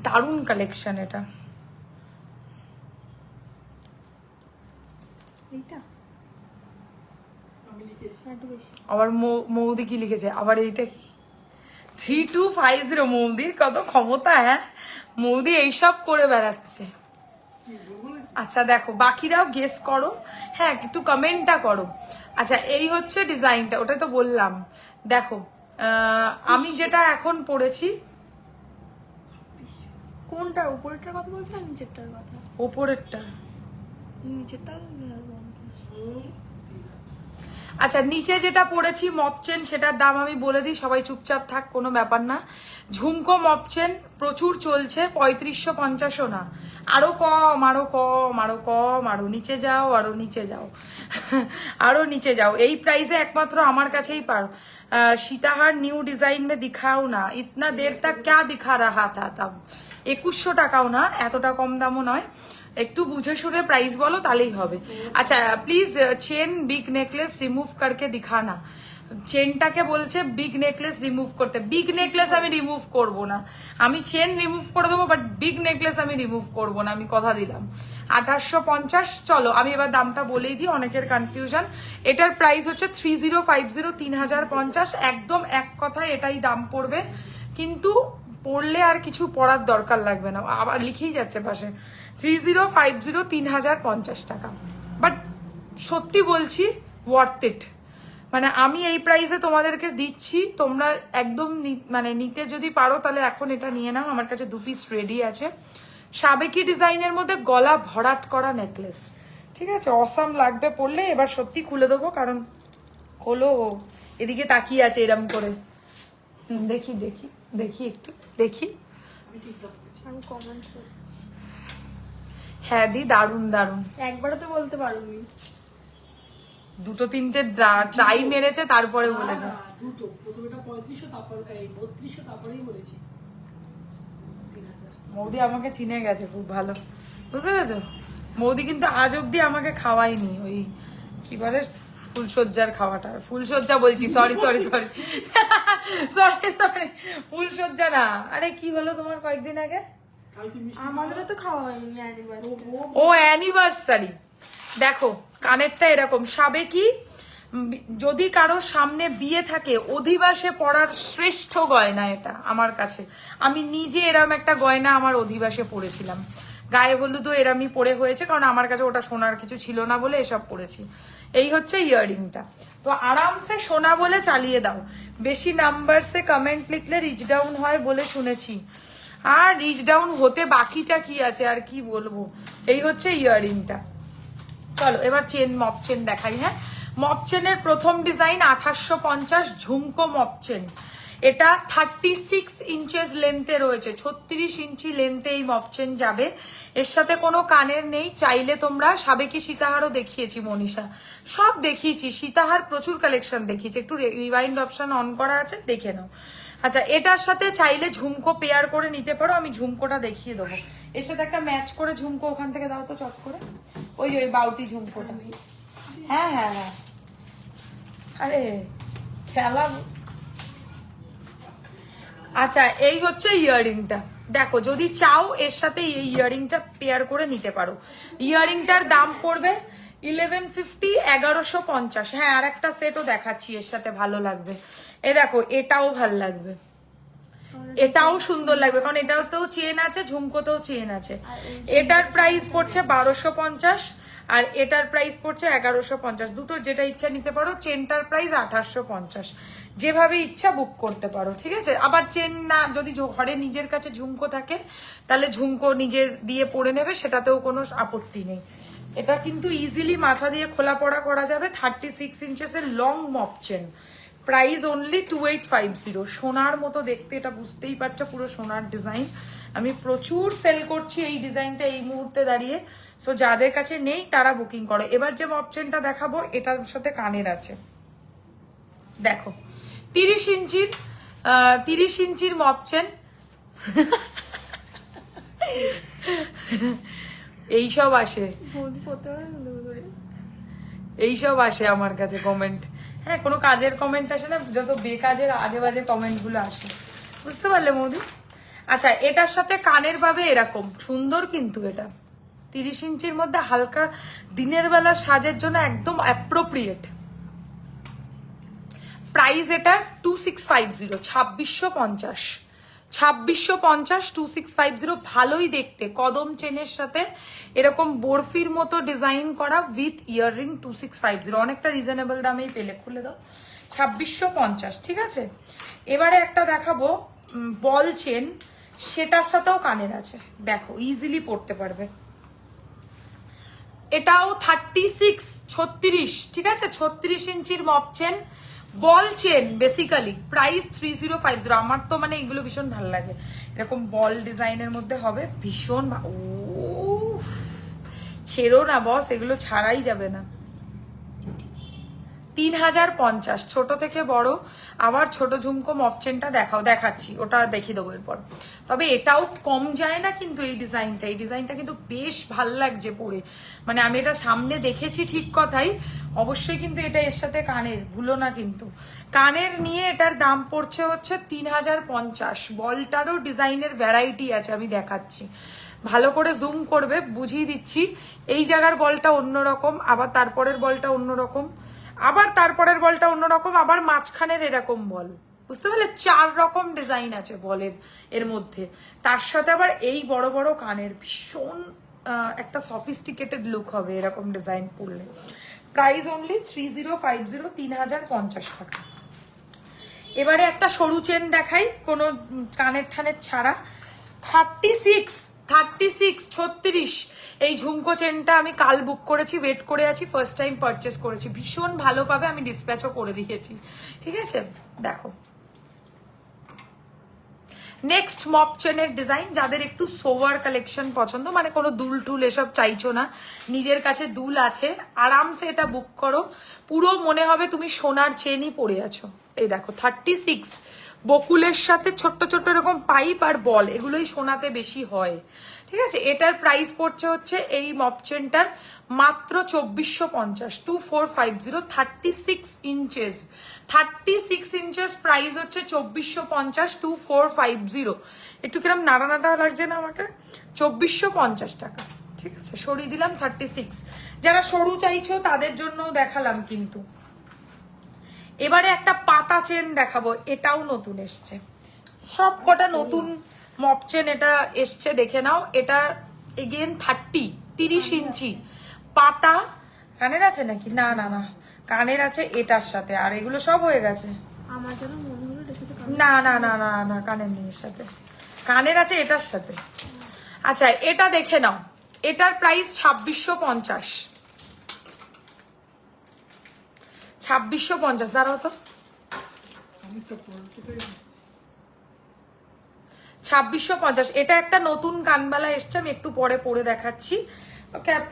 দারুণ কালেকশন এটা। এইটা আমি লিখেছি। একটু বেশি। আবার মৌদি কি লিখেছে আবার? এইটা কি 3250? মৌদির কত ক্ষমতা! হ্যাঁ মৌদি এইসব করে বেড়াচ্ছে। আচ্ছা দেখো বাকিরাও গেস করো, হ্যাঁ একটু কমেন্টটা করো। আচ্ছা এই হচ্ছে ডিজাইনটা, ওটা তো বললাম। দেখো আমি যেটা এখন পরেছি, কোনটা, উপরেরটার কথা বলছো না নিচেরটার কথা? ওপরেরটা। নিচেরটা 2050। আচ্ছা নিচে যেটা পড়েছি মপ চেন, সেটার দাম আমি বলে দিই, সবাই চুপচাপ থাক, কোনো ব্যাপার না। ঝুমকো মপ চেন প্রচুর চলছে, 3550ও না, আরো কম আরো কম আরো কম, আরো নিচে যাও আরো নিচে যাও আরো নিচে যাও। এই প্রাইসে একমাত্র আমার কাছেই পারো। সীতাহার নিউ ডিজাইন মে দিখাও না, ইতনা দের তক ক্যা দিখা রাহা থা তব। 2100 টাকাও না, এতটা কম দামও নয়, একটু বুঝে শুনে প্রাইস বলো তাহলেই হবে। আচ্ছা please chain big necklace remove করকে দিখানা। চেনটাকে বলছে বিগ নেকলেস রিমুভ করতে, বিগ নেকলেস আমি রিমুভ করব না, আমি চেন রিমুভ করে দেবো, বাট বিগ নেকলেস আমি রিমুভ করব না, আমি কথা দিলাম। 2850। চলো আমি এবার দামটা বলেই দিই, অনেকের কনফিউশন। এটার প্রাইস হচ্ছে 3050, 3050, একদম এক কথায় এটাই দাম পড়বে, কিন্তু পড়লে আর কিছু পড়ার দরকার লাগবে না, আবার লিখেই যাচ্ছে পাশে 3050, 3050 টাকা। বাট সত্যি বলছি ওয়ার্থ ইট, মানে আমি এই প্রাইসে তোমাদেরকে দিচ্ছি, তোমরা একদম মানে নিতে যদি পারো তাহলে এখন এটা নিয়ে নাও। আমার কাছে 2 পিস রেডি আছে, সাবেকি ডিজাইনের মধ্যে গলা ভরাট করা নেকলেস, ঠিক আছে? অসাম লাগবে পড়লে। এবার সত্যি খুলে দেবো, কারণ হলো এদিকে তাকিয়ে আছে এরম করে। দেখি দেখি দেখি একটু দেখি। আমি কমেন্ট করছি। হ্যাঁ দি দারুন দারুন। একবারও তো বলতে পারোনি। দুটো তিনটে ট্রাই মেরেছে তারপরে বলেছে। দুটো, প্রথমেটা 3500, তারপর 3200, তারপরেই বলেছি 3000। মৌদি আমাকে চিনে গেছে খুব ভালো, বুঝতে পেরেছো? মৌদি কিন্তু আজ অব্দি আমাকে খাওয়ায়নি ওই কি বলে ফুলসজ্জার খাওয়াটা। ফুলসজ্জা বলছি, sorry sorry sorry sorry sorry, ফুলসজ্জা না। আরে কি হলো তোমার কয়েকদিন আগে? আমাদেরও তো খাওয়া হয়নি অ্যানিভার্সারি। ও অ্যানিভার্সারি। দেখো কানেরটা এরকম সাবেকি, যদি কারো সামনে বিয়ে থাকে অধিবাসে পরার শ্রেষ্ঠ গয়না এটা আমার কাছে। আমি নিজে এরম একটা গয়না আমার অধিবাসে পরেছিলাম, গায়ে হলুদও এরামই পরে হয়েছে, কারণ আমার কাছে ওটা সোনার কিছু ছিল না বলে এসব পরেছি। এই হচ্ছে ইয়াররিংটা। তো আরামসে সোনা বলে চালিয়ে দাও। বেশি নাম্বারসে কমেন্ট লিখলে রিচ ডাউন হয় বলে শুনেছি, আর রিচ ডাউন হতে বাকিটা কি আছে আর কি বলবো। এই হচ্ছে ইয়াররিংটা। চলো এবার চেন মপ চেন দেখাই। হ্যাঁ মপ চেনের প্রথম ডিজাইন 2850 ঝুমকো মপ চেন। এটা 36 ইঞ্চেস লেন্থে রয়েছে, 36 ইঞ্চি লেন্থে এই মপ চেন যাবে। এর সাথে কোনো কানের নেই, চাইলে তোমরা সাবেকি সীতাহারও দেখিয়েছি মনীষা, সব দেখিয়েছি, সীতাহার প্রচুর কালেকশন দেখিয়েছি। একটু রিওয়াইন্ড অপশন অন করা আছে, দেখে নাও। আচ্ছা এটার সাথে চাইলে ঝুমকো পেয়ার করে নিতে পারো, আমি ঝুমকোটা দেখিয়ে দেবো। এর সাথে একটা ম্যাচ করে ঝুমকো ওখান থেকে দাও তো চট করে, ওই ওই বাউটি ঝুমকোটা। হ্যাঁ হ্যাঁ হ্যাঁ, আরে খেলা। আচ্ছা এই হচ্ছে ইয়াররিংটা, দেখো যদি চাও এর সাথে এই ইয়াররিংটা পেয়ার করে নিতে পারো। ইয়াররিংটার দাম পড়বে, 1150 1150। হ্যাঁ, আর একটা সেটও দেখাচ্ছি এর সাথে, ভালো লাগবে। এ দেখো, এটাও ভালো লাগবে, এটাও সুন্দর লাগবে, কারণ এটাতেও চেন আছে, ঝুমকোতেও চেন আছে। এটার প্রাইস পড়ছে 1250 আর এটার প্রাইস পড়ছে 1150। দুটো যেটা ইচ্ছা নিতে পারো। চেনটার প্রাইস 1850। যেভাবে ইচ্ছা বুক করতে পারো, ঠিক আছে। আবার চেন না, যদি ঘরে নিজের কাছে ঝুমকো থাকে তাহলে ঝুমকো নিজের দিয়ে পরে নেবে, সেটাতেও কোনো আপত্তি নেই। এটা কিন্তু ইজিলি মাথা দিয়ে খোলা পড়া করা যাবে। 36 ইঞ্চেসের long mop chain, price only 2850। সোনার মতো দেখতে, এটা বুঝতেই পারছো, পুরো সোনার ডিজাইন। আমি প্রচুর সেল করছি এই ডিজাইনটা এই মুহূর্তে দাঁড়িয়ে। সো যাদের কাছে নেই তারা বুকিং করো। এবার যে মপ চেনটা দেখাবো এটার সাথে কানের আছে, দেখো 30 ইঞ্চির মপ চেন। এইসব আসে, এইসব আসে আমার কাছে কমেন্ট। হ্যাঁ, কোনো কাজের কমেন্ট আসে না, যত বেকাজের আজে বাজে কমেন্ট গুলো আসে, বুঝতে পারলে মোদি? আচ্ছা, এটার সাথে কানের পাবে এরকম সুন্দর, কিন্তু এটা 30 ইঞ্চির মধ্যে হালকা দিনের বেলা সাজের জন্য একদম অ্যাপ্রোপ্রিয়েট। প্রাইস এটা 2650, 2650, 2650, 2650। ভালোই দেখতে, কদম চেনের সাথে এরকম বরফির মতো ডিজাইন করা উইথ ইয়াররিং, 2650। অনেকটা রিজনেবল দামেই পেলে। খুলে দাও, 2650, ঠিক আছে। এবারে একটা দেখাবো বল চেন, সেটার সাথেও কানের আছে, দেখো ইজিলি পড়তে পারবে। এটাও 36, ঠিক আছে, 36 ইঞ্চির মপ chain, ball chain basically. Price 3050। আমার তো মানে এগুলো ভীষণ ভালো লাগে, এরকম বল ডিজাইনের মধ্যে হবে, ভীষণ। ও ছেড়ো না বস, এগুলো ছাড়াই যাবে না। 3050, ছোট থেকে বড়। আবার ছোট ঝুমকো মপ চেনটা দেখাচ্ছি, ওটা দেখিয়ে দেবো এরপর। তবে এটাও কম যায় না কিন্তু, এই ডিজাইনটা কিন্তু বেশ ভাল লাগছে পরে। মানে আমি এটা সামনে দেখেছি ঠিক কথাই, অবশ্যই কিন্তু এটা এর সাথে কানের, ভুলো না কিন্তু। কানের নিয়ে এটার দাম পড়ছে হচ্ছে 3050। বলটারও ডিজাইনের ভ্যারাইটি আছে, আমি দেখাচ্ছি, ভালো করে জুম করবে, বুঝিয়ে দিচ্ছি। এই জায়গার বলটা অন্যরকম, আবার তারপরের বলটা অন্যরকম, আবার তারপরের বলটা অন্যরকম, আবার মাঝখানের এরকম বল, বুঝতে পারলে? 4 রকম ডিজাইন আছে বলের এর মধ্যে। তার সাথে আবার এই বড় বড় কানের, ভীষণ একটা সফিস্টিকেটেড লুক হবে এরকম ডিজাইন পরলে। প্রাইস অনলি 3050, 3050 টাকা। এবারে একটা সরু চেন দেখাই, কোনো কানের ঠানের ছাড়া। 36, এই ঝুমকো চেনটা আমি কাল বুক করেছি, ওয়েট করে আছি, ফার্স্ট টাইম পারচেস করেছি, ভীষণ ভালো পাবে, আমি ডিসপ্যাচও করে দিয়েছি, ঠিক আছে। দেখো নেক্সট মপ চেনের ডিজাইন, যাদের একটু সোভার কালেকশন পছন্দ, মানে কোনো দুল টুল এসব চাইছো না, নিজের কাছে দুল আছে, আরামসে এটা বুক করো। পুরো মনে হবে তুমি সোনার চেনই পরে আছো। এই দেখো 36, বকুলের সাথে ছোট্ট ছোট্ট এরকম পাইপ আর বল, এগুলোই সোনাতে বেশি হয়, ঠিক আছে। এটার প্রাইস পড়ছে হচ্ছে এই মপ চেনটার মাত্র 2450, 2450, 36 ইঞ্চেস, 36 ইঞ্চেস প্রাইস হচ্ছে 2450, 2450। একটু কিরম নাড়া নাড়া লাগছে না আমাকে? 2450 টাকা, ঠিক আছে। সরিয়ে দিলাম 36। যারা সরু চাইছো তাদের জন্য দেখালাম কিন্তু। এবারে একটা পাতা চেন দেখাবো, এটাও নতুন এসছে, সব কটা নতুন মপ চেন এটা এসছে, দেখে নাও। এটা এগেন 30 ইঞ্চি পাতা। কানের আছে নাকি? না না না, কানের আছে এটার সাথে, আর এগুলো সব হয়ে গেছে। আমার জন্য মনে হলো রেখেছে। না না না না না, কানের নেই এর সাথে, কানের আছে এটার সাথে। আচ্ছা, এটা দেখে নাও, এটার প্রাইস 2650, 2650। দাঁড়াও তো, 2650। এটা একটা নতুন কানবালা এসছে, আমি একটু পরে পরে দেখাচ্ছি।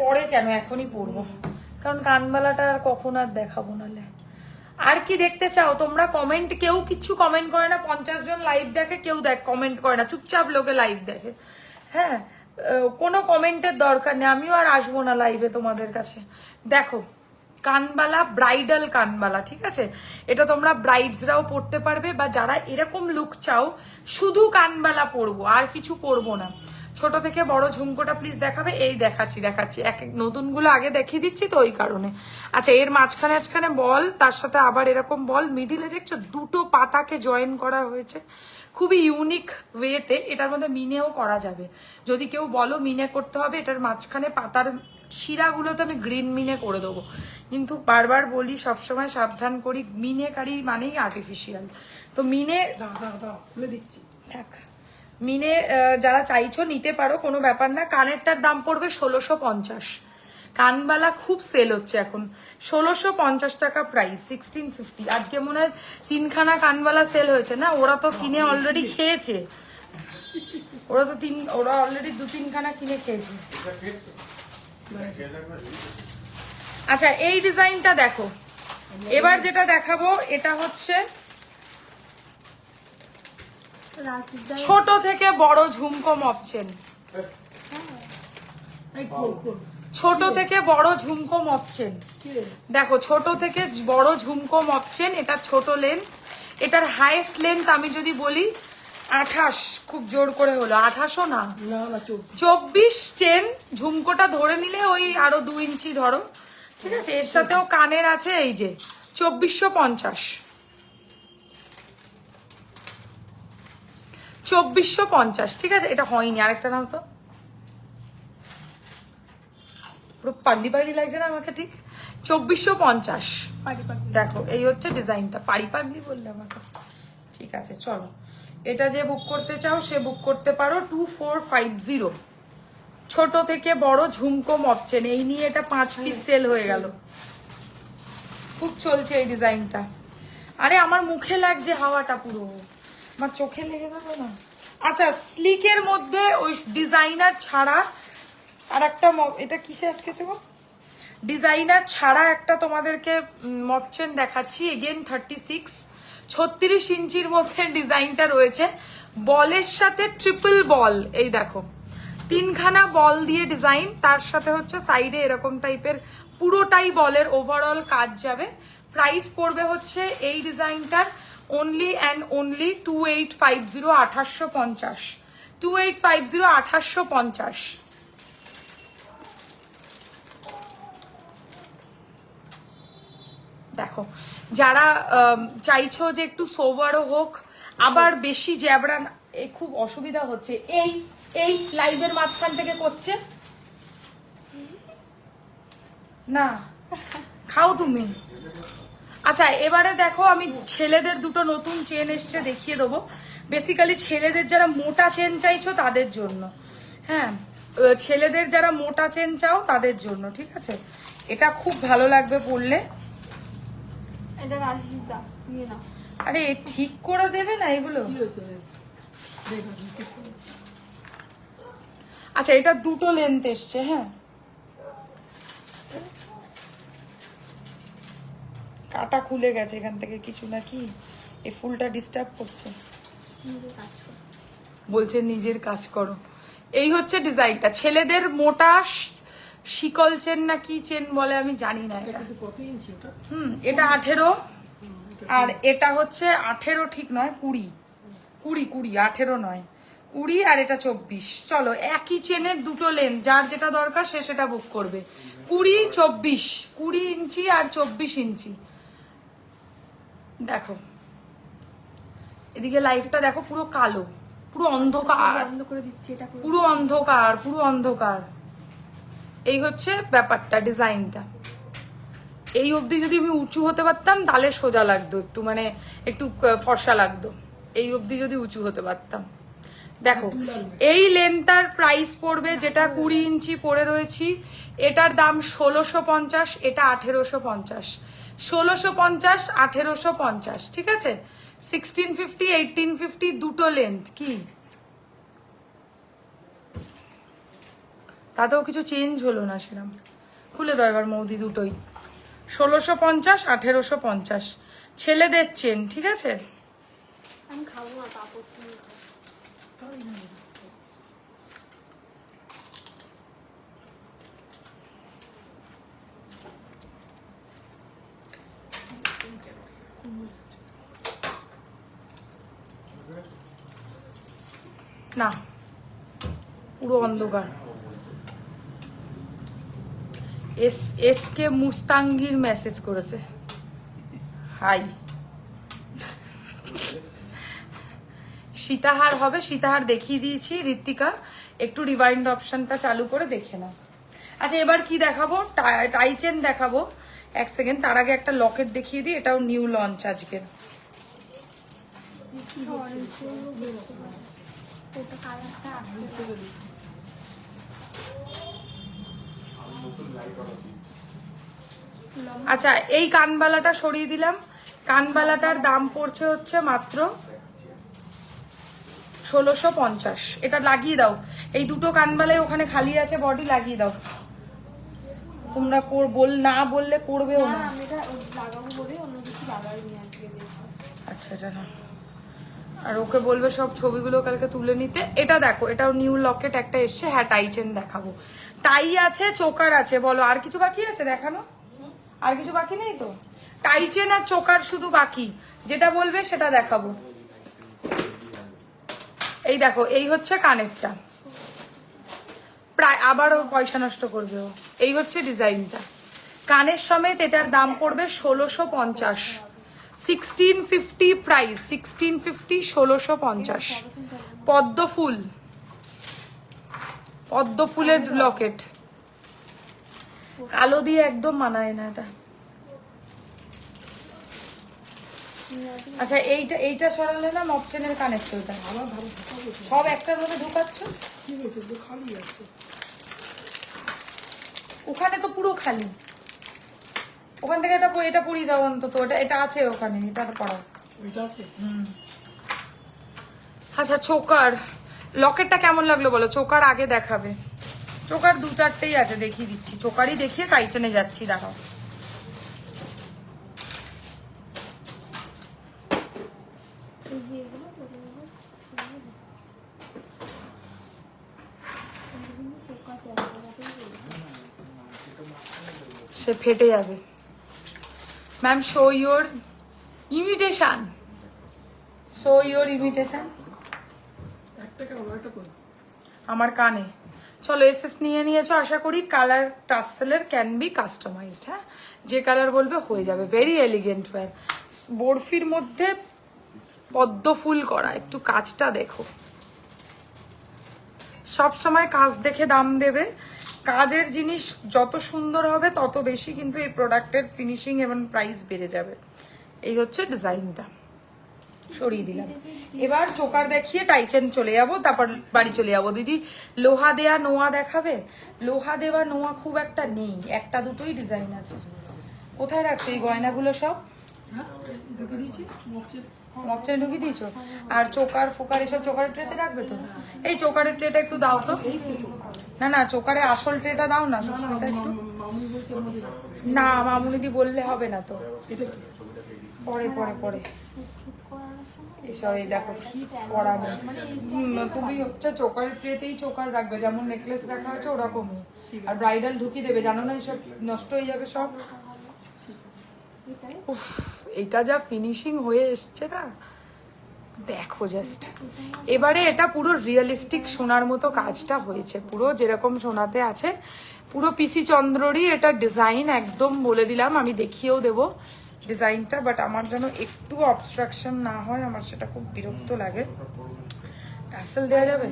পরে কেন, এখনই পরবো, কারণ কানবালাটা আর কখন আর দেখাবো। নালে আর কি দেখতে চাও তোমরা? কমেন্ট, কেউ কিচ্ছু কমেন্ট করে না। 50 জন লাইভ দেখে, কেউ কমেন্ট করে না, চুপচাপ লোকে লাইভ দেখে। হ্যাঁ, কোনো কমেন্টের দরকার নেই, আমিও আর আসবো না লাইভে তোমাদের কাছে। দেখো কানবালা, ব্রাইডাল কানবালা, ঠিক আছে। এটা তোমরা ব্রাইডসরাও পরতে পারবে, বা যারা এরকম লুক চাও শুধু কানবালা পরবো আর কিছু পরবো না, ছোট থেকে বড় ঝুমকোটা প্লিজ দেখাবে। এই দেখাচ্ছি এক এক নতুনগুলো আগে দেখিয়ে দিচ্ছি তো ওই কারণে। আচ্ছা, এর মাঝখানে বল, তার সাথে আবার এরকম বল, মিডিলে দেখছো দুটো পাতাকে জয়েন করা হয়েছে খুবই ইউনিক ওয়েতে। এটার মধ্যে মিনেও করা যাবে, যদি কেউ বলো মিনে করতে হবে, এটার মাঝখানে পাতার শিরাগুলোতে আমি গ্রিন মিনে করে দেবো, কিন্তু বারবার বলি সবসময় সাবধান করি, মিনে কারি মানেই আর্টিফিশিয়াল। তো মিনে দাও খুলে দিচ্ছি। থাক, মিনে যারা চাইছো নিতে পারো, কোনো ব্যাপার না। কানেরটার দাম পড়বে 1650। কানবালা খুব সেল হচ্ছে এখন, 1650 টাকা প্রাইস, 1650। আজকে মনে হয় 3খানা কানবালা সেল হয়েছে না? ওরা তো কিনে অলরেডি খেয়েছে, ওরা অলরেডি 2-3খানা কিনে খেয়েছে। আচ্ছা, এই ডিজাইনটা দেখো, এবার যেটা দেখাবো এটা হচ্ছে ছোট থেকে বড় ঝুমকো মপচেন। এই খোল খোল। ছোট থেকে বড় ঝুমকো মপচেন, কি রে? দেখো ছোট থেকে বড় ঝুমকো মপচেন। এটা ছোট লেন্থ, এটার হাইয়েস্ট লেন্থ আমি যদি বলি 28, খুব জোর করে হলো 28ও না, না না 24 চেন। ঝুমকোটা ধরে নিলে ওই আরো 2 ইঞ্চি ধরো, ঠিক আছে? এর সাথেও কানের আছে, এই যে 2450, 2450, ঠিক আছে? এটা হয়নি, আরেকটা নাও তো, পুরো পাগলি পাগলি লাগছে না আমাকে? ঠিক 2450। দেখো এই হচ্ছে ডিজাইনটা, পাড়ি পাগলি বললে আমাকে, ঠিক আছে? চলো, এটা যে বুক করতে চাও সে বুক করতে পারো। 2450, ছোট থেকে বড় ঝুমকো মপচেন। এই নিয়ে এটা 5 পিস সেল হয়ে গেল, খুব চলছে এই ডিজাইনটা। আরে আমার মুখে লাগছে হাওয়াটা, পুরো আমার চোখে লেগে যাবে না? আচ্ছা, স্লিকের মধ্যে ওই ডিজাইনার ছাড়া আর একটা এটা কিসে আটকেছে গো? ডিজাইনার ছাড়া একটা তোমাদেরকে মপচেন দেখাচ্ছি, এগেন 36 ইঞ্চির মধ্যে ডিজাইনটা রয়েছে, বলের সাথে ট্রিপল বল। এই দেখো 3খানা বল দিয়ে ডিজাইন, তার সাথে হচ্ছে সাইডে এরকম টাইপের পুরোটাই বলের ওভারঅল কাজ যাবে। প্রাইস পড়বে হচ্ছে এই ডিজাইনটার অনলি অ্যান্ড অনলি 2850, 2850, 2850, 2850। দেখো, যারা চাইছো যে একটু সোভারও হোক, আবার বেশি জ্যাবরা খুব অসুবিধা হচ্ছে, এই লাইভের মাঝখান থেকে করছে না, খাও তুমি। আচ্ছা, এবারে দেখো, আমি ছেলেদের দুটো নতুন চেন এসছে, দেখিয়ে দেবো। বেসিক্যালি ছেলেদের যারা মোটা চেন চাইছো তাদের জন্য, হ্যাঁ, ছেলেদের যারা মোটা চেন চাও তাদের জন্য, ঠিক আছে? এটা খুব ভালো লাগবে পরলে। এটা রাজদীপা নিয়ে নাও। আরে ঠিক করে দেবে না এগুলো? কি হয়েছে? দেখ আমি ঠিক করেছি। আচ্ছা, এটা দুটো লেন্থ এসছে, হ্যাঁ। কাটা খুলে গেছে এখান থেকে কিছু নাকি, এই ফুলটা ডিস্টার্ব করছে। বলছে নিজের কাজ করো। এই হচ্ছে ডিজাইনটা, ছেলেদের মোটা শিকল চেন না কি চেন বলে আমি জানি না এটা। কত ইঞ্চি ওটা? এটা 18, আর এটা হচ্ছে 18 ঠিক নয়, 20, 18 নয় 20, আর এটা 24। চলো, একই চেনের দুটো লেন, যার যেটা দরকার সে সেটা বুক করবে। 20, 24, 20 ইঞ্চি আর 24 ইঞ্চি। দেখো এদিকে লাইফটা দেখো, পুরো কালো, পুরো অন্ধকার, বন্ধ করে দিচ্ছি এটা। পুরো অন্ধকার, পুরো অন্ধকার। এই হচ্ছে ব্যাপারটা, ডিজাইনটা। এই অবধি যদি আমি উঁচু হতে পারতাম তাহলে সোজা লাগতো, একটু মানে একটু ফর্সা লাগতো। এই অবধি যদি উঁচু হতে পারতাম। দেখো, এই লেন্থটার প্রাইস পড়বে, যেটা 20 ইঞ্চি পরে রয়েছি, এটার দাম 1650, এটা 1850। 1650, 1850, ঠিক আছে? 1650, 1850, দুটো লেন্থ। কি তাতেও কিছু চেঞ্জ হলো না সেরকম। খুলে দাও এবার মৌদি দুটোই, 1650, 1850, ছেলেদের চেন, ঠিক আছে? আমি খাবো না, পাপড় তুমি খাও। না পুরো অন্ধকার। এসকে মুস্তাঙ্গির মেসেজ করেছে, হাই। সীতাহার হবে, সীতাহার দেখিয়ে দিয়েছি ঋত্বিকা, একটু রিভাইন্ড অপশনটা চালু করে দেখে নাও। আচ্ছা এবার কি দেখাবো, টাই চেন দেখাবো, এক সেকেন্ড, তার আগে একটা লকেট দেখিয়ে দিই, এটাও নিউ লঞ্চ আজকের। আচ্ছা এই কানবালাটা সরিয়ে দিলাম, কানবালাটার দাম পড়ছে হচ্ছে মাত্র 1650। এটা লাগিয়ে দাও, এই দুটো কানবালাই ওখানে খালি আছে, বডি লাগিয়ে দাও। তোমরা না বললে করবেও না। আমি এটা লাগাবো বলে অন্য কিছু লাগাইনি আজকে। আচ্ছা এটা না, আর ওকে বলবে সব ছবিগুলো কালকে তুলে নিতে। এটা দেখো, এটাও নিউ লকেট একটা এসছে। হ্যাঁ টাই চেন দেখাবো, টাই আছে, চোকার আছে। বলো আর কিছু বাকি আছে দেখানো? আর কিছু বাকি নেই তো? টাই চেন আর চোকার শুধু বাকি, যেটা বলবে সেটা দেখাবো। এই দেখো, এই হচ্ছে কানেরটা, প্রায় আবারও পয়সা নষ্ট করবে ও। এই হচ্ছে ডিজাইনটা, কানের সমেত এটার দাম পড়বে 1650। 1650 প্রাইস, 1650, 1650। পদ্ম ফুল, পদ্ম ফুলের লকেট, কালো দিয়ে একদম মানায় না এটা। আচ্ছা এইটা সরালে না মপচেনের কানের তোলটা, সব একটার মধ্যে ঢুকাচ্ছ। ঠিক আছে, তো খালি আছে ওখানে তো পুরো খালি, ওখান থেকে এটা পরিয়ে দাও অন্তত। এটা আছে ওখানে, এটা পড়াও। ওইটা আছে। আচ্ছা চোকার লকেটটা কেমন লাগলো বলো? চোকার আগে দেখাবে, চোকার 2-4টেই আছে, দেখিয়ে দিচ্ছি। চোকারই দেখিয়ে টাইচেনে যাচ্ছি, দেখাও। সে ফেটে যাবে। Ma'am show your imitation, show your imitation. একটা কেন, একটা কোন? আমার কানে। চলো এসএস নিয়ে নিয়েছো আশা করি। কালার টাসেলের ক্যান বি কাস্টমাইজড, হ্যাঁ যে কালার বলবে হয়ে যাবে। ভেরি এলিগেন্ট ওয়্যার, বরফির মধ্যে পদ্ম ফুল করা। একটু কাজটা দেখো, সব সময় কাজ দেখে দাম দেবে। কাজের জিনিস যত সুন্দর হবে তত বেশি কিন্তু এই প্রোডাক্টের ফিনিশিং এবং প্রাইস বেড়ে যাবে। এই হচ্ছে ডিজাইনটা, সরিয়ে দিলাম। এবার চোকার দেখিয়ে টাইচেন চলে যাবো, তারপর বাড়ি চলে যাবো। দিদি লোহা দেয়া নোয়া দেখাবে? লোহা দেওয়া নোয়া খুব একটা নেই, একটা দুটোই ডিজাইন আছে। কোথায় রাখছো এই গয়নাগুলো সব? হ্যাঁ ঢুকে দিয়েছি মপচেনে ঢুকিয়ে দিয়েছো? আর চোকার ফোকার এসব চোকারের ট্রেতে রাখবে তো? এই চোকারের ট্রেটা একটু দাও তো। না না, চোকারে আসল ট্রেটা দাও না। মামুনি বলছে এর মধ্যে রাখো। না মামুনিদি বললে হবে না তো, এটা কি? পরে পরে পরে এসব। এই দেখো কি করা নেই। তুমি হচ্ছে চোকারের ট্রেতেই চোকার রাখবে, যেমন নেকলেস রাখা আছে ওরকমই। আর ব্রাইডাল ঢুকিয়ে দেবে, জানো না এসব নষ্ট হয়ে যাবে সব। উফ, এটা যা ফিনিশিং হয়ে এসছে না, দেখো জাস্ট। এবারে এটা পুরো রিয়েলিস্টিক সোনার মতো কাজটা হয়েছে, পুরো যেরকম সোনাতে আছে, পুরো পিসি চন্দ্ররই এটা ডিজাইন। একদম বলে দিলাম, আমি দেখিয়েও দেবো ডিজাইনটা, বাট আমার যেন একটু অবস্ট্রাকশন না হয়, আমার সেটা খুব বিরক্ত লাগে। টার্সেল দেওয়া যাবে?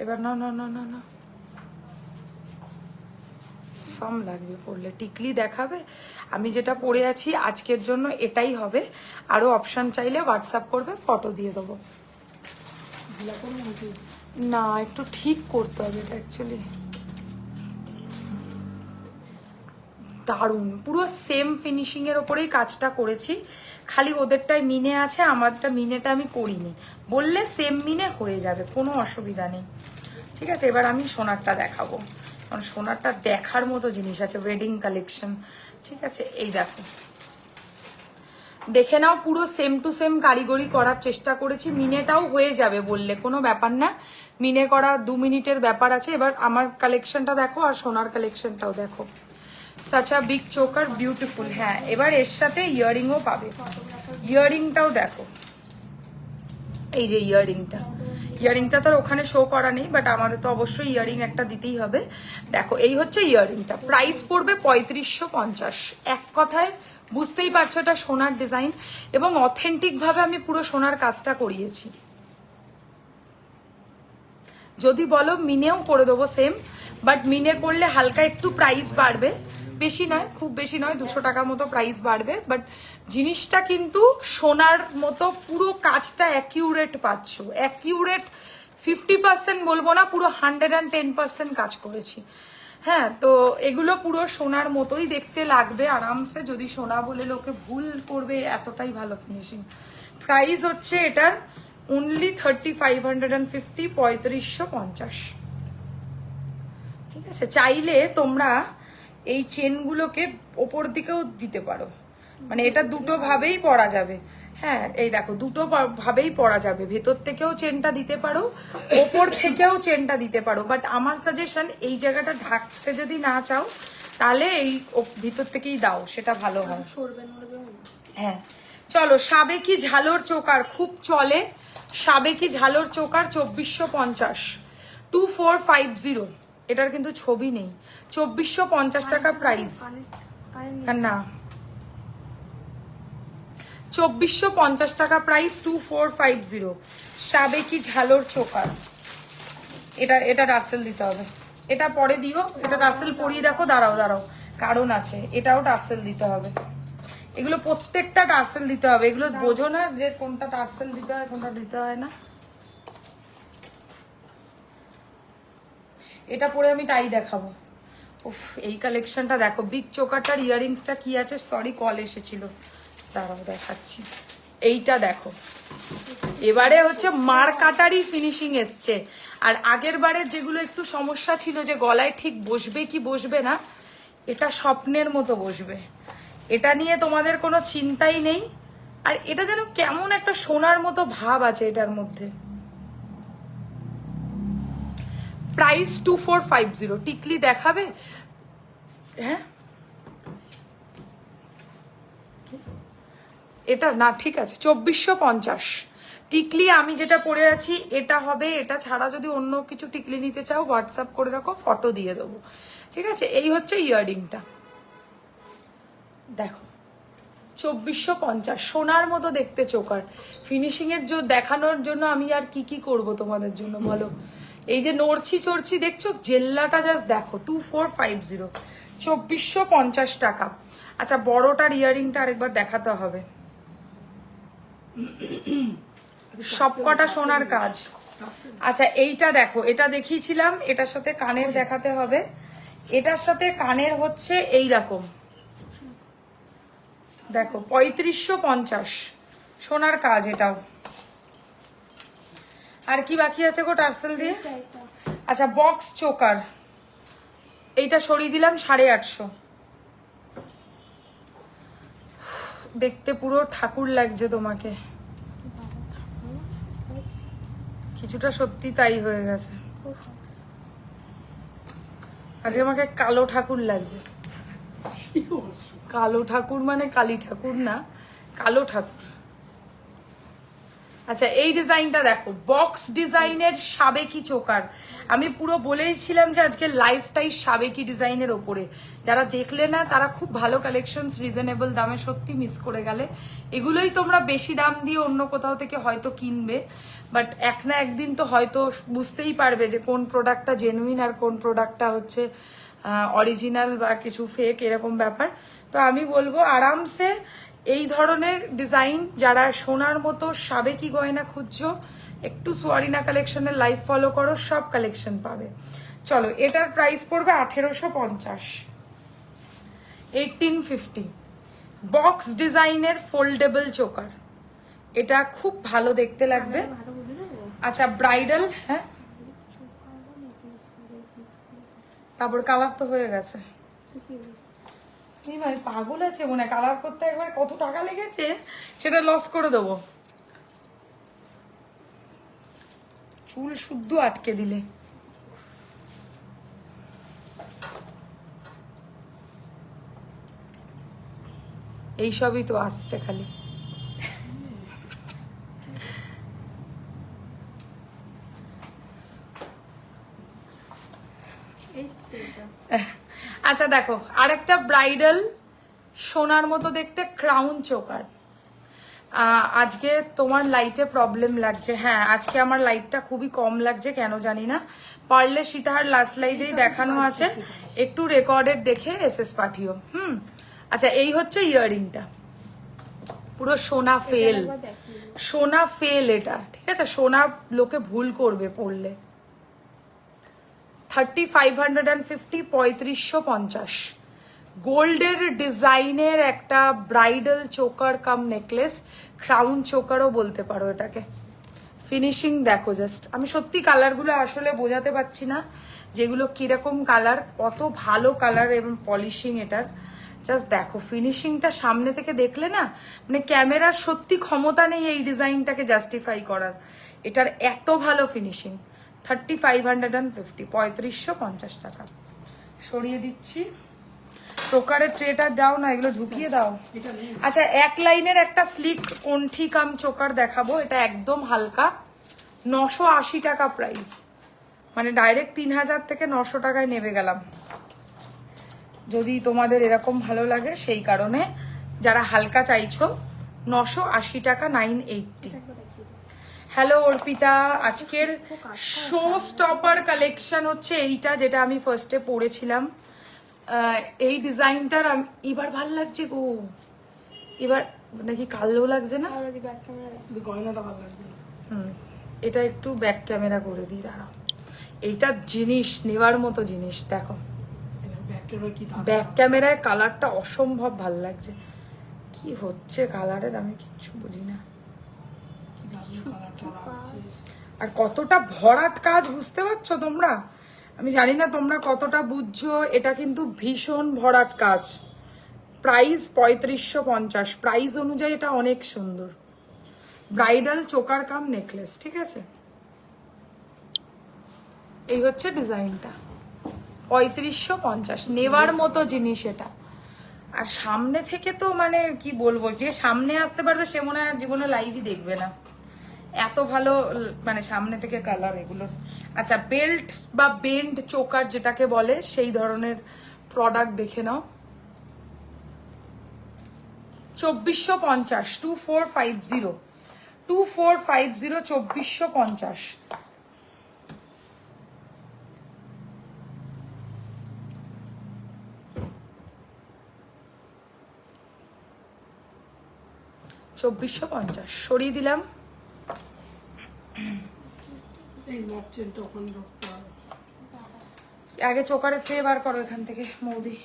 এবার না না না না না, সাম লাগবে পরলে। টিকলি দেখাবে? আমি যেটা পরে আছি আজকের জন্য এটাই হবে। আরো অপশন চাইলে হোয়াটসঅ্যাপ করবে, ফটো দিয়ে দেবো। না একটু ঠিক করতে হবে এটা অ্যাকচুয়ালি। দারুণ, পুরো সেম ফিনিশিং এর ওপরেই কাজটা করেছি, খালি ওদেরটাই মিনে আছে, আমারটা মিনেটা আমি করিনি। বললে সেম মিনে হয়ে যাবে, কোনো অসুবিধা নেই। ঠিক আছে, এবার আমি সোনারটা দেখাবো, কারণ সোনারটা দেখার মতো জিনিস আছে, ওয়েডিং কালেকশন। ঠিক আছে, এই দেখো দেখে নাও, পুরো সেম টু সেম কারিগরি করার চেষ্টা করেছি। মিনেটাও হয়ে যাবে বললে কোনো ব্যাপার না, মিনে করা 2 মিনিটের ব্যাপার আছে। এবার আমার কালেকশনটা দেখো আর সোনার কালেকশনটাও দেখো। Such a big choker, beautiful. হ্যাঁ, এবার এর সাথে ইয়াররিংও পাবে। ইয়াররিংটাও দেখো, এই যে ইয়াররিংটা তো ওখানে শো করা নেই, বাট আমাদের তো অবশ্যই ইয়াররিং একটা দিতেই হবে। দেখো, এই হচ্ছে ইয়াররিংটা, প্রাইস পড়বে 3550। এক কথায় বুঝতেই পারছো এটা সোনার ডিজাইন, এবং অথেন্টিক ভাবে আমি পুরো সোনার কাজটা করিয়েছি। যদি বলো মিনেও করে দেবো সেম, বাট মিনে করলে হালকা একটু প্রাইস বাড়বে, বেশি নয়, খুব বেশি নয়, 200 টাকা মতো প্রাইস বাড়বে, বাট জিনিসটা কিন্তু সোনার মতো পুরো কাজটা অ্যাকিউরেট পাচ্ছ। অ্যাকিউরেট 50% বলবো না, পুরো 110% কাজ করেছি। হ্যাঁ, তো এগুলো পুরো সোনার মতোই দেখতে লাগবে আরামসে, যদি সোনা বলে লোকে ভুল করবে, এতটাই ভালো ফিনিশিং। প্রাইস হচ্ছে এটার অনলি 3550, 3550। ঠিক আছে, চাইলে তোমরা এই চেনগুলোকে ওপর দিকেও দিতে পারো, মানে এটা দুটো ভাবেই পরা যাবে। হ্যাঁ, এই দেখো, দুটো ভাবেই পরা যাবে, ভেতর থেকেও চেনটা দিতে পারো, ওপর থেকেও চেনটা দিতে পারো। বাট আমার সাজেশন, এই জায়গাটা ঢাকতে যদি না চাও তাহলে এই ভিতর থেকেই দাও, সেটা ভালো হয়। হ্যাঁ, চলো, সাবেকি ঝালর চোকার খুব চলে। সাবেকি ঝালর চোকার 2450, 2450। এটার কিন্তু ছবি নেই। 2450 টাকা প্রাইস। না, 2450 টাকা প্রাইস, 2450। সাবেকি ঝালর চোকার। এটা রাসেল দিতে হবে, এটা পরে দিও। এটা রাসেল পরিয়ে দেখো, দাঁড়াও, কারণ আছে, এটাও টার্সেল দিতে হবে। এগুলো প্রত্যেকটা টার্সেল দিতে হবে, এগুলো বোঝো না যে কোনটা টার্সেল দিতে হয় কোনটা দিতে হয় না। এটা পরে আমি টাই দেখাবো। উফ, এই কালেকশনটা দেখো, বিগ চোকারটার ইয়াররিংসটা কি আছে, সরি কল এসেছিল, দাঁড়াও দেখাচ্ছি। এইটা দেখো, এবারে হচ্ছে মার কাটারই ফিনিশিং এসছে। আর আগের বারের যেগুলো একটু সমস্যা ছিল যে গলায় ঠিক বসবে কি বসবে না, এটা স্বপ্নের মতো বসবে, এটা নিয়ে তোমাদের কোনো চিন্তাই নেই। আর এটা যেন কেমন একটা সোনার মতো ভাব আছে এটার মধ্যে। প্রাইস 2450। টিকলি দেখাবে? হ্যাঁ, এটা না, ঠিক আছে, 2450। টিকলি আমি যেটা পরে আছি এটা হবে। এটা ছাড়া যদি অন্য কিছু টিকলি নিতে চাও হোয়াটসঅ্যাপ করে রাখো, ফটো দিয়ে দেবো। ঠিক আছে, এই হচ্ছে ইয়াররিংটা, দেখো 2450। সোনার মতো দেখতে চোকার। ফিনিশিং এর দেখানোর জন্য আমি আর কি করব তোমাদের জন্য বলো। এই যে নড়ছি চড়ছি দেখছো, জেল্লাটা জাস্ট দেখো, 2450, 2450 টাকা। আচ্ছা, বড়টার ইয়াররিংটা আরেকবার দেখাতে হবে। সবকটা সোনার কাজ। আচ্ছা, এইটা দেখো, এটা দেখিয়েছিলাম, এটার সাথে কানের দেখাতে হবে। এটার সাথে কানের হচ্ছে এই রকম, দেখো 3550 সোনার কাজ এটাও। আর কি বাকি আছে গো টার্সেল দিয়ে? আচ্ছা, বক্স চোকার, এইটা সরিয়ে দিলাম 850। দেখতে পুরো ঠাকুর লাগছে তোমাকে, কিছুটা সত্যি তাই হয়ে গেছে। আজকে আমাকে কালো ঠাকুর লাগছে। কালো ঠাকুর মানে কালী ঠাকুর না, কালো ঠাকুর। আচ্ছা, এই ডিজাইনটা দেখো, বক্স ডিজাইনের সাবেকি চোকার। আমি পুরো বলেইছিলাম যে আজকে লাইফটাই সাবেকি ডিজাইনের ওপরে। যারা দেখলে না তারা খুব ভালো কালেকশন রিজনেবল দামে সত্যি মিস করে গেলে। এগুলোই তোমরা বেশি দাম দিয়ে অন্য কোথাও থেকে হয়তো কিনবে, বাট এক না একদিন তো হয়তো বুঝতেই পারবে যে কোন প্রোডাক্টটা জেনুইন আর কোন প্রোডাক্টটা হচ্ছে অরিজিনাল বা কিছু ফেক, এরকম ব্যাপার। তো আমি বলবো আরামসে এই ধরনের ডিজাইন যারা সোনার মতো সাবেকি গয়না খুঁজছো, একটু সোয়ারিনা কালেকশনের লাইভ ফলো করো, সব কালেকশন পাবে। চলো, এটার প্রাইস পড়বে 1850, 1850। বক্স ডিজাইনের ফোল্ডেবল চোকার, এটা খুব ভালো দেখতে লাগবে। আচ্ছা, ব্রাইডাল, হ্যাঁ, তারপর কালার তো হয়ে গেছে। এই ভাই পাগল আছে মনে কালার করতে একবার কত টাকা লেগেছে সেটা লস করে দেবো। চুল শুদ্ধ আটকে দিলে। এইসবই তো আসছে খালি। এই তো এটা। আচ্ছা দেখো আরেকটা ব্রাইডাল সোনার মতো দেখতে ক্রাউন চোকার। আজকে তোমার লাইটে প্রবলেম লাগছে। হ্যাঁ আজকে আমার লাইটটা খুবই কম লাগছে কেন জানি না। পারলে সীতাহার লাস্ট লাইভেই দেখানো আছে, একটু রেকর্ডেড দেখে এসএস পাঠিও। আচ্ছা এই হচ্ছে ইয়াররিংটা, পুরো সোনা ফেল, একবার দেখিয়ে দিই। সোনা ফেল এটা, ঠিক আছে? সোনা লোকে ভুল করবে পড়লে। 3550, 3550 গোল্ডের ডিজাইনের একটা bridal choker cum necklace, crown চোকারও বলতে পারো এটাকে। ফিনিশিং দেখো জাস্ট, আমি সত্যি কালারগুলো আসলে বোঝাতে পারছি না যেগুলো কিরকম কালার, কত ভালো কালার এবং পলিশিং এটার। জাস্ট দেখো ফিনিশিংটা সামনে থেকে দেখলে না, মানে ক্যামেরার সত্যি ক্ষমতা নেই এই ডিজাইনটাকে জাস্টিফাই করার, এটার এত ভালো ফিনিশিং। 3550, 3550 টাকা। সরিয়ে দিচ্ছি, চোকারের ট্রেটা দাও না, এগুলো ঢুকিয়ে দাও। আচ্ছা এক লাইনের একটা স্লিক কণ্ঠি কাম চোকার দেখাবো, এটা একদম হালকা, 980 টাকা প্রাইস, মানে ডাইরেক্ট 3000 থেকে 900 টাকায় নেমে গেলাম। যদি তোমাদের এরকম ভালো লাগে সেই কারণে, যারা হালকা চাইছো 980 টাকা, 980। একবার দেখিয়ে দিই। হ্যালো অর্পিতা, আজকের শো স্টপার কালেকশন হচ্ছে এইটা যেটা আমি ফার্স্টে পরেছিলাম। এই ডিজাইনটার এবার ভাল লাগছে গো, এবার নাকি কালো লাগছে না? আর যদি ব্যাক ক্যামেরা দেখি। কিন্তু গয়নাটা ভালো লাগছে না। এটা একটু ব্যাক ক্যামেরা করে দিই, দাঁড়াও। এইটা জিনিস নেওয়ার মতো জিনিস, দেখো ব্যাক ক্যামেরা কি দারুণ ব্যাক ক্যামেরায় কালারটা অসম্ভব ভাল লাগছে। কি হচ্ছে কালারের আমি কিচ্ছু বুঝি না। কি দারুণ কালারটা লাগছে। আর কতটা ভরাট কাজ বুঝতে পারছো তোমরা? আমি জানি না তোমরা কতটা বুঝছো, এটা কিন্তু ভীষণ ভরাট কাজ। প্রাইস 3550, প্রাইস অনুযায়ী এটা অনেক সুন্দর। ব্রাইডাল চোকার কাম নেকলেস, ঠিক আছে? এই হচ্ছে ডিজাইনটা, 3550, নেওয়ার মতো জিনিস এটা। আর সামনে থেকে তো মানে কি বলবো, যে সামনে আসতে পারবে সে মনে হয় জীবনে লাইভই দেখবে না, এত ভালো মানে সামনে থেকে কালার এগুলো। আচ্ছা বেল্ট বা বেন্ড চোকার যেটাকে বলে সেই ধরনের প্রোডাক্ট দেখে নাও। 2450, 2450, 2450। সরিয়ে দিলাম। এই লক চেনটা ওখানে ঢুকতে হবে। আগে চোকারের ট্রে বার করো এখান থেকে মৌদি।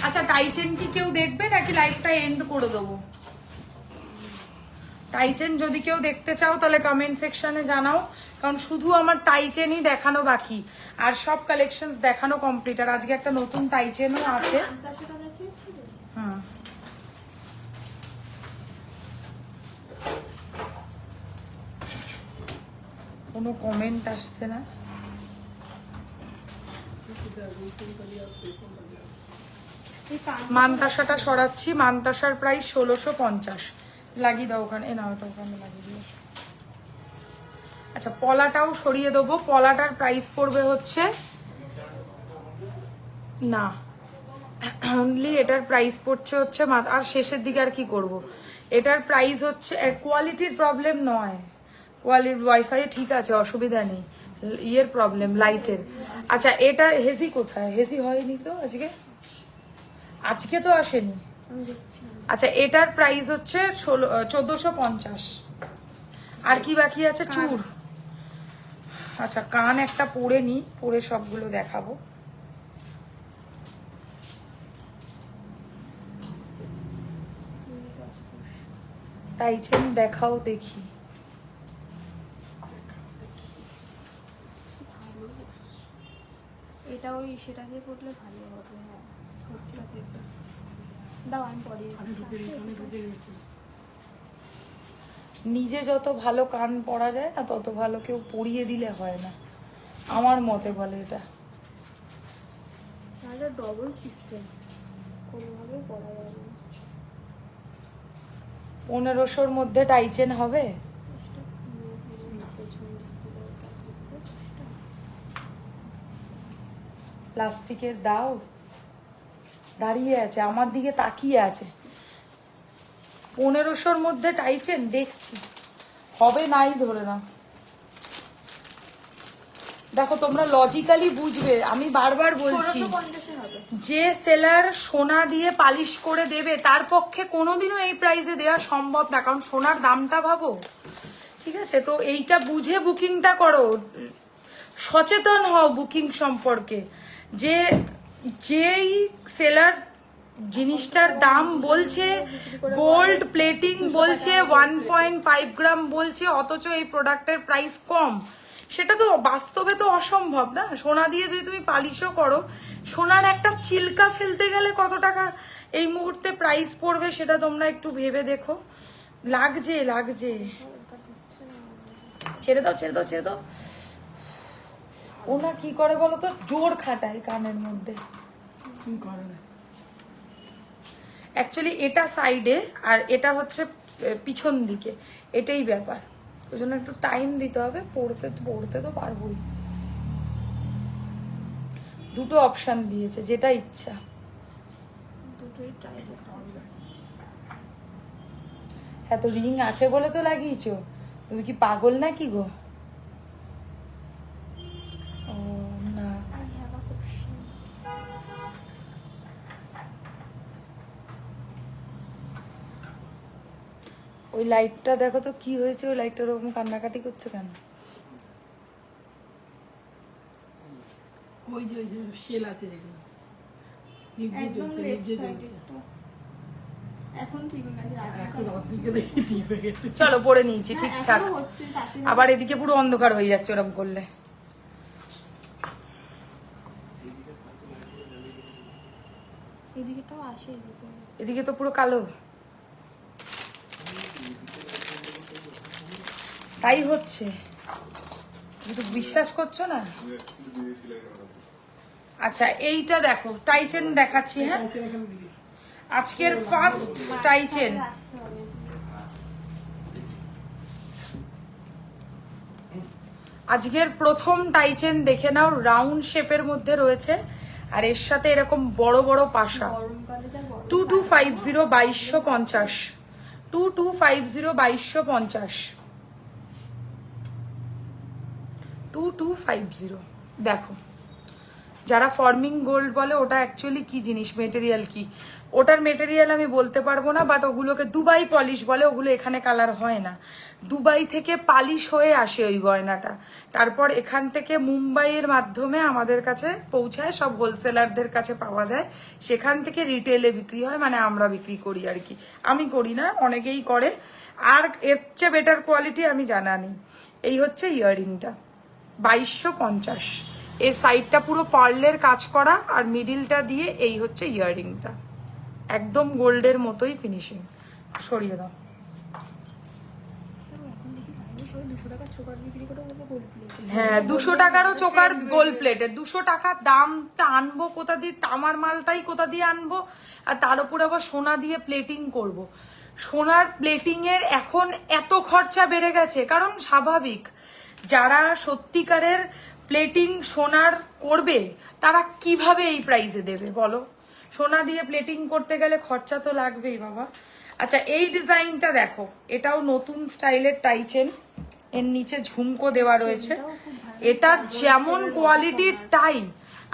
আচ্ছা টাইচেন কি কেউ দেখবে নাকি লাইভটা এন্ড করে দেবো? টাইচেন যদি কেউ দেখতে চাও তাহলে কমেন্ট সেকশনে জানাও, কারণ শুধু আমার টাইচেনই দেখানো বাকি, আর সব কালেকশনস দেখানো কমপ্লিট। আর আজকে একটা নতুন টাইচেনও আছে। 50 টাকা দেখিয়েছিল। হুম কোনো কমেন্ট আসছে না। এই মানতাসাটা সরাচ্ছি, মানতাসার প্রাইস 1650। লাগিয়ে দাও ওখানে, এ না ওটা ওখানে লাগিয়ে দিও। আচ্ছা পলাটাও সরিয়ে দেবো, পলাটার প্রাইস পড়বে হচ্ছে না, অনলি এটার প্রাইস পড়ছে হচ্ছে আর শেষের দিকে আর কি করব, এটার প্রাইস হচ্ছে, কোয়ালিটির প্রবলেম নয়, কোয়ালিটি ওয়াইফাই ঠিক আছে অসুবিধা নেই, ইয়ের প্রবলেম লাইটের। আচ্ছা এটা হেজি কোথায়? হেজি হয়নি তো আজকে, আজকে তো আসেনি। আমি দেখছি না। আচ্ছা এটার প্রাইস হচ্ছে 1450। আর কি বাকি আছে? চুর। আচ্ছা কান একটা পরে নি, পরে সবগুলো দেখাবো। টাইচেন দেখাও দেখি। সেটাকে পড়লে ভালো হবে। হ্যাঁ, ওটা দেখবে। দাও আমি পরিয়ে আমি দিচ্ছি। ঢুকে দিই, আমি ঢুকে দিচ্ছি। নিজে যত ভালো কান পরা যায় না তত ভালো কেউ পরিয়ে দিলে হয় না, আমার মতে বলে এটা। তাহলে ডবল সিস্টেম, কোনোভাবেই পড়া যাবে না। 1500-র মধ্যে টাইচেন হবে? চেষ্টা করবো, পেছন দিক থেকে ওটা করবো, চেষ্টা। প্লাস্টিকের দাও, দাঁড়িয়ে আছে আমার দিকে তাকিয়ে আছে। 1500-র মধ্যে টাইচেন দেখছি, হবে নাই ধরে নাও। দেখো তোমরা লজিক্যালি বুঝবে, আমি বারবার বলছি 1650 হবে। যে সেলার সোনা দিয়ে পালিশ করে দেবে তার পক্ষে কোনোদিনও এই প্রাইসে দেওয়া সম্ভব না, কারণ সোনার দামটা ভাবো, ঠিক আছে? তো এইটা বুঝে বুকিংটা করো, সচেতন হও বুকিং সম্পর্কে। যে যেই সেলার জিনিসটার দাম বলছে, গোল্ড প্লেটিং বলছে, 1.5 গ্রাম বলছে, অথচ এই প্রোডাক্টের প্রাইস কম, সেটা তো বাস্তবে তো অসম্ভব না। সোনা দিয়ে যদি তুমি পালিশও করো, সোনার একটা চিল্কা ফেলতে গেলে কত টাকা এই মুহূর্তে প্রাইস পড়বে সেটা তোমরা একটু ভেবে দেখো। লাগছে লাগছে, ছেড়ে দাও ছেড়ে দাও ছেড়ে দাও। ওনা কি করে বলো তো, জোর খাটায় কানের মধ্যে। কি করে না? অ্যাকচুয়ালি এটা সাইডে আর এটা হচ্ছে পিছন দিকে, এটাই ব্যাপার। ওই জন্য একটু টাইম দিতে হবে, পড়তে পড়তে তো পারবোই। দুটো অপশন দিয়েছে, যেটা ইচ্ছা। দুটোই ট্রাই করতে হবে। হ্যাঁ, তো রিং আছে বলে তো লাগিয়েছো, তুমি কি পাগল নাকি গো? ও না, I have a question. ওই লাইটটা দেখো তো কি হয়েছে, ওই লাইটটা ওরকম কান্নাকাটি করছে কেন? ওই যে শেল আছে যেগুলো, নিভজে একদম জ্বলছে, left নিভজে side জ্বলছে। একটু। এখন ঠিক হয়ে গেছে। এখন অর্ধেকে দেখি ঠিক হয়ে গেছে। চলো পরে নিয়েছি হ্যাঁ, ঠিকঠাক। এখনো হচ্ছে, তাতে আবার এদিকে পুরো অন্ধকার হয়ে যাচ্ছে ওরকম করলে। এদিকেটাও আসে, এদিকে। এদিকে তো পুরো কালো। তাই হচ্ছে, কিন্তু বিশ্বাস করছো না। আচ্ছা এইটা দেখো, টাইচেন দেখাচ্ছি। হ্যাঁ, আছে এখানে দিকে। আজকের ফার্স্ট টাইচেন। রাখতে হবে। আজকের প্রথম টাইচেন দেখে নাও, রাউন্ড শেপের মধ্যে রয়েছে আর এর সাথে এরকম বড় বড় পাশা। গরমকালে যা গরম। 2250 2250, 2250 2250, 2250। দেখো, যারা ফর্মিং গোল্ড বলে ওটা অ্যাকচুয়ালি কি জিনিস, মেটেরিয়াল কি, ওটার মেটেরিয়াল আমি বলতে পারবো না, বাট ওগুলোকে দুবাই পলিশ বলে। ওগুলো এখানে কালার হয় না, দুবাই থেকে পালিশ হয়ে আসে ওই গয়নাটা, তারপর এখান থেকে মুম্বাইয়ের মাধ্যমে আমাদের কাছে পৌঁছায়, সব হোলসেলারদের কাছে পাওয়া যায়, সেখান থেকে রিটেলে বিক্রি হয়, মানে আমরা বিক্রি করি আর কি। আমি করি না, অনেকেই করে। আর এর চেয়ে বেটার কোয়ালিটি আমি জানা নেই। এই হচ্ছে ইয়াররিংটা 2250, এর সাইডটা পুরো পার্লের কাজ করা আর মিডিলটা দিয়ে এই হচ্ছে ইয়াররিংটা, একদম গোল্ডের মতোই ফিনিশিং। সরিয়ে দাও। এখন দেখি বাইরে সবাই 200 টাকা চোকার বিক্রি করে, ওগুলো গোল্ড প্লেট। হ্যাঁ, 200 টাকারও চোকার গোল্ড প্লেটের, 200 টাকার দামটা আনবো কোথা দিয়ে, তামার মালটাই কোথা দিয়ে আনবো, আর তার উপর আবার সোনা দিয়ে প্লেটিং করব। সোনার প্লেটিং এর এখন এত খরচা বেড়ে গেছে, কারণ স্বাভাবিক, যারা সত্যিকারের প্লেটিং সোনার করবে তারা কিভাবে এই প্রাইসে দেবে বলো? সোনা দিয়ে প্লেটিং করতে গেলে খরচা তো লাগবেই বাবা। আচ্ছা এই ডিজাইনটা দেখো, এটাও নতুন স্টাইলের টাইচেন, এর নিচে ঝুমকো দেওয়া রয়েছে। এটা যেমন কোয়ালিটির টাই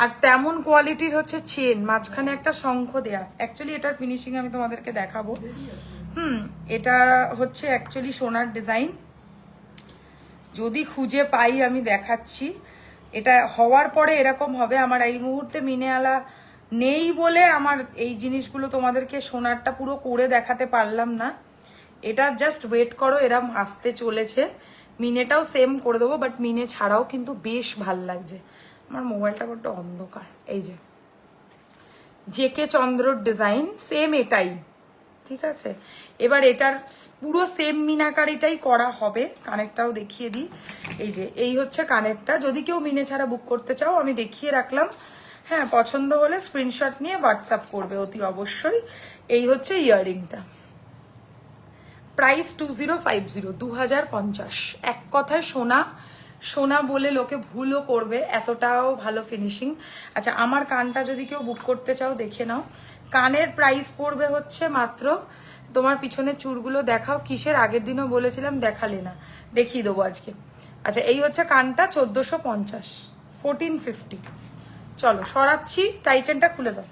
আর তেমন কোয়ালিটির হচ্ছে চেন, মাঝখানে একটা শঙ্খ দেয়া। অ্যাকচুয়ালি এটার ফিনিশিং আমি তোমাদেরকে দেখাবো। এটা হচ্ছে অ্যাকচুয়ালি সোনার ডিজাইন, যদি খুঁজে পাই আমি দেখাচ্ছি। এটা হওয়ার পরে এরকম হবে। আমার এই মুহূর্তে মিনেওয়ালা নেই বলে আমার এই জিনিসগুলো তোমাদেরকে সোনারটা পুরো করে দেখাতে পারলাম না। এটা জাস্ট ওয়েট করো, এরম আসতে চলেছে। মিনেটাও সেম করে দেবো, বাট মিনে ছাড়াও কিন্তু বেশ ভাল লাগছে। আমার মোবাইলটা বড্ড অন্ধকার। এই যে জেকে চন্দ্রর ডিজাইন, সেম এটাই, ঠিক আছে। এবার এটার পুরো সেম মিনাকারিটাই করা হবে। কানেরটাও দেখিয়ে দিই। এই যে এই হচ্ছে কানেরটা। যদি কেউ মিনে ছাড়া বুক করতে চাও আমি দেখিয়ে রাখলাম। হ্যাঁ, পছন্দ হলে স্ক্রিনশট নিয়ে হোয়াটসঅ্যাপ করবে অতি অবশ্যই। এই হচ্ছে ইয়াররিংটা, প্রাইস 2050, 2050। এক কথায় সোনা, সোনা বলে লোকে ভুলও করবে, এতটাও ভালো ফিনিশিং। আচ্ছা, আমার কানটা যদি কেউ বুক করতে চাও দেখে নাও। কানের প্রাইস পড়বে হচ্ছে মাত্র, তোমার পিছনের চুড়গুলো দেখাও কিসের, আগের দিনও বলেছিলাম দেখালে না, দেখিয়ে দেবো আজকে। আচ্ছা, এই হচ্ছে কানটা 1450, 1450। চলো সরাচ্ছি, টাইচেনটা খুলে দাও।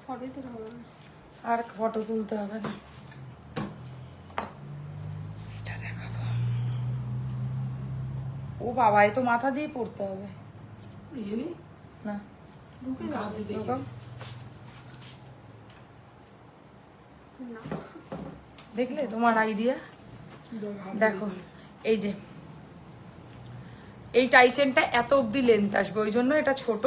ফটোই তো হবে না। আর ফটো তুলতে হবে না, এটা দেখাবো। ও বাবা, এ তো মাথা দিয়ে পড়তে হবে এনে না। ঢুকে গা যাবে। দিয়ে এরকম না দেখলে তোমার আইডিয়া। কি দরকার? দেখো এই যে এই টাইচেনটা এত অবধি লেন্থ আসবে, ওই জন্য এটা ছোট,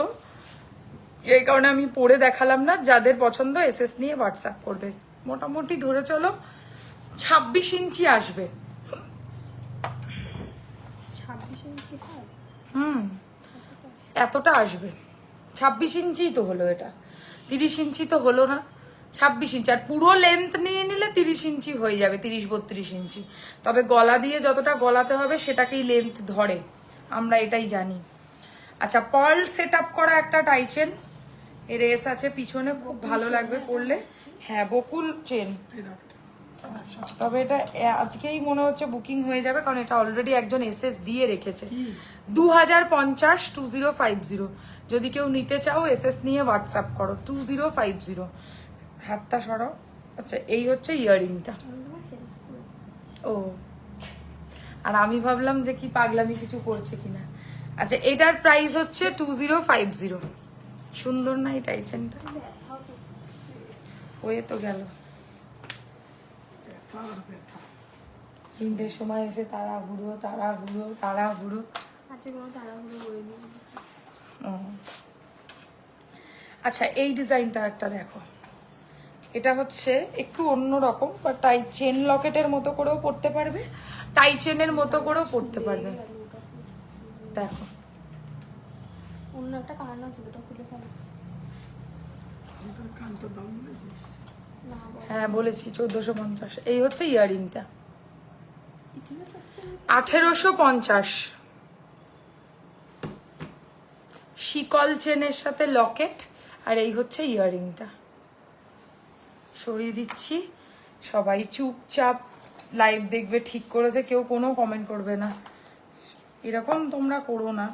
এই কারণে আমি পরে দেখালাম না। যাদের পছন্দ এসএস নিয়ে হোয়াটসঅ্যাপ করবে। মোটামুটি ধরে চলো 26 ইঞ্চি আসবে। 26 ইঞ্চি হয়। এতটা আসবে, 26 ইঞ্চি তো হলো, এটা 30 ইঞ্চি তো হলো না, 26 ইঞ্চি। আর পুরো লেন্থ নিয়ে নিলে 30 ইঞ্চি হয়ে যাবে, 30-32 ইঞ্চি। তবে গলা দিয়ে যতটা গলাতে হবে সেটাকেই লেন্থ ধরে, আমরা এটাই জানি। আচ্ছা, পার্ল সেট আপ করা একটা টাইচেন, এর রেস আছে পিছনে, খুব ভালো লাগবে পরলে। হ্যাঁ, বকুল চেন। তবে এটা আজকেই মনে হচ্ছে বুকিং হয়ে যাবে, কারণ এটা অলরেডি একজন এসএস দিয়ে রেখেছে। 2050, 2050। যদি কেউ নিতে চাও এসএস নিয়ে হোয়াটসঅ্যাপ করো, 2050। হাতটা সরাও। আচ্ছা, এই হচ্ছে ইয়াররিংটা। আমি তোমার হেল্প করে ও, আর আমি ভাবলাম যে কি পাগলামি কিছু করছে কিনা। আচ্ছা, এটার প্রাইস হচ্ছে 2050। সুন্দর না এই টাইচেনটা? ব্যথা করছে। হয়ে তো গেল। ব্যথা আর ব্যথা। 3টের সময় এসে তাড়াহুড়ো তাড়াহুড়ো তাড়াহুড়ো। আজকে কোনো তাড়াহুড়ো করিনি। ও, আচ্ছা, এই ডিজাইনটা একটা দেখো। এটা হচ্ছে একটু অন্যরকম, বা টাই চেন লকেটের মতো করেও পড়তে পারবে, টাই চেনের মতো করেও পড়তে পারবে। দেখো, অন্য একটা কারণ আছে, দুটো খুলে ফেলো। ওটার কানটার দাম বলেছিস? না বল। হ্যাঁ বলেছি 1450। এই হচ্ছে ইয়াররিংটা, ইটিনে সস্তে 1850। শিকল চেনের সাথে লকেট, আর এই হচ্ছে ইয়াররিংটা। সরিয়ে দিচ্ছি, সবাই চুপচাপ লাইভ দেখবে, ঠিক করেছে, কেউ কোনো কমেন্ট করবে না। এরকম তোমরা করো না,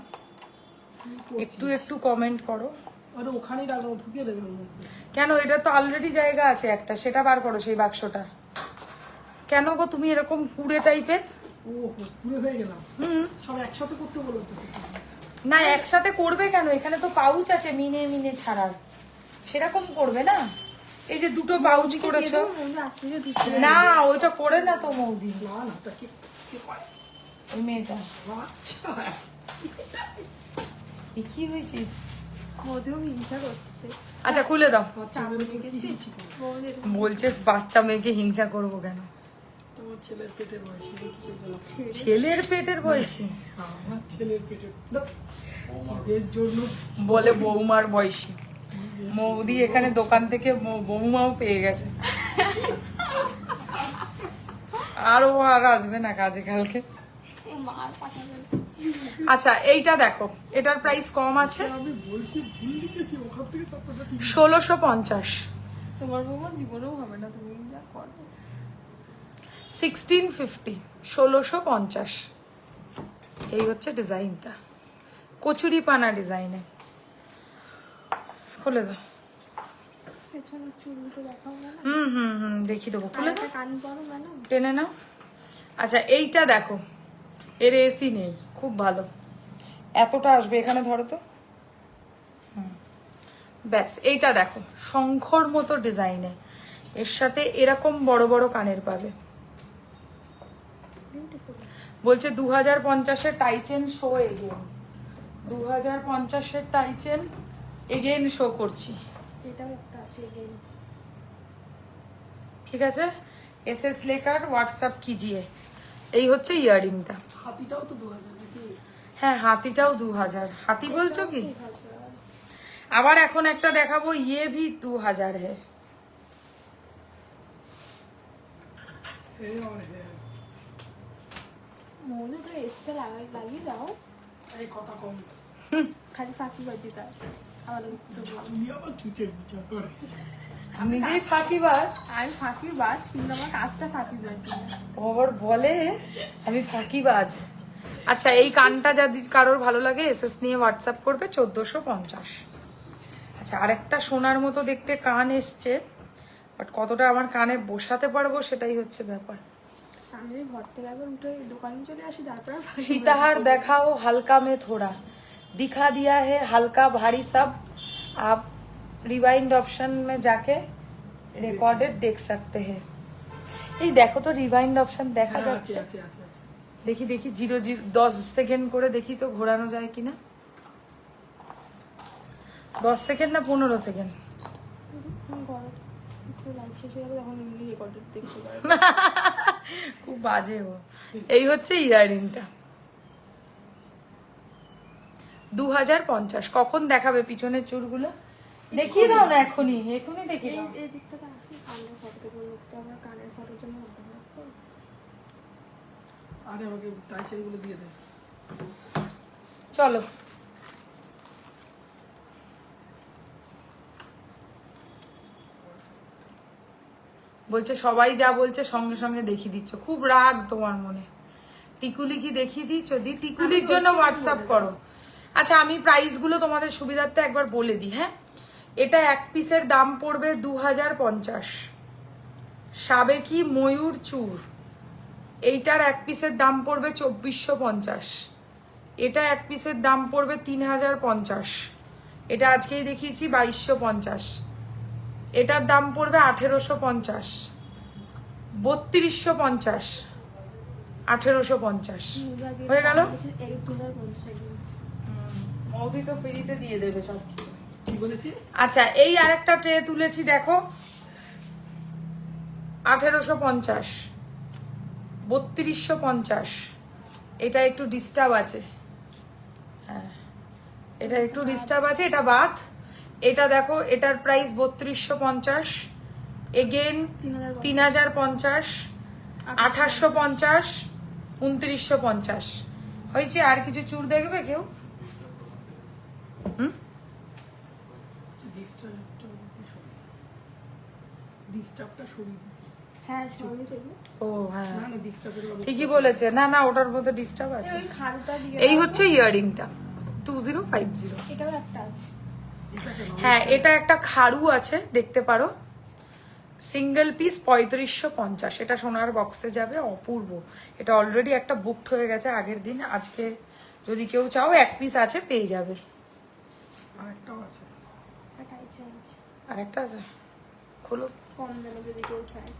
একটু একটু কমেন্ট করো। আরে ওখানেই রাখো, ঢুকিয়ে দেবে ওর মধ্যে। কেন, এটা তো অলরেডি জায়গা আছে একটা, সেটা বার করো সেই বাক্সটা। কেন গো তুমি এরকম কুড়ে টাইপের? ও পুরো হয়ে গেলাম। সব একসাথে করতে বলো তো। না, একসাথে করবে কেন, এখানে তো পাউচ আছে মিনে মিনে ছাড়ার, সেরকম করবে না। এই যে দুটো পাউচ করেছো। আসলে দিচ্ছে না, ওইটা করে না তো মৌদি, না না, তা কি কি করে? ওই মেয়েটা। আচ্ছা, এ কি হয়েছে? মধুও হিংসা করছে। আচ্ছা, খুলে দাও। বাচ্চা মেয়ের উপর কি হিংসা করে? বৌদের বলছে বাচ্চা মেয়েকে হিংসা করবো কেন? তোমার ছেলের পেটের বয়সী কিসের জন্য? ছেলের পেটের বয়সী আমার ছেলের পেটের এদের জন্য বলে বৌমার বয়সী। মৌদি এখানে দোকান থেকে বৌমাও পেয়ে গেছে, আরো আর আসবে না কাজে কালকে। মার পাঠাবে। আচ্ছা, এইটা দেখো, এটার প্রাইস কম আছে, আমি বলছি ভুল লিখেছি, ওখান থেকে তারপরে ঠিক 1650। তোমার বৌমা জীবনেও হবে না, তুমি যা করো। 1650, 1650। এই হচ্ছে ডিজাইনটা, কচুরি পানা ডিজাইনে। খুলে দাও। পেছনের চুলগুলো দেখাও না। দেখিয়ে দেবো, খুলে দাও, কান পরো ম্যাডাম। টেনে নাও। আচ্ছা, এইটা দেখো, এর এসি নেই, খুব ভালো, এতটা আসবে, এখানে ধরো তো। ব্যাস, এইটা দেখো, শঙ্খর মতো ডিজাইনে, এর সাথে এরকম বড় বড় কানের পাবে। বিউটিফুল। বলছে 2050-এর টাইচেন শো এগেন, 2050-এর টাইচেন এগেন শো করছি। এটাও একটা আছে এগেইন। ঠিক আছে, এসএস লেকার হোয়াটসঅ্যাপ কিজিয়ে। এই হচ্ছে ইয়াররিংটা। হাতিটাও তো 2000 নাকি? হ্যাঁ, হাতিটাও 2000। হাতি বলছো কি? আবার এখন একটা দেখাবো, ইয়ে ভি 2000 হে। হে আর হে। মনে করে এসটা লাগিয়ে দাও, এই কথা কম। খালি ফাঁকিবাজিটা আছে। আমার তুমি আবার চুচের বিচার করে। নিজেই ফাঁকিবাজ। আমি ফাঁকিবাজ, কিন্তু আমার কাজটা ফাঁকিবাজি। ও আবার বলে আমি ফাঁকিবাজ। আচ্ছা, এই কানটা যদি কারোর ভালো লাগে এসএস নিয়ে হোয়াটসঅ্যাপ করবে 1450। আচ্ছা, আরেকটা সোনার মতো দেখতে কান এসছে, বাট কতটা আমার কানে বসাতে পারবো সেটাই হচ্ছে ব্যাপার। আমি যদি ঘর থেকে একবার উঠে দোকানে চলে আসি, তারপর सीताहार देखाओ हल्का में थोड़ा दिखा दिया है, हल्का भारी सब आप रिवाइंड ऑप्शन में जाके रिकॉर्डेड देख सकते हैं। এই দেখো তো রিভাইন্ড অপশন দেখা আছে যাচ্ছে। আছে আছে আছে। দেখি দেখি 10 সেকেন্ড করে দেখি তো ঘোরানো যায় কিনা। 10 সেকেন্ড না 15 সেকেন্ড? লাইভ শেষ হয়ে যাবে, তখন এমনি রেকর্ডেড দেখতে পারবে। খুব বাজে ও। এই হচ্ছে ইয়াররিংটা 2050। কখন দেখাবে পিছনের চুলগুলো? দেখিয়ে দাও না, এখনই এখনই দেখিয়ে দাও। এই দিকটাতে আসলে কানের ফটো থেকে লোকটা আমার কানের ফটোর জন্য হতে হবে। আরে আমাকে টাইচেন গুলো দিয়ে দে। চলো, বলছে সবাই যা বলছে সঙ্গে সঙ্গে দেখিয়ে দিচ্ছ, খুব রাগ তোমার মনে। টিকুলি কি দেখিয়ে দিচ্ছ? দি টিকুলির জন্য হোয়াটসঅ্যাপ করো। আচ্ছা, আমি প্রাইসগুলো তোমাদের সুবিধার্থে একবার বলে দিই। হ্যাঁ, এটা এক পিসের দাম পড়বে 2050। সাবেকি ময়ূর চূড়, এইটার এক পিসের দাম পড়বে 2450। এটা এক পিসের দাম পড়বে 3050। এটা আজকেই দেখিয়েছি 2250। এটার দাম পড়বে 1850, 3250, 1850। হয়ে গেল। মৌদি তো ফ্রিতে দিয়ে দেবে সব কিছু। কি বলেছি? আচ্ছা, এই আরেকটা ট্রে তুলেছি দেখো, 1850, 3250। এটা একটু ডিস্টার্ব আছে। হ্যাঁ, এটা একটু ডিস্টার্ব আছে, এটা বাদ। এটা দেখো, এটার প্রাইস 3250, এগেন 3050, 2850, 2950। হয়েছে। আর কিছু চুড় দেখবে কেউ? ডিস্টার্বটা সরিয়ে দিতে। হ্যাঁ, সবই ঠিক। ও হ্যাঁ, না না ডিস্টার্বের ঠিকই বলেছে। না না, ওটার মধ্যে ডিস্টার্ব আছে। ওই খাড়ুটা দিয়ে এই হচ্ছে ইয়াররিংটা 2050। এটাও একটা আছে। হ্যাঁ, এটা একটা খাড়ু আছে, দেখতে পারো। Single piece 3550। এটা সোনার বক্সে যাবে, অপূর্ব। এটা অলরেডি একটা বুকড হয়ে গেছে আগের দিন। আজকে যদি কেউ চাও এক পিস আছে, পেয়ে যাবে। আরেকটাও আছে। একটা আছে। আর একটা আছে, খোলো। কম দামে যদি কেউ চায়।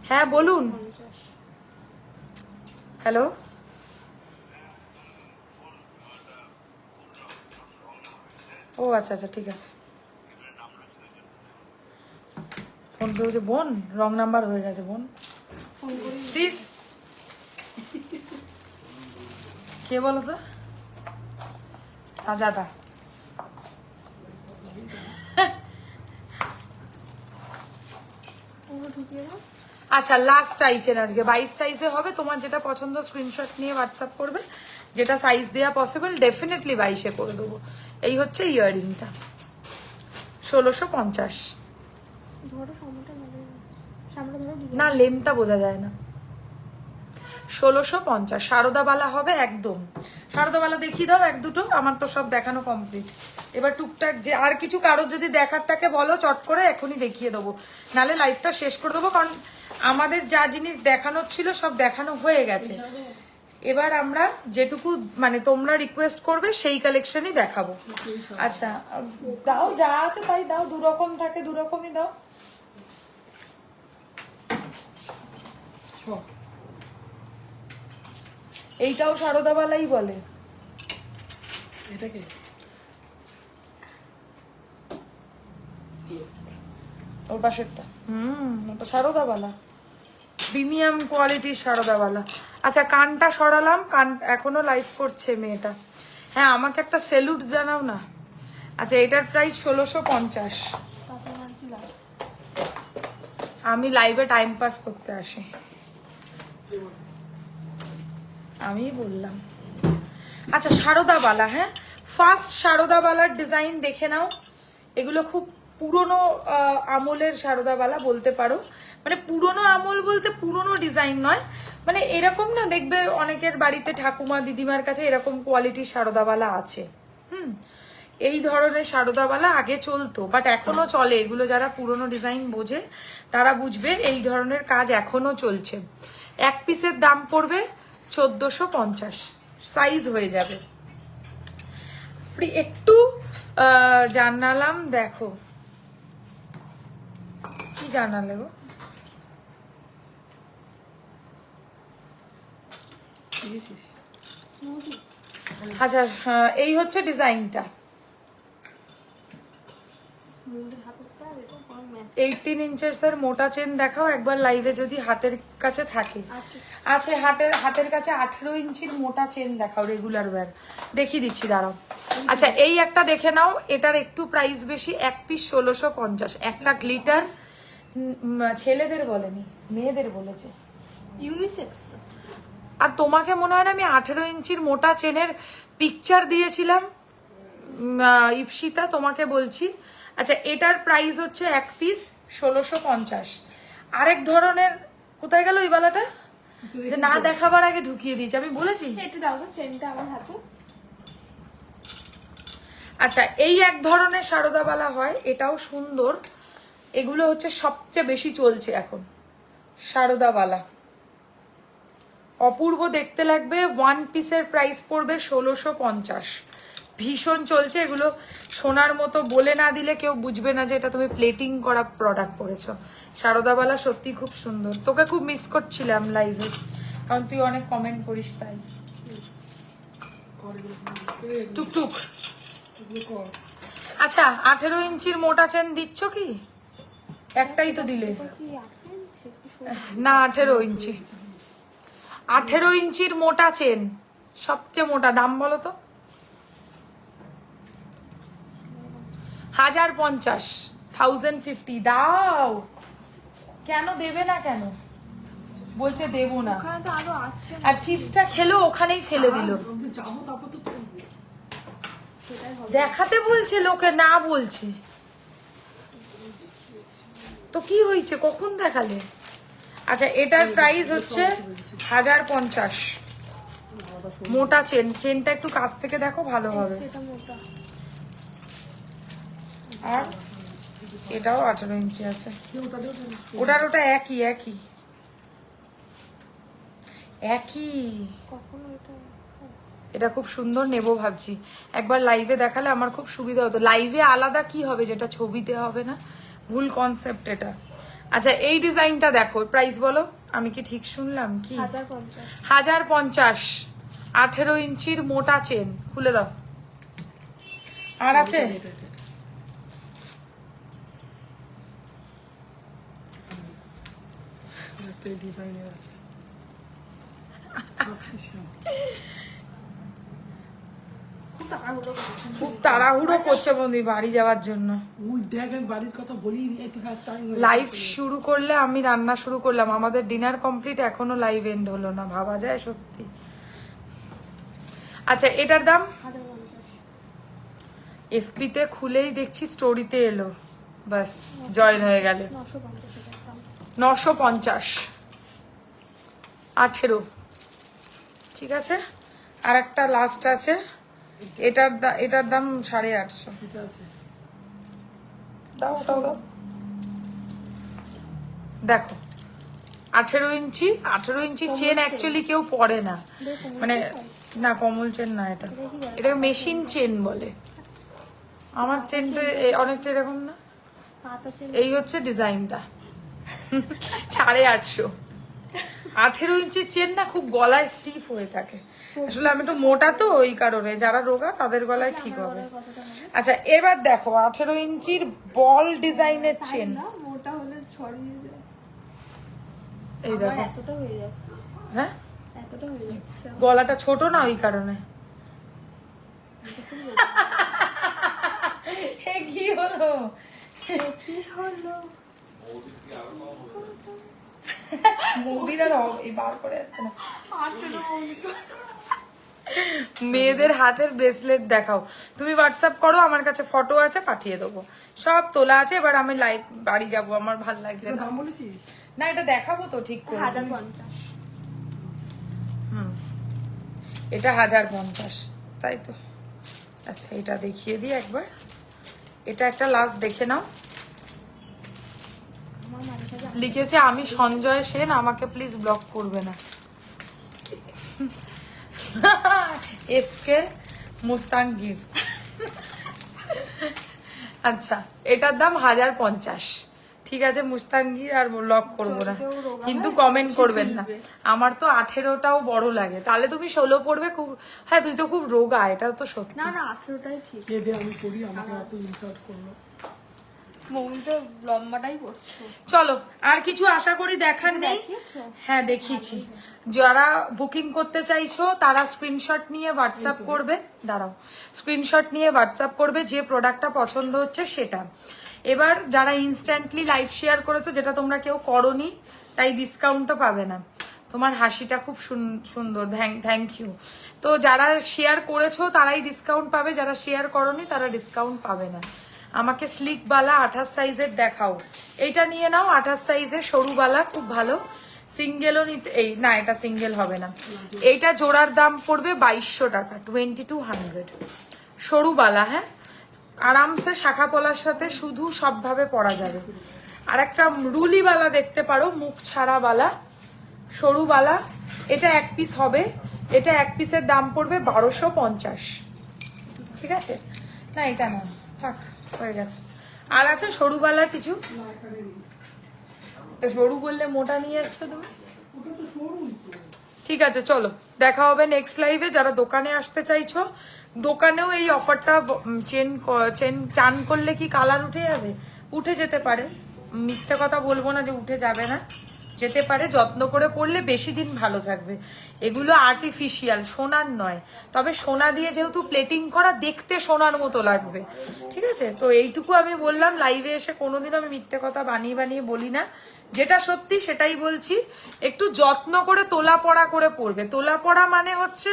হ্যাঁ বলুন। 50। হ্যালো, ও আচ্ছা আচ্ছা, ঠিক আছে। ফোন করেছে বোন, রং নাম্বার হয়ে গেছে বোন। ফোন করে সিস কে বলো তো? সাজাদা। ওগুলো ঢুকিয়ে দাও। আচ্ছা, লাস্ট টাইচেন আজকে 22 সাইজে হবে। তোমার যেটা পছন্দ স্ক্রিনশট নিয়ে হোয়াটসঅ্যাপ করবে। যেটা সাইজ দেওয়া পসিবল ডেফিনেটলি 22-এ করে দেবো। এই হচ্ছে ইয়াররিংটা 1650। ধরো সামনেটা ধরো, সামনেটা ধরো। না, লেমটা বোঝা যায় না। 1650 শারদাবালা হবে একদম। শারদাবালা দেখিয়ে দাও এক দুটো, আমার তো সব দেখানো কমপ্লিট। এবার টুকটাক যে আর কিছু কারোর যদি দেখার থাকে বলো, চট করে এখনই দেখিয়ে দেবো, নালে লাইভটা শেষ করে দেবো। কারণ আমাদের যা জিনিস দেখানোর ছিল সব দেখানো হয়ে গেছে। এবার আমরা যেটুকু মানে তোমরা রিকোয়েস্ট করবে সেই কালেকশনই দেখাবো। আচ্ছা, দাও, যা আছে তাই দাও। দু রকম থাকে, দু রকমই দাও। এইটাও সারদাবালাই বলে। এটাকে ওর পাশেরটা ওটা সারদাবালা, প্রিমিয়াম কোয়ালিটির সারদাবালা। আচ্ছা কানটা সরালাম, কান এখনো লাইভ করছে মেয়েটা। হ্যাঁ আমাকে একটা সেলুট জানাও না। আচ্ছা এটার প্রাইস 1650। তাতে আমার কি লাভ? আমি লাইভে টাইম পাস করতে আসি, আমি বললাম। আচ্ছা সারদাবালা, হ্যাঁ ফার্স্ট সারদাবালার ডিজাইন দেখে নাও। এগুলো খুব পুরনো আমলের সারদাবালা বলতে পারো, মানে পুরনো আমল বলতে পুরনো ডিজাইন নয়, মানে এরকম না দেখবে অনেকের বাড়িতে ঠাকুমা দিদিমার কাছে এরকম কোয়ালিটির সারদাবালা আছে। এই ধরনের সারদাবালা আগে চলতো, বাট এখনো চলে। এগুলো যারা পুরনো ডিজাইন বোঝে তারা বুঝবে এই ধরনের কাজ এখনো চলছে। এক পিসের দাম পড়বে 1450, সাইজ হয়ে যাবে। একটু জানালাম, দেখো কি জানালে গো? আচ্ছা এই হচ্ছে ডিজাইনটা। 18 ইঞ্চের মোটা চেন দেখাও একবার লাইভে যদি হাতের কাছে থাকে। আছে হাতের কাছে 18 ইঞ্চির মোটা চেন দেখাও, রেগুলার ওয়্যার দেখিয়ে দিচ্ছি, দাঁড়াও। আচ্ছা এই একটা দেখে নাও, এটার একটু প্রাইস বেশি, এক পিস 1650। একটা গ্লিটার, ছেলেদের বলেনি মেয়েদের বলেছে, ইউনিসেক্স। আর তোমাকে মনে হয় না আমি 18 ইঞ্চির মোটা চেনের পিকচার দিয়েছিলাম ইপসিতা, তোমাকে বলছি। আচ্ছা এটার প্রাইস হচ্ছে এক পিস 1650। আরেক ধরনের, কোথায় গেল ওই বালাটা? না দেখাবার আগে ঢুকিয়ে দিয়েছি, আমি বলেছি। একটু দাও তো চেনটা আমার হাতে। আচ্ছা এই এক ধরনের সারদাবালা হয়, এটাও সুন্দর। এগুলো হচ্ছে সবচেয়ে বেশি চলছে এখন সারদাবালা, অপূর্ব দেখতে লাগবে। ওয়ান পিসের প্রাইস পড়বে 1650, ভীষণ চলছে। এগুলো সোনার মতো বলে না দিলে কেউ বুঝবে না যে এটা তুমি প্লেটিং করা প্রোডাক্ট পরেছো। সারদাবালা সত্যি খুব সুন্দর। তোকে খুব মিস করছিলাম লাইভে, কারণ তুই অনেক কমেন্ট করিস তাই। টুকটুক। আচ্ছা 18 ইঞ্চির মোটা চেন দিচ্ছ কি? একটাই তো দিলে না, 18 ইঞ্চি। 18 ইঞ্চির মোটা চেন, সবচেয়ে মোটা। দাম বলো তো? 1050, 1050 দাও। কেন দেবে না? কেন বলছে দেবো না? ওখানে তো আরো আছে। আর চিপসটা খেলো ওখানেই ফেলে দিল। যাবো তারপর তো সেটাই হবে। দেখাতে বলছে লোকে, না বলছে তো কি হয়েছে, কখন দেখালে? আচ্ছা এটার প্রাইস হচ্ছে 1050, মোটা চেন। চেনটা একটু কাছ থেকে দেখো ভালো হবে। এটা মোটা। আর এটাও 18 ইঞ্চি আছে। ওটা একই একই একই। কখনো এটা এটা খুব সুন্দর, নেবো ভাবছি। একবার লাইভে দেখালে আমার খুব সুবিধা হতো। লাইভে আলাদা কি হবে যেটা ছবিতে হবে না, ভুল কনসেপ্ট এটা। আচ্ছা এই ডিজাইনটা দেখো, প্রাইস বলো। আমি কি ঠিক শুনলাম কি? 1050। 1050, 18 ইঞ্চির মোটা চেন। খুলে দাও। আর আছে? ডিজাইনের আছে। খুব তাড়াহুড়ো করছে বন্ধু বাড়ি যাওয়ার জন্য। ওই দেখ আমি বাড়ির কথা বলি, একটু টাইম লাইভ শুরু করলে আমি রান্না শুরু করলাম, আমাদের ডিনার কমপ্লিট, এখনো লাইভ এন্ড হলো না, ভাবা যায় সত্যি। আচ্ছা এটার দাম 1050। এফপিতে খুলেই দেখছি স্টোরিতে এলো, বাস জয়েন হয়ে গেল। 950 এটার দাম। 950, 18। ঠিক আছে, আর একটা লাস্ট আছে, এটার দাম 850। এটা আছে। দাও ওটাও দাও। দেখো 18 ইঞ্চি, 18 ইঞ্চি চেন অ্যাকচুয়ালি কেউ পরে না, মানে না কমল চেন না, এটা মেশিন চেন বলে। আমার চেনটা অনেকটা এরকম না। পাতা চেন। এই হচ্ছে ডিজাইনটা 850। 18 ইঞ্চির চেন না খুব গলায় স্টিফ হয়ে থাকে। আসলে আমি একটু মোটা তো, ওই কারণে যারা রোগা তাদের গলায় ঠিক হবে। আচ্ছা এবার দেখো 18 ইঞ্চির বল ডিজাইনের চেন। না মোটা হলে ছড়িয়ে যায়। এই দেখো এতটা হয়ে যাচ্ছে, হ্যাঁ এতটা হয়ে যাচ্ছে। গলাটা ছোট না ওই কারণে। কি হলো কি হলো? মোদির আর বার করে যাচ্ছে না। মেয়েদের হাতের ব্রেসলেট দেখাও, তুমি হোয়াটসঅ্যাপ করো, আমার কাছে ফটো আছে পাঠিয়ে দেবো, সব তোলা আছে। এবার আমি লাইভ বাড়ি যাবো, আমার ভাল লাগছে না। দাম বলেছিস? না এটা দেখাবো তো ঠিক করে। 1050। এটা 1050, তাই তো। আচ্ছা এটা দেখিয়ে দিই একবার, এটা একটা লাস্ট দেখে নাও। আমার মায়ের সাথে লিখেছে আমি সঞ্জয় সেন, আমাকে প্লিজ ব্লক করবে না। এসকে মুস্তাঙ্গির। আচ্ছা এটার দাম 1050, ঠিক আছে মুস্তাঙ্গির, আর ব্লক করবো না, কিন্তু কমেন্ট করবেন না। আমার তো 18টাও বড় লাগে, তাহলে তুমি 16 পড়বে খুব। হ্যাঁ তুই তো খুব রোগা, এটা তো সত্যি। না 18টাই ঠিক। এদের আমি করি, আমাকে এত ইনসাল্ট করলো। মমি তো লম্বাটাই পড়ছো। চলো আর কিছু আশা করি দেখার নেই। দেখিয়েছো? হ্যাঁ দেখিয়েছি। যারা বুকিং করতে চাইছো তারা স্ক্রিনশট নিয়ে হোয়াটসঅ্যাপ করবে, দাঁড়াও, স্ক্রিনশট নিয়ে হোয়াটসঅ্যাপ করবে যে প্রোডাক্টটা পছন্দ হচ্ছে সেটা। এবার যারা ইনস্ট্যান্টলি লাইভ শেয়ার করেছো, যেটা তোমরা কেউ করোনি তাই ডিসকাউন্টও পাবে না। তোমার হাসিটা খুব সুন্দর, থ্যাংক ইউ। তো যারা শেয়ার করেছো তারাই ডিসকাউন্ট পাবে, যারা শেয়ার করোনি তারা ডিসকাউন্ট পাবে না। আমাকে স্লিক বালা 28 সাইজের দেখাও, এইটা নিয়ে নাও 28 সাইজের সরু বালা, খুব ভালো। সিঙ্গেলও নিতে, এই না এটা সিঙ্গেল হবে না, এইটা জোড়ার দাম পড়বে 2200 টাকা, 2200 সরু বালা। হ্যাঁ আরামসে শাখা পলার সাথে শুধু সবভাবে পরা যাবে। আর একটা রুলি বালা দেখতে পারো, মুখ ছাড়া বালা, সরু বালা, এটা এক পিস হবে, এটা এক পিসের দাম পড়বে 1250, ঠিক আছে। না এটা না থাক, হয়ে গেছে। আর আছে সরু বালা কিছু? সরু বললে মোটা নিয়ে এসছো তুমি, ঠিক আছে। চলো দেখা হবে নেক্সট লাইভে। যারা দোকানে আসতে চাইছো, দোকানেও এই অফারটা চান করলে কি কালার উঠে যাবে? উঠে যেতে পারে, মিথ্যে কথা বলবো না যে উঠে যাবে না, যেতে পারে। যত্ন করে পড়লে বেশি দিন ভালো থাকবে। এগুলো আর্টিফিশিয়াল, সোনার নয়, তবে সোনা দিয়ে যেহেতু প্লেটিং করা, দেখতে সোনার মতো লাগবে, ঠিক আছে। তো এইটুকু আমি বললাম, লাইভে এসে কোনোদিন আমি মিথ্যে কথা বানিয়ে বানিয়ে বলি না, যেটা সত্যি সেটাই বলছি। একটু যত্ন করে তোলা পড়া করে পড়বে। তোলা পড়া মানে হচ্ছে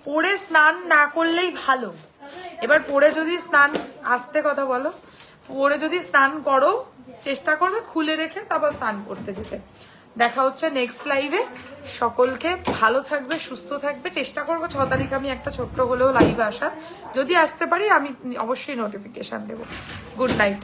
পরে স্নান না করলেই ভালো। এবার পরে যদি স্নান, আস্তে কথা বলো, পরে যদি স্নান করো, চেষ্টা করবে খুলে রেখে তারপর স্নান করতে যেতে। দেখা হচ্ছে নেক্সট লাইভে। সকলকে ভালো থাকবে, সুস্থ থাকবে। চেষ্টা করবো 6 তারিখ আমি একটা ছোট্ট হলেও লাইভে আসার, যদি আসতে পারি আমি অবশ্যই নোটিফিকেশন দেবো। Good night.